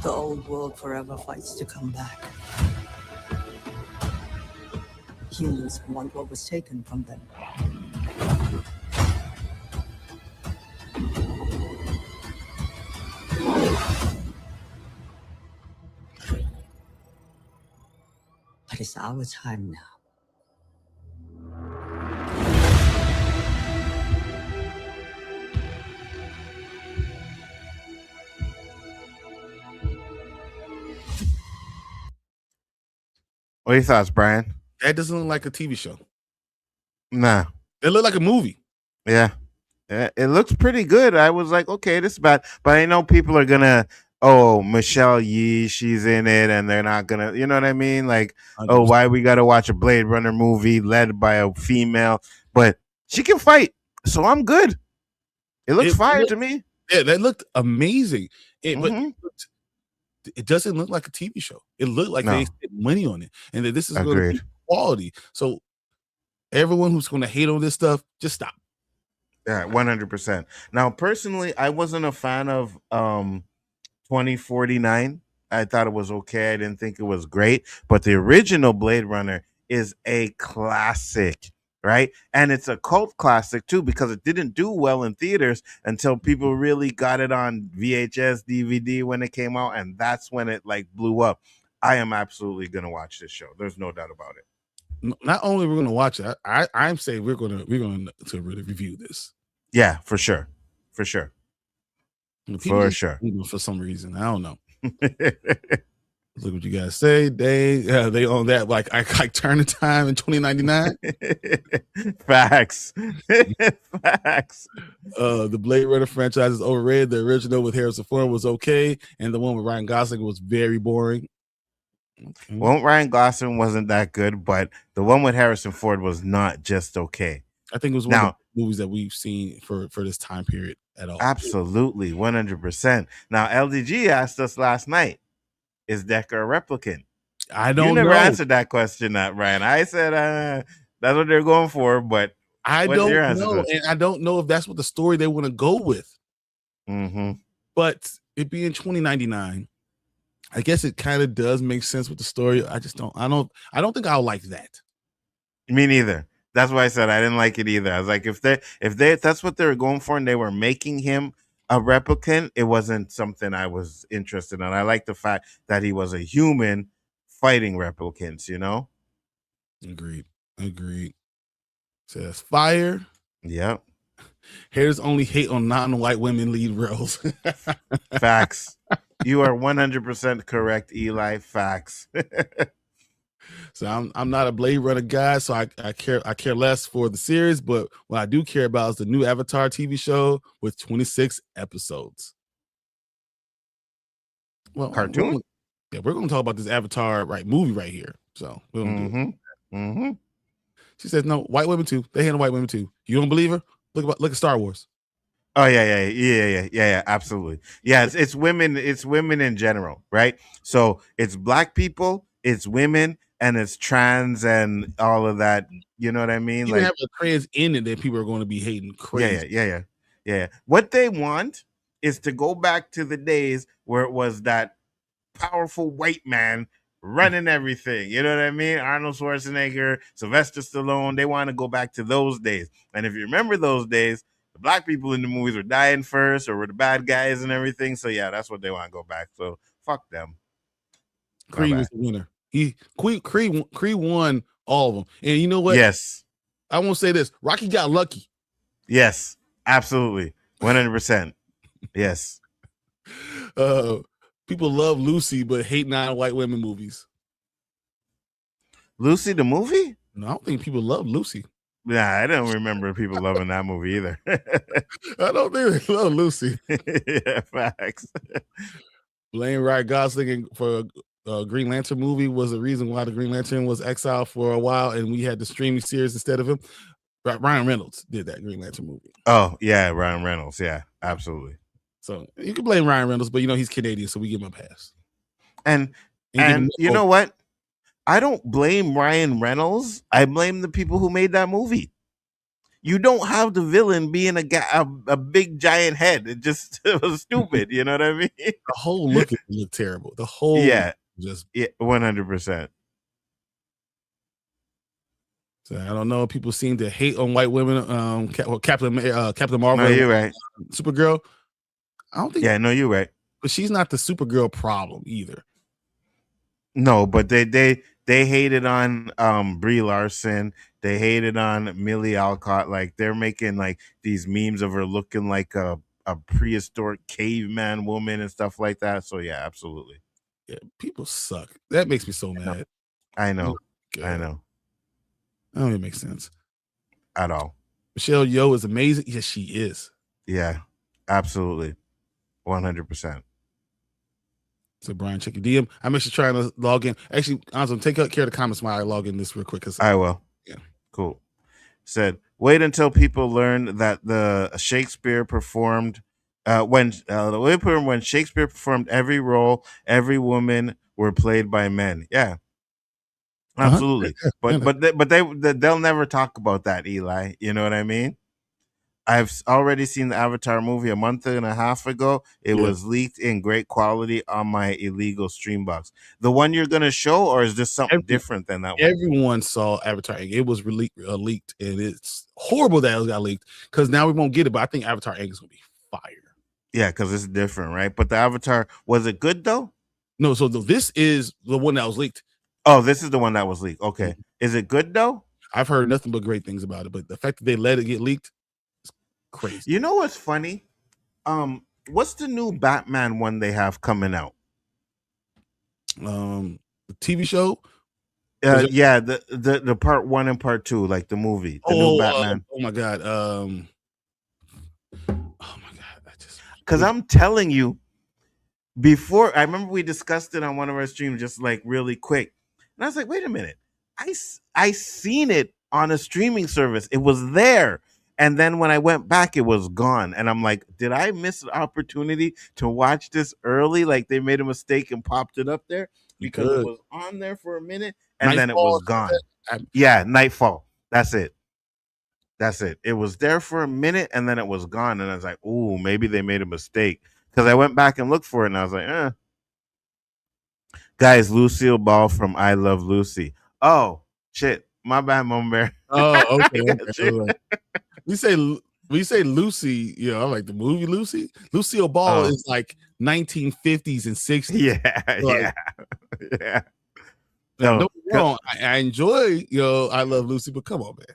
The old world forever fights to come back. Humans want what was taken from them. But it's our time now. What are your thoughts, Brian? That doesn't look like a TV show. Nah. It looked like a movie. Yeah. It looks pretty good. I was like, okay, this is bad. But I know people are gonna, Michelle Yee, she's in it, and they're not gonna, you know what I mean? Like, 100%. Why we gotta watch a Blade Runner movie led by a female? But she can fight, so I'm good. It looks fire to me. Yeah, that looked amazing. But it doesn't look like a TV show. It looked like they spent money on it, and that this is going to be quality. So everyone who's going to hate on this stuff, just stop. Yeah, 100%. Now, personally, I wasn't a fan of 2049. I thought it was okay. I didn't think it was great, but the original Blade Runner is a classic, right? And it's a cult classic too, because it didn't do well in theaters until people really got it on VHS, DVD when it came out, and that's when it like blew up. I am absolutely gonna watch this show. There's no doubt about it. Not only we're gonna watch it, I'm saying we're gonna really review this. Yeah, for sure. For sure. For some reason, I don't know. Look what you guys say. They own that like Turn in Time in 2099. Facts. Facts. The Blade Runner franchise is overrated. The original with Harrison Ford was okay, and the one with Ryan Gosling was very boring. Okay. Well, Ryan Gosling wasn't that good, but the one with Harrison Ford was not just okay. I think it was one of the movies that we've seen for this time period at all. Absolutely, 100%. Now, LDG asked us last night, is Decker a replicant? I don't know. You never answered that question, Ryan. I said that's what they're going for, but I don't know. And I don't know if that's what the story they want to go with. Mm-hmm. But it being 2099, I guess it kind of does make sense with the story. I don't think I'll like that. Me neither. That's why I said I didn't like it either. I was like, if that's what they were going for and they were making him a replicant, it wasn't something I was interested in. I like the fact that he was a human fighting replicants, you know? Agreed. Says fire. Yep. Haters only hate on non-white women lead roles. Facts. You are 100% correct, Eli. Facts. So I'm not a Blade Runner guy, so I care less for the series, but what I do care about is the new Avatar TV show with 26 episodes. Well, cartoon? We're going to talk about this Avatar movie right here. So we're going to do it. Mm-hmm. She says, no, white women too. They handle white women too. You don't believe her? Look at Star Wars. Oh yeah, absolutely. Yeah, it's women in general, right? So it's black people, it's women, and it's trans and all of that. You know what I mean? You have a trans in it that people are going to be hating crazy. Yeah. What they want is to go back to the days where it was that powerful white man running everything. You know what I mean? Arnold Schwarzenegger, Sylvester Stallone, they want to go back to those days. And if you remember those days, the black people in the movies were dying first or were the bad guys and everything. So yeah, that's what they want to go back. So fuck them. Creed was the winner. Creed won all of them. And you know what? Yes. I won't say this. Rocky got lucky. Yes, absolutely. 100%. Yes. People love Lucy, but hate non-white women movies. Lucy the movie? No, I don't think people love Lucy. Nah, I don't remember people loving that movie either. I don't think they love Lucy. Yeah, facts. Blame Ryan Gosling for a Green Lantern movie was the reason why the Green Lantern was exiled for a while, and we had the streaming series instead of him. Ryan Reynolds did that Green Lantern movie. Oh, yeah, Ryan Reynolds. Yeah, absolutely. So you can blame Ryan Reynolds, but he's Canadian, so we give him a pass. And you know what? I don't blame Ryan Reynolds. I blame the people who made that movie. You don't have the villain being a big giant head. It was stupid. You know what I mean? The whole look looked terrible. The whole 100%. So I don't know. People seem to hate on white women. Captain Marvel. No, you're right. Supergirl. I don't think. Yeah, no, you're right. But she's not the Supergirl problem either. No, but they hated on Brie Larson. They hated on Millie Alcott. Like they're making like these memes of her looking like a prehistoric caveman woman and stuff like that. So yeah, absolutely. Yeah, people suck. That makes me so mad. I know. I don't even make sense at all. Michelle Yeoh is amazing. Yes, she is. Yeah, absolutely. 100%. So Brian, check your DM. I'm actually trying to log in. Actually, Nzo, take care of the comments while I log in this real quick. I will. Yeah. Cool. Said, wait until people learn that the Shakespeare performed when Shakespeare performed every role, every woman were played by men. Yeah. Absolutely. But they'll never talk about that, Eli. You know what I mean? I've already seen the Avatar movie a month and a half ago. It was leaked in great quality on my illegal stream box. The one you're going to show, or is this something different than that one? Everyone saw Avatar. It was leaked, and it's horrible that it got leaked because now we won't get it. But I think Avatar is going to be fire. Yeah, because it's different, right? But the Avatar, was it good though? No, so this is the one that was leaked. Oh, this is the one that was leaked. Okay. Mm-hmm. Is it good though? I've heard nothing but great things about it, but the fact that they let it get leaked, crazy. You know what's funny? What's the new Batman one they have coming out? The TV show. Yeah, the part 1 and part 2, like the movie, the new Batman. Oh my god. Oh my god. Because I'm telling you, before I remember we discussed it on one of our streams, just like really quick, and I was like, wait a minute, I seen it on a streaming service. It was there. And then when I went back, it was gone. And I'm like, did I miss an opportunity to watch this early? Like they made a mistake and popped it up there because it was on there for a minute and then it was gone. Yeah, Nightfall. That's it. It was there for a minute and then it was gone. And I was like, ooh, maybe they made a mistake. Because I went back and looked for it and I was like, Guys, Lucille Ball from I Love Lucy. Oh, shit. My bad, Mom Bear. Oh, okay. We say Lucy, I'm like the movie Lucy. Lucille Ball is like 1950s and 60s. Yeah. Don't get me wrong. I enjoy I Love Lucy, but come on, man.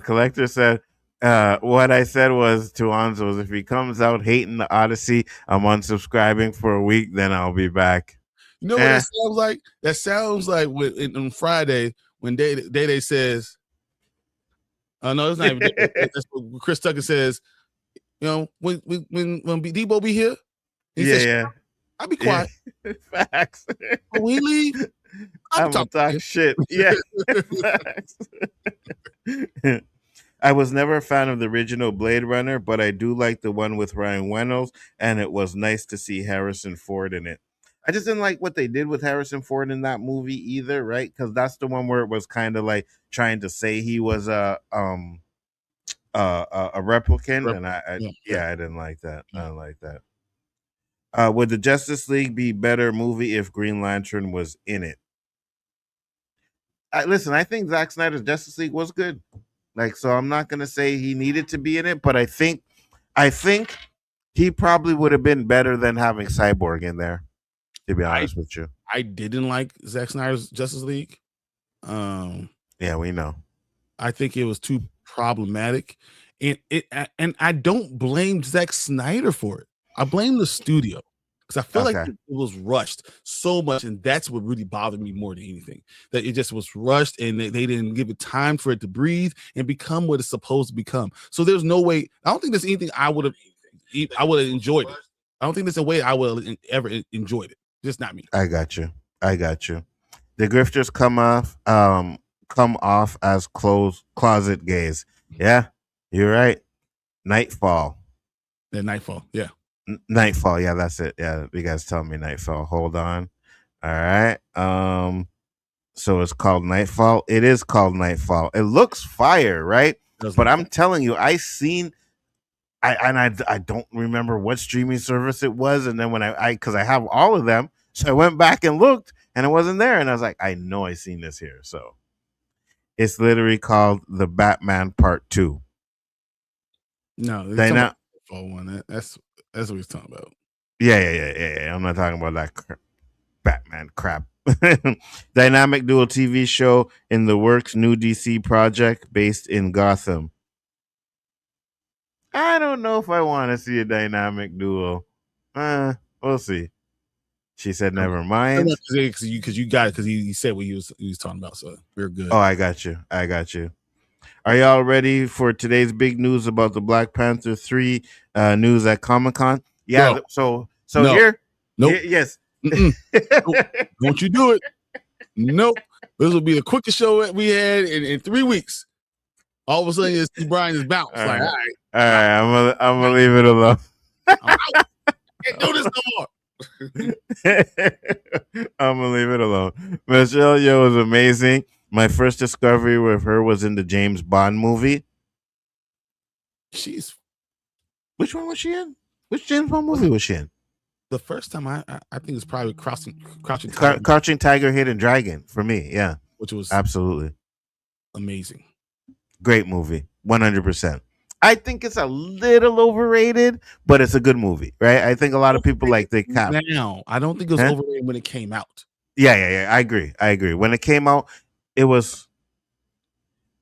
Collector said, what I said was to Anzo was if he comes out hating the Odyssey, I'm unsubscribing for a week, then I'll be back. You know what that sounds like? That sounds like on Friday when Day says, no, it's not even that's what Chris Tucker says, when Debo be here, he says, I'll be quiet. Facts. When we leave, I'm gonna talk shit. Yeah. I was never a fan of the original Blade Runner, but I do like the one with Ryan Reynolds, and it was nice to see Harrison Ford in it. I just didn't like what they did with Harrison Ford in that movie either, right? Because that's the one where it was kind of like trying to say he was a replicant, and I didn't like that. I don't like that. Would the Justice League be better movie if Green Lantern was in it? Listen, I think Zack Snyder's Justice League was good. So I'm not gonna say he needed to be in it, but I think he probably would have been better than having Cyborg in there. To be honest with you, I didn't like Zack Snyder's Justice League. Yeah, we know. I think it was too problematic, and I don't blame Zack Snyder for it. I blame the studio because I feel like it was rushed so much, and that's what really bothered me more than anything. That it just was rushed, and they didn't give it time for it to breathe and become what it's supposed to become. So there's no way. I don't think there's anything I would have enjoyed it. I don't think there's a way I would have ever enjoyed it. Just not me. I got you. The grifters come off as closet gays. Yeah, you're right. Nightfall. Yeah, Nightfall. Yeah. Nightfall. Yeah, that's it. Yeah, you guys tell me Nightfall. Hold on. All right. So it's called Nightfall. It is called Nightfall. It looks fire, right? But I'm telling you, I don't remember what streaming service it was, and then when because I have all of them, so I went back and looked, and it wasn't there, and I was like, I know I seen this here. So it's literally called The Batman Part 2. No, Nightfall one. That's what he's talking about. Yeah. I'm not talking about that Batman crap. Dynamic duo TV show in the works, new DC project based in Gotham. I don't know if I want to see a dynamic duo. We'll see. She said, "Never mind." Because you got it. Because he said what he was talking about. So we're good. Oh, I got you. Are y'all ready for today's big news about the Black Panther 3 news at Comic-Con? Yeah. No. So no. here. Nope. Yes. Nope. Don't you do it? Nope. This will be the quickest show we had in 3 weeks. All of a sudden, Bryon is bounced. All right. All right. I'm gonna leave it alone. Can't do this no more. I'm gonna leave it alone. Michelle Yeoh was amazing. My first discovery with her was in the James Bond movie. Which one was she in? Which James Bond movie was she in? The first time I think it's probably Crouching Tiger, Hidden Dragon for me. Yeah, which was absolutely amazing. Great movie, 100%. I think it's a little overrated, but it's a good movie, right? I think a lot of people like the cap. Now, I don't think it was overrated when it came out. Yeah. I agree. When it came out, it was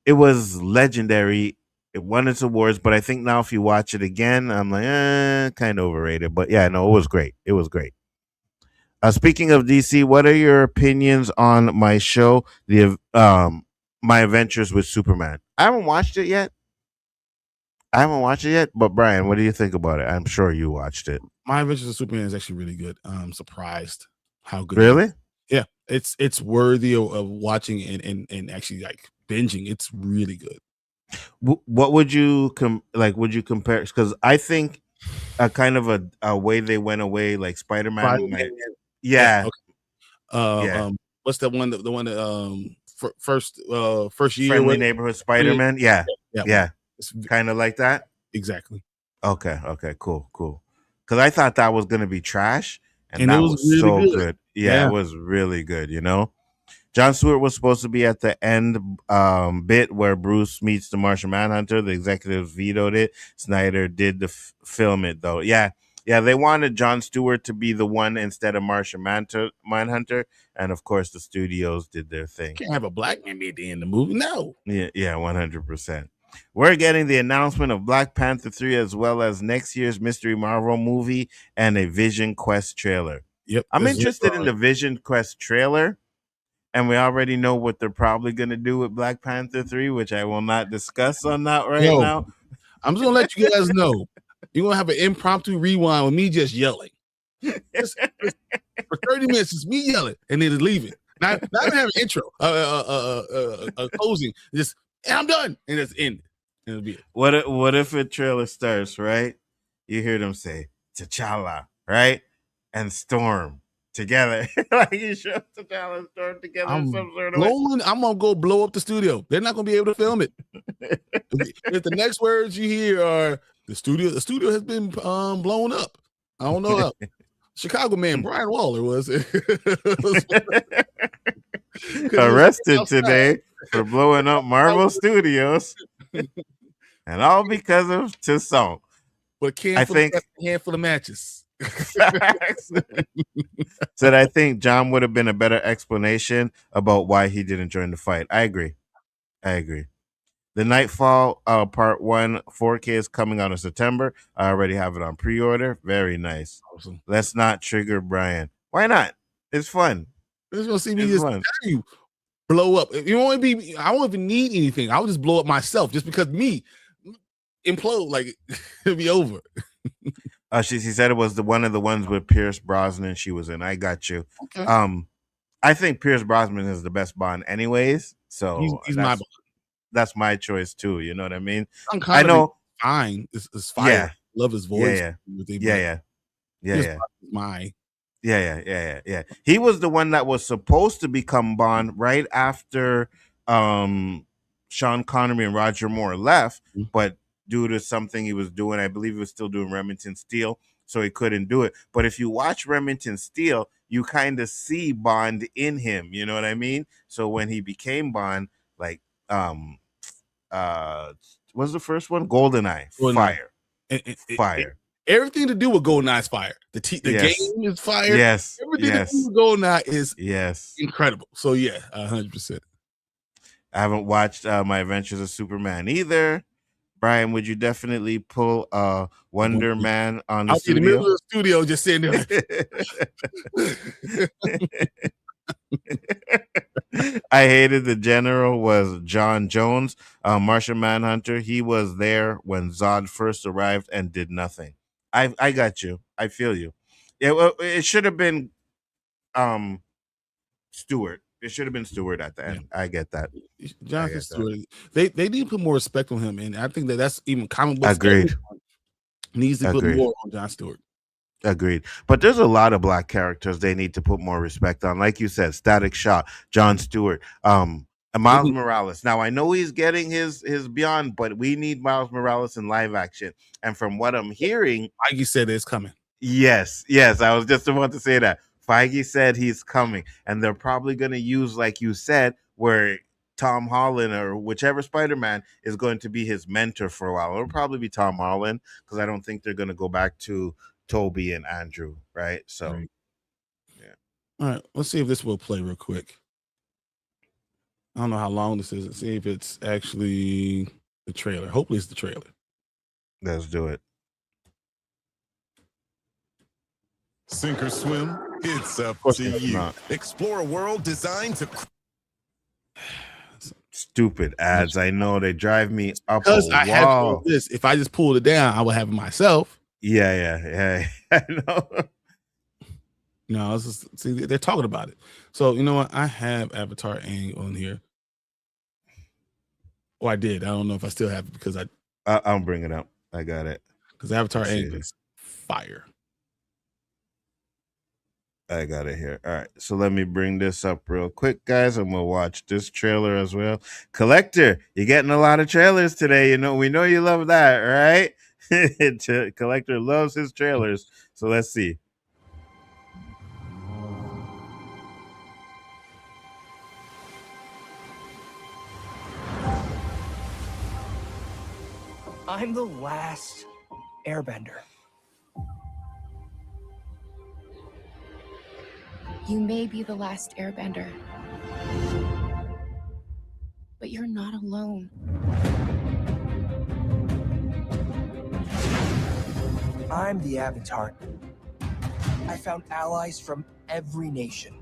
legendary. It won its awards, but I think now if you watch it again, I'm like, kind of overrated. But yeah, no, it was great. Speaking of DC, what are your opinions on my show, My Adventures with Superman? I haven't watched it yet. But Brian, what do you think about it? I'm sure you watched it. My Adventures of Superman is actually really good. I'm surprised how good. Really? Yeah, it's worthy of watching and actually like binging. It's really good. What would you would you compare? Because I think a kind of a way they went away, like Spider-Man. Yeah. Yeah. Okay. Yeah. What's that one? The one that first year Friendly Neighborhood Spider-Man. Yeah. Yeah. It's Kind of like that. exactly. Okay. Cool. Because I thought that was gonna be trash, and And it that was was really so good. good. Yeah, Yeah. it was really good. John Stewart was supposed to be at the end bit where Bruce meets the Martian Manhunter. The executives vetoed it. Snyder did film it though. Yeah, they wanted John Stewart to be the one instead of Martian Manhunter, and of course the studios did their thing. Can't have a black man be at the end of the movie. No. Yeah, 100%. We're getting the announcement of Black Panther 3 as well as next year's Mystery Marvel movie and a Vision Quest trailer. Yep. I'm interested in the Vision Quest trailer. And we already know what they're probably going to do with Black Panther 3, which I will not discuss on that now. I'm just going to let you guys know. You're going to have an impromptu rewind with me just yelling. Just for 30 minutes, it's me yelling and then leaving. Not even have an intro, a closing. Just, and I'm done. And it's ended. And it'll be it. What if a trailer starts, right? You hear them say, T'Challa, right? And Storm. Together, like you show T'Challa and Storm together. I'm some sort of way. I'm gonna go blow up the studio. They're not gonna be able to film it. If the next words you hear are the studio has been blown up. I don't know how. Chicago man Brian Waller was arrested today for blowing up Marvel Studios, and all because of this song. But a handful of matches. Said I think John would have been a better explanation about why he didn't join the fight. I agree. The Nightfall Part 1 4K is coming out in September. I already have it on pre-order. Very nice. Awesome. Let's not trigger Brian. Why not? It's fun. They're just gonna see me you blow up. You won't be. I won't even need anything. I'll just blow up myself just because me implode. Like it'll be over. She said it was one of the ones with Pierce Brosnan she was in. I got you. Okay. I think Pierce Brosnan is the best Bond anyways. So he's my Bond. That's my choice too. You know what I mean? I know. Fine. It's fine. Yeah. Love his voice. Yeah. My. Yeah. He was the one that was supposed to become Bond right after Sean Connery and Roger Moore left, but due to something he was doing, I believe he was still doing Remington Steele, so he couldn't do it. But if you watch Remington Steele, you kind of see Bond in him, you know what I mean? So when he became Bond, like what's the first one? GoldenEye. Fire. Fire. Everything to do with GoldenEye is fire. The game is fire. Yes. Everything to do with GoldenEye is incredible. So yeah, 100%. I haven't watched My Adventures of Superman either. Brian, would you definitely pull Wonder Man on the studio? In the middle of the studio, just sitting there. I hated the general was John Jones, Martian Manhunter. He was there when Zod first arrived and did nothing. I got you. I feel you. It should have been Stewart. It should have been Stewart at the end. Yeah. I get that. Jonathan Stewart. They need to put more respect on him, and I think that's even comic book. Agreed. Needs to put more on John Stewart. Agreed. But there's a lot of black characters they need to put more respect on. Like you said, Static Shock, John Stewart, Miles Morales. Now I know he's getting his Beyond, but we need Miles Morales in live action. And from what I'm hearing, Feige said it's coming. Yes. I was just about to say that. Feige said he's coming, and they're probably going to use, like you said, where Tom Holland or whichever Spider-Man is going to be his mentor for a while. It'll probably be Tom Holland because I don't think they're going to go back to Toby and Andrew, right? So, yeah. All right, let's see if this will play real quick. I don't know how long this is. Let's see if it's actually the trailer. Hopefully it's the trailer. Let's do it. Sink or swim, It's up course to it's you. not. Explore a world designed to. Stupid ads. I know they drive me up a Because I have all wall. this. If I just pulled it down, I would have it myself. Yeah. I know. No, it's just, see, they're talking about it. So you know what? I have Avatar Aang on here. Oh, I did. I don't know if I still have it because I'll bring it up. I got it. because Avatar Let's see Aang this. is fire. I got it here. All right. So let me bring this up real quick, guys, and we'll watch this trailer as well. Collector, you're getting a lot of trailers today. You know, we know you love that, right? Collector loves his trailers. So let's see. I'm the last airbender. You may be the last airbender, but you're not alone. I'm the Avatar. I found allies from every nation.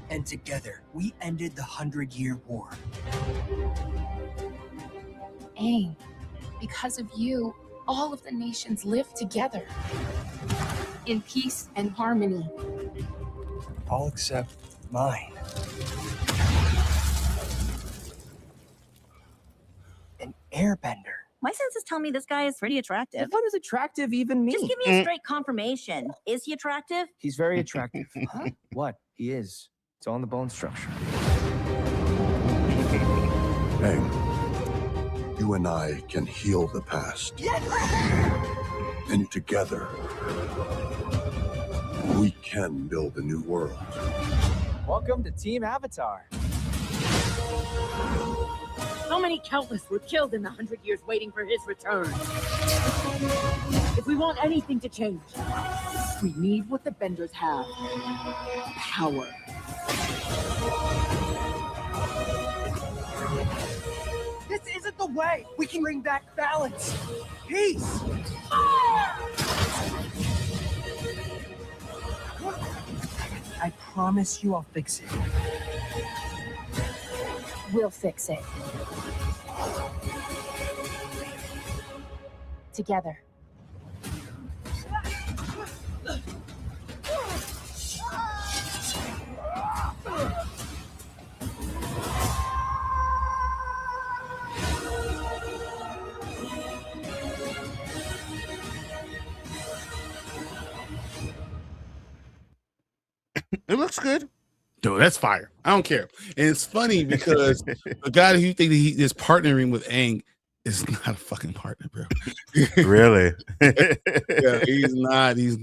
And together, we ended the 100-Year War. Aang, because of you, all of the nations live together in peace and harmony. All except mine. An airbender. My senses tell me this guy is pretty attractive. What does attractive even mean? Just give me a straight confirmation. Is he attractive? He's very attractive. Huh? What? He is. It's all in the bone structure. Aang, you and I can heal the past. Yes! And together, we can build a new world. Welcome to Team Avatar. So many countless were killed in the 100 years waiting for his return. If we want anything to change, we need what the Benders have. Power. This isn't the way! We can bring back balance! Peace! I promise you I'll fix it. We'll fix it. Together. It looks good. Dude, that's fire. I don't care. And it's funny because the guy that you think that he is partnering with Aang is not a fucking partner, bro. Really? Yeah, he's not. There's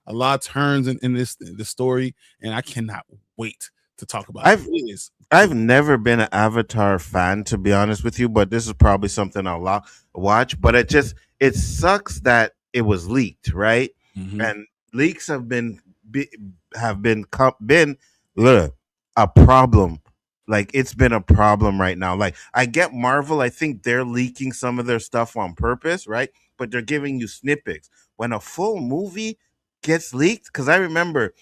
a lot of turns in this the story, and I cannot wait to talk about it. I've never been an Avatar fan, to be honest with you, but this is probably something I'll watch. But it sucks that it was leaked, right? Mm-hmm. And leaks have been a problem. Like, it's been a problem right now. Like, I get Marvel, I think they're leaking some of their stuff on purpose, right? But they're giving you snippets. When a full movie gets leaked, because I remember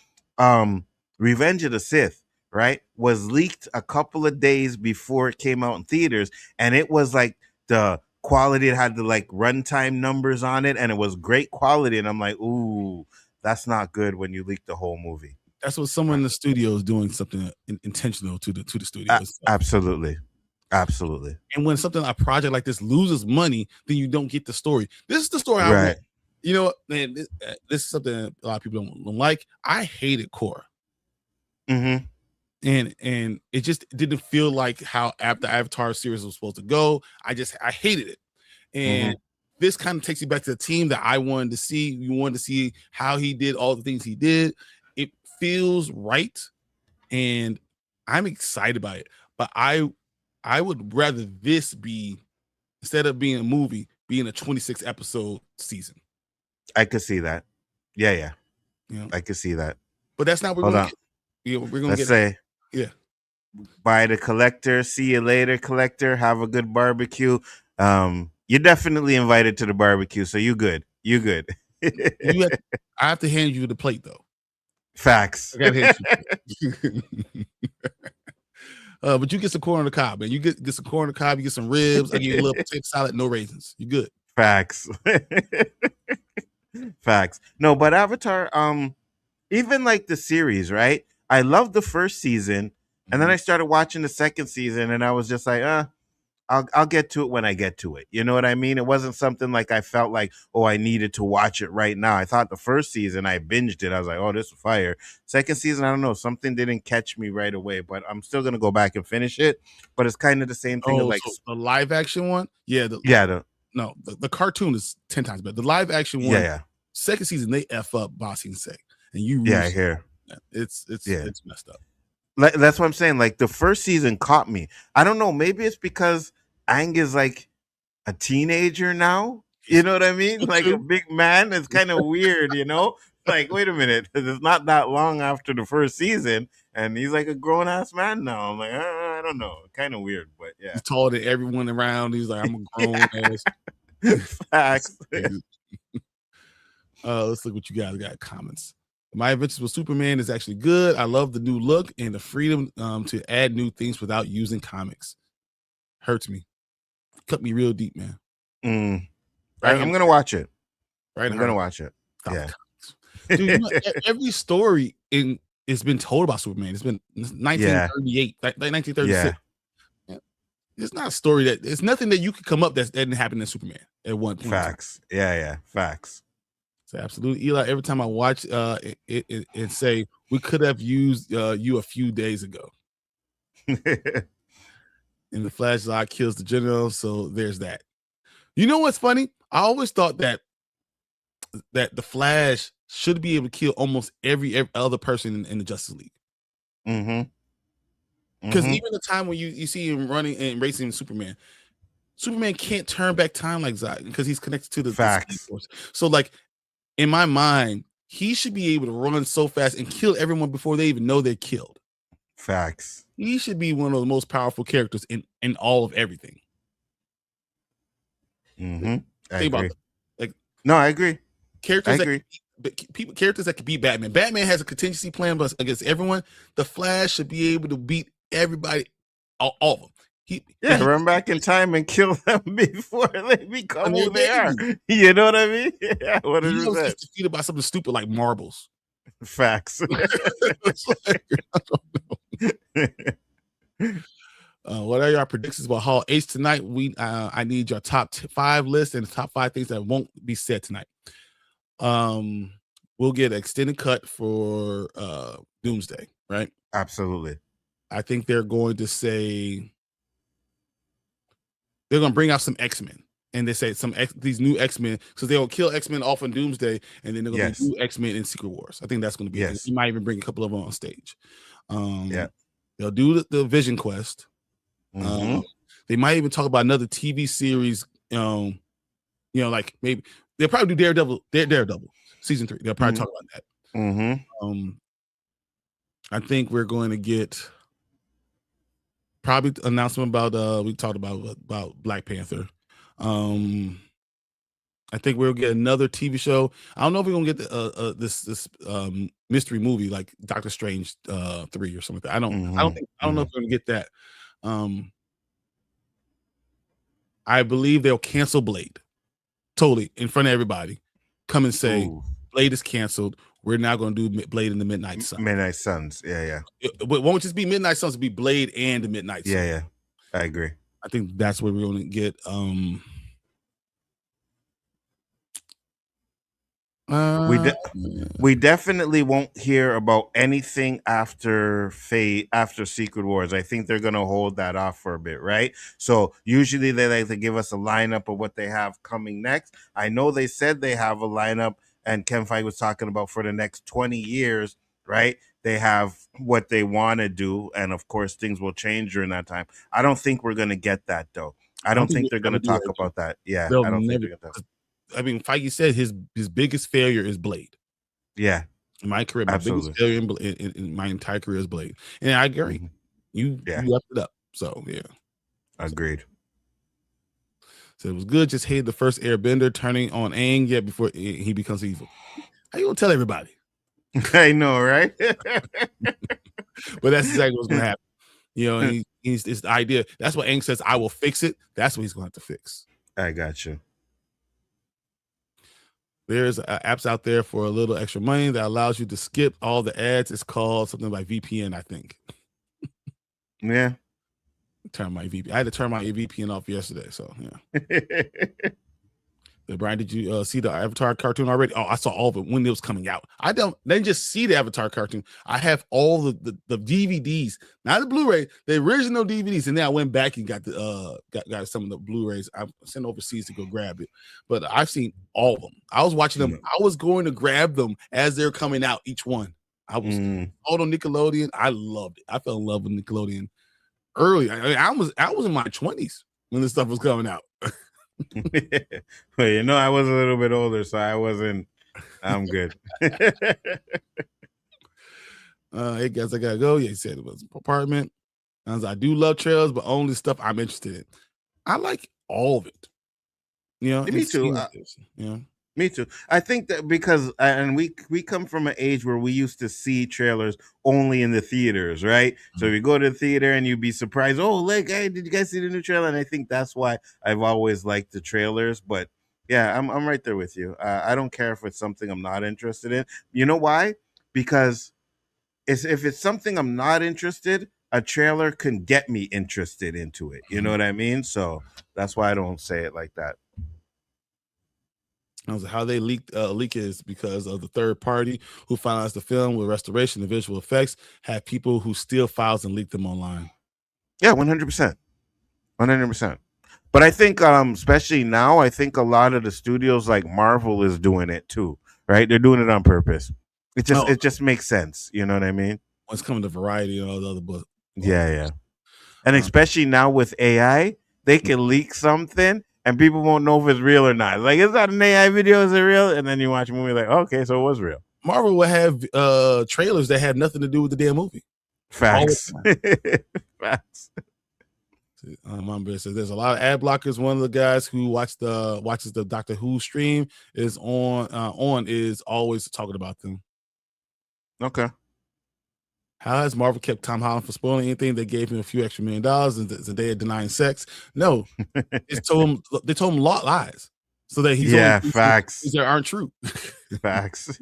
Revenge of the Sith, right, was leaked a couple of days before it came out in theaters, and it was like the quality, it had the like runtime numbers on it, and it was great quality, and I'm like, ooh, that's not good when you leak the whole movie. That's what someone in the studio is doing, something intentional to the studios. Absolutely. And when a project like this loses money, then you don't get the story. This is the story I want. You know what, man? This is something that a lot of people don't like. I hated Korra. Mm-hmm. And it just didn't feel like how the Avatar series was supposed to go. I hated it. And this kind of takes you back to the team that I wanted to see. You wanted to see how he did all the things he did. It feels right, and I'm excited about it. But I would rather this be, instead of being a movie, being a 26 episode season. I could see that. Yeah. You know? I could see that. But that's not what we're going to get. We're going to say, Bye to Collector. See you later, Collector. Have a good barbecue. You're definitely invited to the barbecue, so you good. I have to hand you the plate though. Facts. I gotta hand you. But you get some corn on the cob, man. You get some corn on the cob. You get some ribs. I give you a little potato salad, no raisins. You good? Facts. Facts. No, but Avatar, even like the series, right? I loved the first season, and then I started watching the second season, and I was just like, I'll get to it when I get to it. You know what I mean? It wasn't something like I felt like, oh, I needed to watch it right now. I thought the first season I binged it. I was like, oh, this is fire. Second season, I don't know. Something didn't catch me right away, but I'm still gonna go back and finish it. But it's kind of the same thing. Like so the live action one, the cartoon is 10 times better. The live action one, second season they f up Bossy and Say, and you I hear it's messed up. Like, that's what I'm saying. Like the first season caught me. I don't know. Maybe it's because Aang is like a teenager now. You know what I mean? Like a big man. It's kind of weird, you know? Like, wait a minute. It's not that long after the first season, and he's like a grown ass man now. I'm like, I don't know. Kind of weird, but yeah. He's taller than everyone around. He's like, I'm a grown ass. Facts. Let's look what you guys got. Comments. My Adventures with Superman is actually good. I love the new look and the freedom to add new things without using comics. Hurts me. Cut me real deep, man. Right, I'm gonna watch it. Right, I'm gonna watch it. Yeah, dude, every story it's been told about Superman. It's been 1938, like 1936. Yeah. It's not a story that it's nothing that you could come up that didn't happen in Superman at one point. Facts. Yeah, facts. So absolutely, Eli. Every time I watch it and say we could have used you a few days ago. And the Flash Zod kills the general, so there's that. You know what's funny? I always thought that the Flash should be able to kill almost every other person in the Justice League. Because even the time when you see him running and racing Superman can't turn back time like Zod because he's connected to the facts. Force. So, like in my mind, he should be able to run so fast and kill everyone before they even know they're killed. Facts. He should be one of the most powerful characters in all of everything. I agree. No, I agree. Characters that can beat Batman. Batman has a contingency plan against everyone. The Flash should be able to beat everybody, all of them. Run back in time and kill them before they become who they are. You know what I mean? Yeah, what is that? He's defeated by something stupid like marbles. Facts. What are your predictions about Hall H tonight? I need your top 5 list and the top 5 things that won't be said tonight. We'll get an extended cut for Doomsday, right? Absolutely. I think they're going to say they're going to bring out some X-Men, and they say these new X-Men, because they'll kill X-Men off on Doomsday, and then they're going to do X-Men in Secret Wars. I think that's going to be. You might even bring a couple of them on stage. They'll do the Vision Quest. They might even talk about another TV series. Like maybe they'll probably do Daredevil season 3. They'll probably talk about that. I think we're going to get probably announcement about we talked about Black Panther. I think we'll get another TV show. I don't know if we're gonna get this mystery movie like Doctor Strange 3 or something like that. I don't know if we're gonna get that. I believe they'll cancel Blade totally in front of everybody. Come and say Blade is canceled. We're now going to do Blade and the Midnight Sun. Midnight Suns, yeah. It won't just be Midnight Suns; it'll be Blade and the Midnight Sun. Yeah. I agree. I think that's what we're going to get. We definitely won't hear about anything after Secret Wars. I think they're going to hold that off for a bit, right? So usually they like to give us a lineup of what they have coming next. I know they said they have a lineup, and Ken Feige was talking about for the next 20 years, right? They have what they want to do, and of course things will change during that time. I don't think we're going to get that though. I don't think they're going to talk about that. Yeah, I don't think they're going to. I mean, Feige said his biggest failure is Blade. Yeah, in my career, my biggest failure in my entire career is Blade, and I agree. You left it up. So yeah, agreed. So it was good. Just hated the first Airbender turning on Aang yet before he becomes evil. How you gonna tell everybody? I know, right? But that's exactly what's gonna happen. You know, he's it's the idea. That's what Aang says. I will fix it. That's what he's gonna have to fix. I got you. There's apps out there for a little extra money that allows you to skip all the ads. It's called something like VPN, I think. Yeah. Turn my VPN. I had to turn my VPN off yesterday. So yeah. Brian, did you see the Avatar cartoon already? Oh, I saw all of it when it was coming out. I didn't just see the Avatar cartoon. I have all the DVDs, not the Blu-ray, the original DVDs. And then I went back and got the got some of the Blu-rays. I sent overseas to go grab it, but I've seen all of them. I was watching them. I was going to grab them as they're coming out, each one. I was all on Nickelodeon. I loved it. I fell in love with Nickelodeon early. I was in my 20s when this stuff was coming out. Well, you know, I was a little bit older, so I'm good. Hey guys, I gotta go. Yeah, he said it was apartment. I do love trailers, but only stuff I'm interested in. I like all of it. You know, me too. Me too. I think that because and we come from an age where we used to see trailers only in the theaters, right? So you go to the theater and you'd be surprised. Oh, like, hey, did you guys see the new trailer? And I think that's why I've always liked the trailers. But yeah, I'm right there with you. I don't care if it's something I'm not interested in. You know why? Because if it's something I'm not interested, a trailer can get me interested into it. You know what I mean? So that's why I don't say it like that. I was like, how they leak is because of the third party who finalized the film with restoration and visual effects have people who steal files and leak them online. Yeah, 100%. 100%. But I think, especially now, I think a lot of the studios like Marvel is doing it too, right? They're doing it on purpose. It just makes sense. You know what I mean? When it's coming to Variety and all the other books. Yeah. And especially now with AI, they can leak something and people won't know if it's real or not. Like, is that an AI video? Is it real? And then you watch a movie like, okay, so it was real. Marvel will have trailers that have nothing to do with the damn movie. Facts. Facts. Mom says there's a lot of ad blockers. One of the guys who watches the Doctor Who stream is is always talking about them. Okay. How has Marvel kept Tom Holland from spoiling anything? They gave him a few extra $1 million and Zendaya denying sex. No, they told him lies so that he's facts that aren't true. Facts.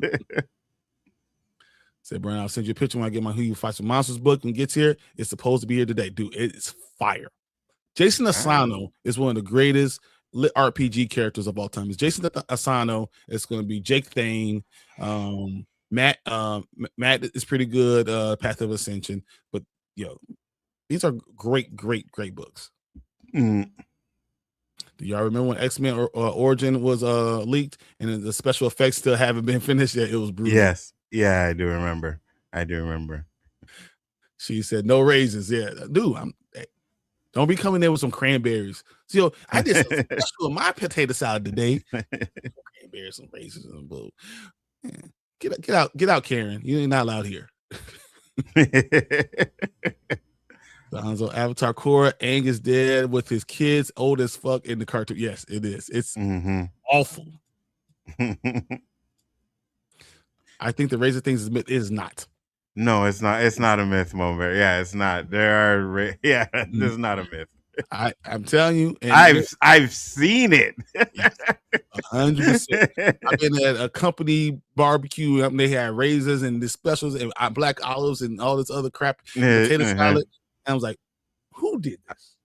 Said Bryon, I'll send you a picture when I get my Who You Fight Some Monsters book and gets here. It's supposed to be here today, dude. It's fire. Jason Asano is one of the greatest RPG characters of all time. It's Jason Asano. It's going to be Jake Thane. Matt is pretty good. Path of Ascension, but these are great books. Do y'all remember when X-Men Origin was leaked and the special effects still haven't been finished yet? It was brutal. Yes, yeah, I do remember. She said no raises. Yeah, dude, don't be coming there with some cranberries. So I did some special in my potato salad today. Cranberries, some raisins, and bull. Get out, Karen. You ain't not allowed here. So Avatar Korra, Aang is dead with his kids, old as fuck in the cartoon. Yes, it is. It's awful. I think the razor things is myth. Is not. No, it's not. It's not a myth, Moment. Yeah, it's not. There's not a myth. I'm telling you, and I've seen it. 100%. I've been at a company barbecue. They had razors and the specials and black olives and all this other crap, potato salad. And I was like, "Who did this?"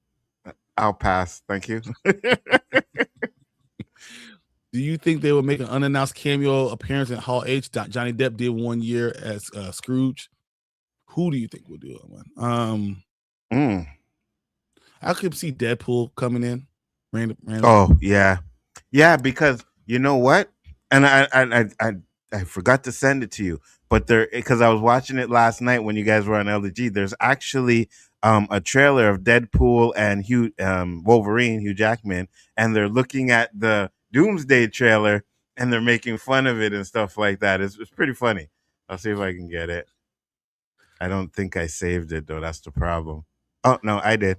I'll pass. Thank you. Do you think they would make an unannounced cameo appearance in Hall H? Johnny Depp did 1 year as Scrooge. Who do you think will do it? I could see Deadpool coming in. Random. Oh yeah, because you know what? And I forgot to send it to you, but because I was watching it last night when you guys were on LDG. There's actually a trailer of Deadpool and Wolverine, Hugh Jackman, and they're looking at the Doomsday trailer and they're making fun of it and stuff like that. It's pretty funny. I'll see if I can get it. I don't think I saved it though. That's the problem. Oh no, I did.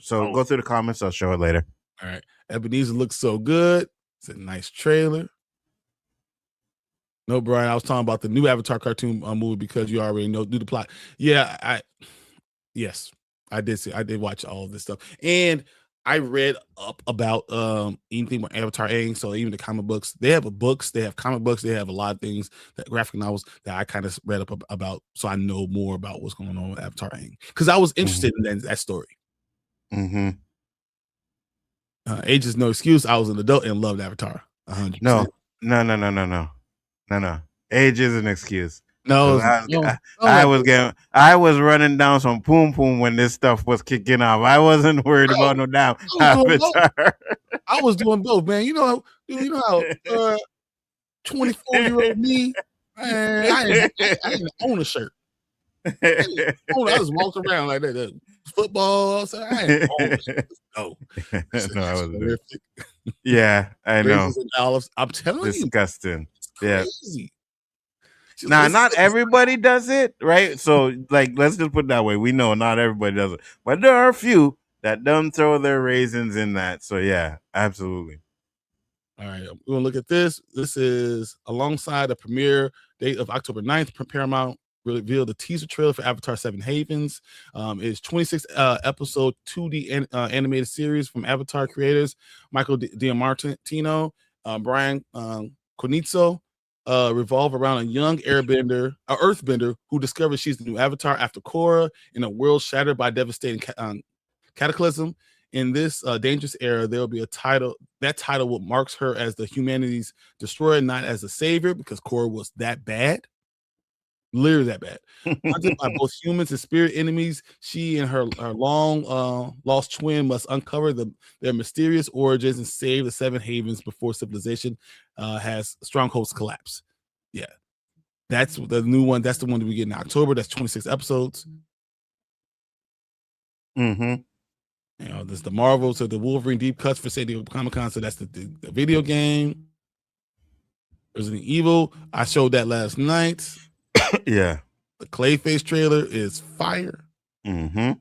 So go through the comments. I'll show it later. All right. Ebenezer looks so good. It's a nice trailer. No, Brian, I was talking about the new Avatar cartoon movie because you already knew the plot. Yeah, yes, I did watch all of this stuff. And I read up about anything with Avatar Aang. So even the comic books, they have books, they have comic books, they have a lot of things, that graphic novels that I kind of read up about, so I know more about what's going on with Avatar Aang. Because I was interested in that story. Mm-hmm. Age is no excuse. I was an adult and loved Avatar. 100%. No. Age is an excuse. No, I was running down some poom poom when this stuff was kicking off. I wasn't worried about no damn Avatar. I was doing both, man. You know how 24-year-old me, man, I didn't own a shirt. I just walked around like that. Football, so I didn't own a shirt. No, I was. Yeah, I know. Olives. I'm telling disgusting. you, Yeah. crazy. Now, not everybody does it, right? So, like, let's just put it that way. We know not everybody does it, but there are a few that don't throw their raisins in that. So, yeah, absolutely. All right, we're gonna look at this. This is alongside the premiere date of October 9th. Paramount revealed the teaser trailer for Avatar 7 Havens. It's 26 episode 2D animated series from Avatar creators Michael Diamartino, Bryon Konietzko. Revolve around a young earthbender who discovers she's the new Avatar after Korra in a world shattered by devastating cataclysm. In this dangerous era, there will be a title. That title will marks her as the humanity's destroyer, not as a savior, because Korra was that bad. Literally that bad. Hunted by both humans and spirit enemies, she and her long lost twin must uncover their mysterious origins and save the Seven Havens before civilization has strongholds collapse. Yeah, that's the new one. That's the one that we get in October. That's 26 episodes. Mm-hmm. You know, there's the Marvel, so the Wolverine deep cuts for San Diego Comic-Con. So that's the video game. Resident Evil. I showed that last night. Yeah. The Clayface trailer is fire. Mm-hmm.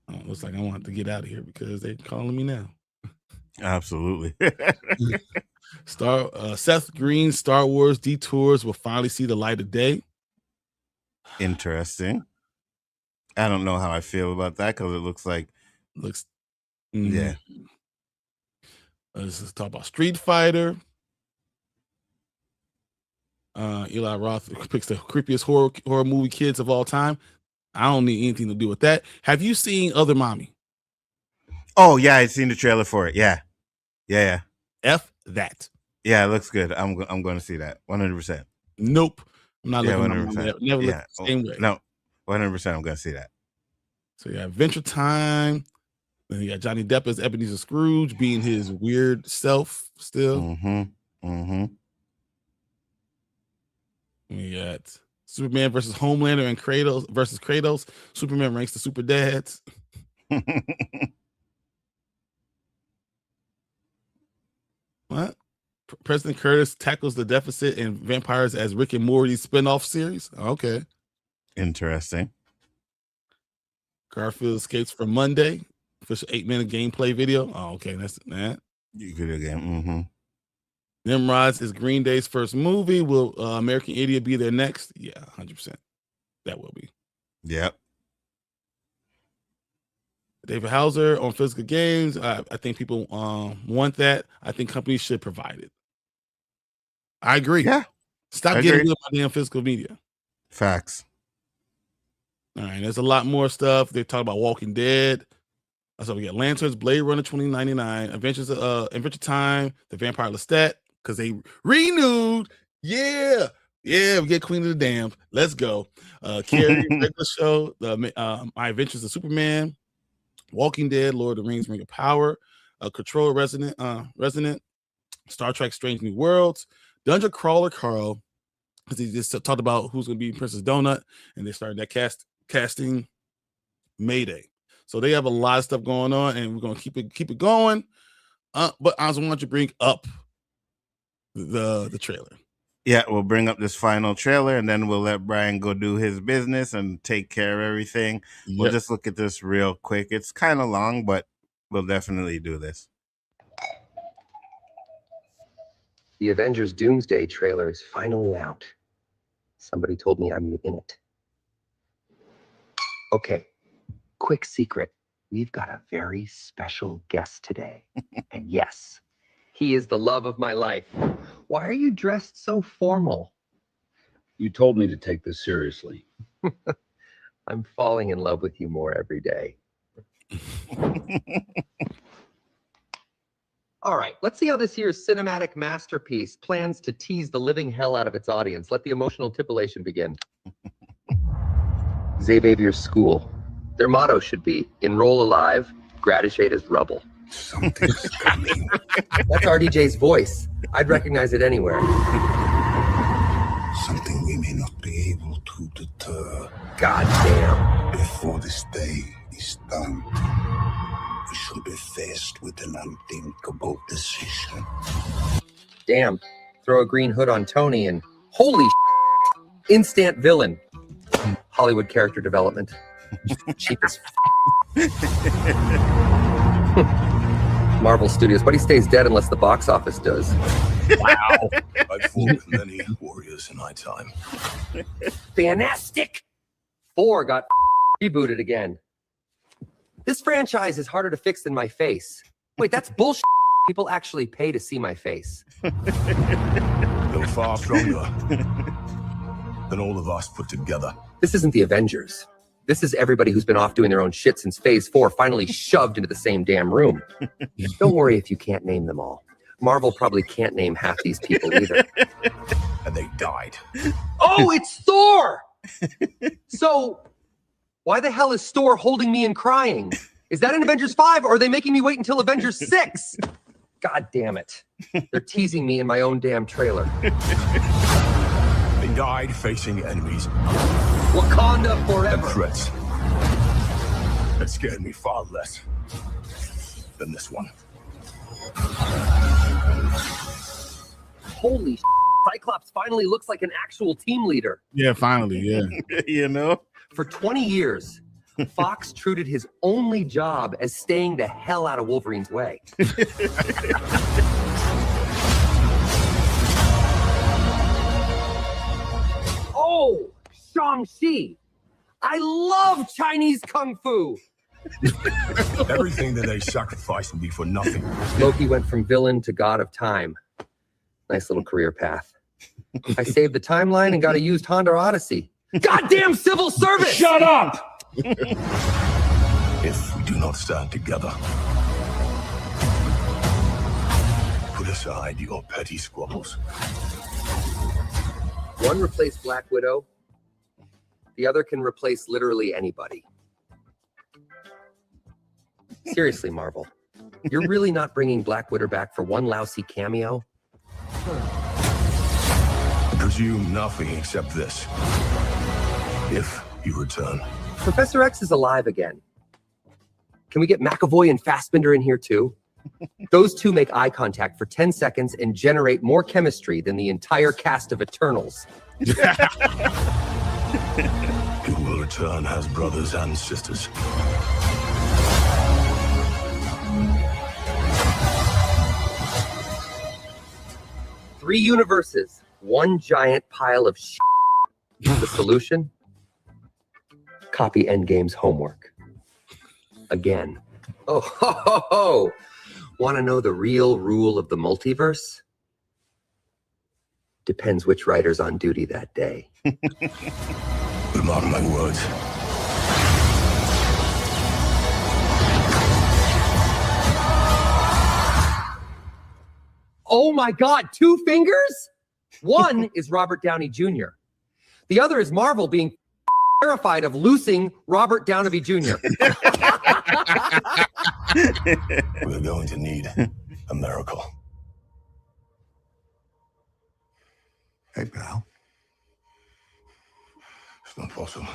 Oh, looks like I want to get out of here because they're calling me now. Absolutely. Seth Green's Star Wars Detours will finally see the light of day. Interesting. I don't know how I feel about that because it looks like yeah. This is talk about Street Fighter. Eli Roth picks the creepiest horror movie kids of all time. I don't need anything to do with that. Have you seen Other Mommy? Oh yeah, I've seen the trailer for it. Yeah. F that. Yeah, it looks good. I'm going to see that 100%. Nope, I'm not looking. 100%. Never looked the same way. No, 100%. I'm going to see that. So yeah, Adventure Time. Then you got Johnny Depp as Ebenezer Scrooge, being his weird self still. Mm-hmm. We got Superman versus Homelander and Kratos versus Kratos. Superman ranks the super dads. What? President Curtis tackles the deficit in Vampires as Rick and Morty spinoff series. Okay. Interesting. Garfield escapes from Monday. Official 8-minute gameplay video. Oh, okay. That's that. Video game. Mm-hmm. Nimrod's is Green Day's first movie. Will American Idiot be there next? Yeah, 100%. That will be. Yep. David Hauser on physical games. I think people want that. I think companies should provide it. I agree. Yeah. Stop getting rid of my damn physical media. Facts. All right. There's a lot more stuff. They talk about Walking Dead. So we got Lanterns, Blade Runner 2099, Adventure Time, The Vampire Lestat, because they renewed. Yeah. We get Queen of the Damned. Let's go. Carrie, regular show, My Adventures of Superman, Walking Dead, Lord of the Rings, Ring of Power, Control Resident, Star Trek Strange New Worlds, Dungeon Crawler Carl, because he just talked about who's going to be Princess Donut, and they started that casting Mayday. So they have a lot of stuff going on, and we're going to keep it going. But I also want you to bring up the trailer. Yeah, we'll bring up this final trailer, and then we'll let Brian go do his business and take care of everything. We'll just look at this real quick. It's kind of long, but we'll definitely do this. The Avengers Doomsday trailer is finally out. Somebody told me I'm in it. Okay, quick secret. We've got a very special guest today. And yes, he is the love of my life. Why are you dressed so formal? You told me to take this seriously. I'm falling in love with you more every day. All right, let's see how this year's cinematic masterpiece plans to tease the living hell out of its audience. Let the emotional titillation begin. Xavier's school. Their motto should be, enroll alive, graduate as rubble. Something's coming. That's RDJ's voice. I'd recognize it anywhere. Something we may not be able to deter. God damn. Before this day is done, we shall be faced with an unthinkable decision. Damn. Throw a green hood on Tony and holy instant villain. Hollywood character development. Cheap as Marvel Studios, but he stays dead unless the box office does. Wow. I've fought many warriors in my time. Fantastic. 4 got rebooted again. This franchise is harder to fix than my face. Wait, that's bullshit. People actually pay to see my face. You're far stronger than all of us put together. This isn't the Avengers. This is everybody who's been off doing their own shit since Phase 4 finally shoved into the same damn room. Don't worry if you can't name them all. Marvel probably can't name half these people either. And they died. Oh, it's Thor! So, why the hell is Thor holding me and crying? Is that in Avengers 5 or are they making me wait until Avengers 6? God damn it. They're teasing me in my own damn trailer. They died facing enemies. Wakanda forever. And threats that scared me far less than this one. Holy Cyclops finally looks like an actual team leader. Yeah, finally, yeah. You know? For 20 years, Fox treated his only job as staying the hell out of Wolverine's way. Oh, Shang-Chi. I love Chinese Kung Fu. Everything that they sacrificed me for nothing. Loki went from villain to god of time. Nice little career path. I saved the timeline and got a used Honda Odyssey. Goddamn civil service! Shut up! If we do not stand together, put aside your petty squabbles. One replaced Black Widow. The other can replace literally anybody. Seriously, Marvel. You're really not bringing Black Widow back for one lousy cameo? Presume nothing except this. If you return. Professor X is alive again. Can we get McAvoy and Fassbender in here too? Those two make eye contact for 10 seconds and generate more chemistry than the entire cast of Eternals. You will return as brothers and sisters. Three universes, one giant pile of shit. The solution? Copy Endgame's homework. Again. Oh, ho, ho, ho. Want to know the real rule of the multiverse? Depends which writer's on duty that day. Mark my words. Oh my God, 2 fingers? One is Robert Downey Jr. The other is Marvel being terrified of losing Robert Downey Jr. We're going to need a miracle. Hey, pal. It's not possible.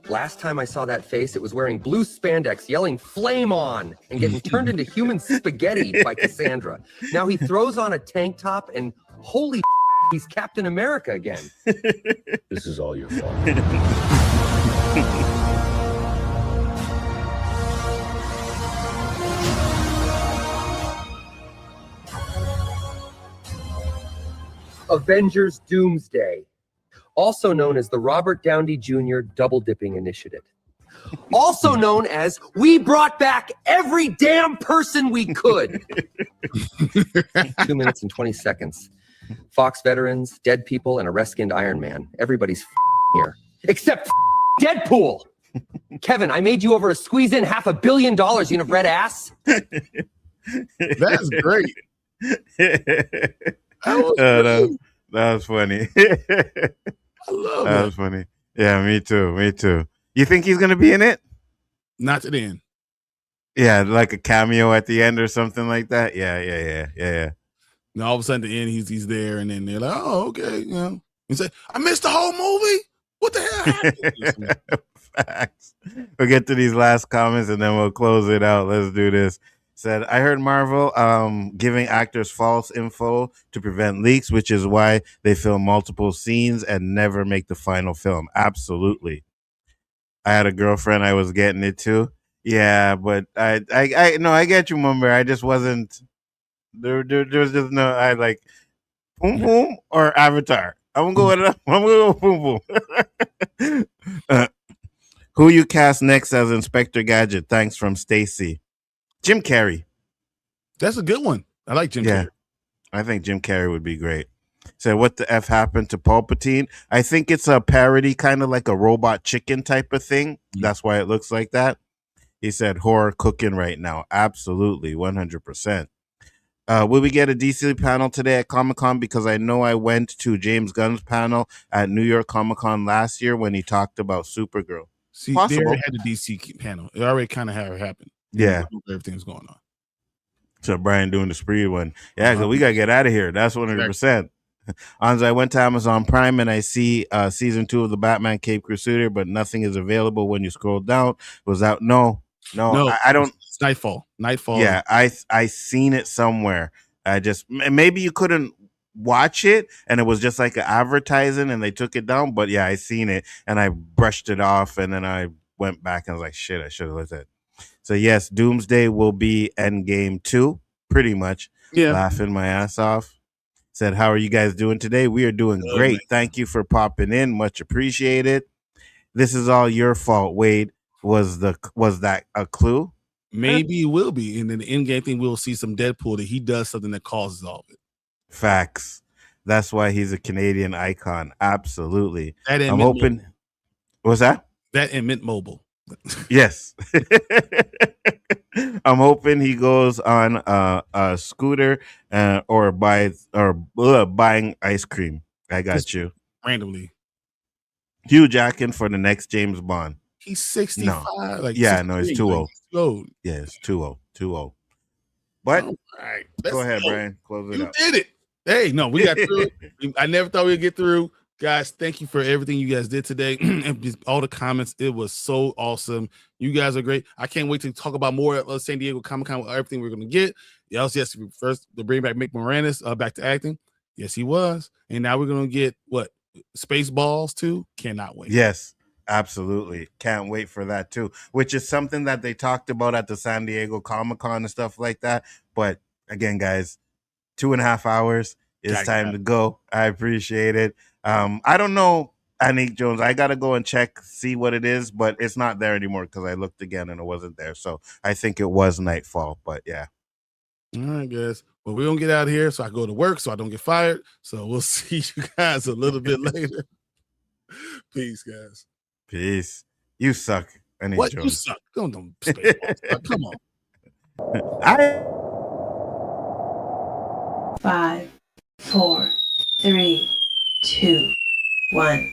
Last time I saw that face, it was wearing blue spandex, yelling "Flame on!" and getting turned into human spaghetti by Cassandra. Now he throws on a tank top and holy he's Captain America again. This is all your fault. Avengers Doomsday, also known as the Robert Downey Jr. Double Dipping Initiative. Also known as we brought back every damn person we could. 2 minutes and 20 seconds. Fox veterans, dead people, and a red-skinned Iron Man. Everybody's here. Except Deadpool. Kevin, I made you over a squeeze in $500 million, you red ass. That's great. That was funny. I love that. Was funny. Yeah, me too. You think he's gonna be in it? Not to the end. Yeah, like a cameo at the end or something like that. Yeah. And all of a sudden, at the end, he's there, and then they're like, "Oh, okay." You know, he said, "I missed the whole movie. What the hell happened?" Facts. We'll get to these last comments, and then we'll close it out. Let's do this. Said, I heard Marvel giving actors false info to prevent leaks, which is why they film multiple scenes and never make the final film. Absolutely. I had a girlfriend I was getting it to. Yeah, but I get you, Mumber. I just wasn't there was just no I like boom boom or Avatar. I'm gonna go boom boom. Who you cast next as Inspector Gadget? Thanks from Stacy. Jim Carrey. That's a good one. I like Jim Carrey. I think Jim Carrey would be great. So what the F happened to Palpatine? I think it's a parody, kind of like a Robot Chicken type of thing. That's why it looks like that. He said horror cooking right now. Absolutely, 100%. Will we get a DC panel today at Comic-Con? Because I know I went to James Gunn's panel at New York Comic-Con last year when he talked about Supergirl. See, possible. they already had the DC panel. It already kind of happened. Yeah. Everything's going on. So Bryon doing the spree one. Yeah, because we got to get out of here. That's 100%. Anzo, I went to Amazon Prime and I see season 2 of the Batman Cape Crusader, but nothing is available when you scroll down. Was out? No, I don't. It's Nightfall. Yeah, I seen it somewhere. I just maybe you couldn't watch it and it was just like an advertising and they took it down. But yeah, I seen it and I brushed it off and then I went back and I was like, shit, I should have looked at it. So yes, Doomsday will be Endgame 2, pretty much. Yeah, laughing my ass off. Said, how are you guys doing today? We are doing great. Thank you for popping in. Much appreciated. This is all your fault, Wade. Was that a clue? Maybe it will be. And then the in-game thing, we'll see some Deadpool that he does something that causes all of it. Facts. That's why he's a Canadian icon. Absolutely. I'm hoping. What's that? That and Mint Mobile. Yes. I'm hoping he goes on a scooter or buying ice cream. I got Just you. Randomly. Hugh Jackman for the next James Bond. He's 65. No. Like yeah, no, he's too old. Old. Yeah, it's too old. But all right, go ahead, Bryon. Close it you up. Did it. Hey, no, we got through it. I never thought we'd get through. Guys, thank you for everything you guys did today. And just all the comments. It was so awesome. You guys are great. I can't wait to talk about more at San Diego Comic-Con with everything we're going to get. Yes, first to bring back Mick Moranis back to acting. Yes, he was. And now we're going to get what? Spaceballs too. Cannot wait. Yes, absolutely. Can't wait for that too. Which is something that they talked about at the San Diego Comic-Con and stuff like that. But again, guys, 2.5 hours. It's time to go. I appreciate it. I don't know, Anik Jones. I gotta go and check, see what it is, but it's not there anymore because I looked again and it wasn't there. So I think it was Nightfall. But yeah. All right, guys. Well, we're gonna get out of here so I go to work so I don't get fired. So we'll see you guys a little bit later. Peace, guys. Peace. You suck. Anik What? Jones. You suck. Don't Spaceballs. Come on. 5, 4, 3, 2, 1.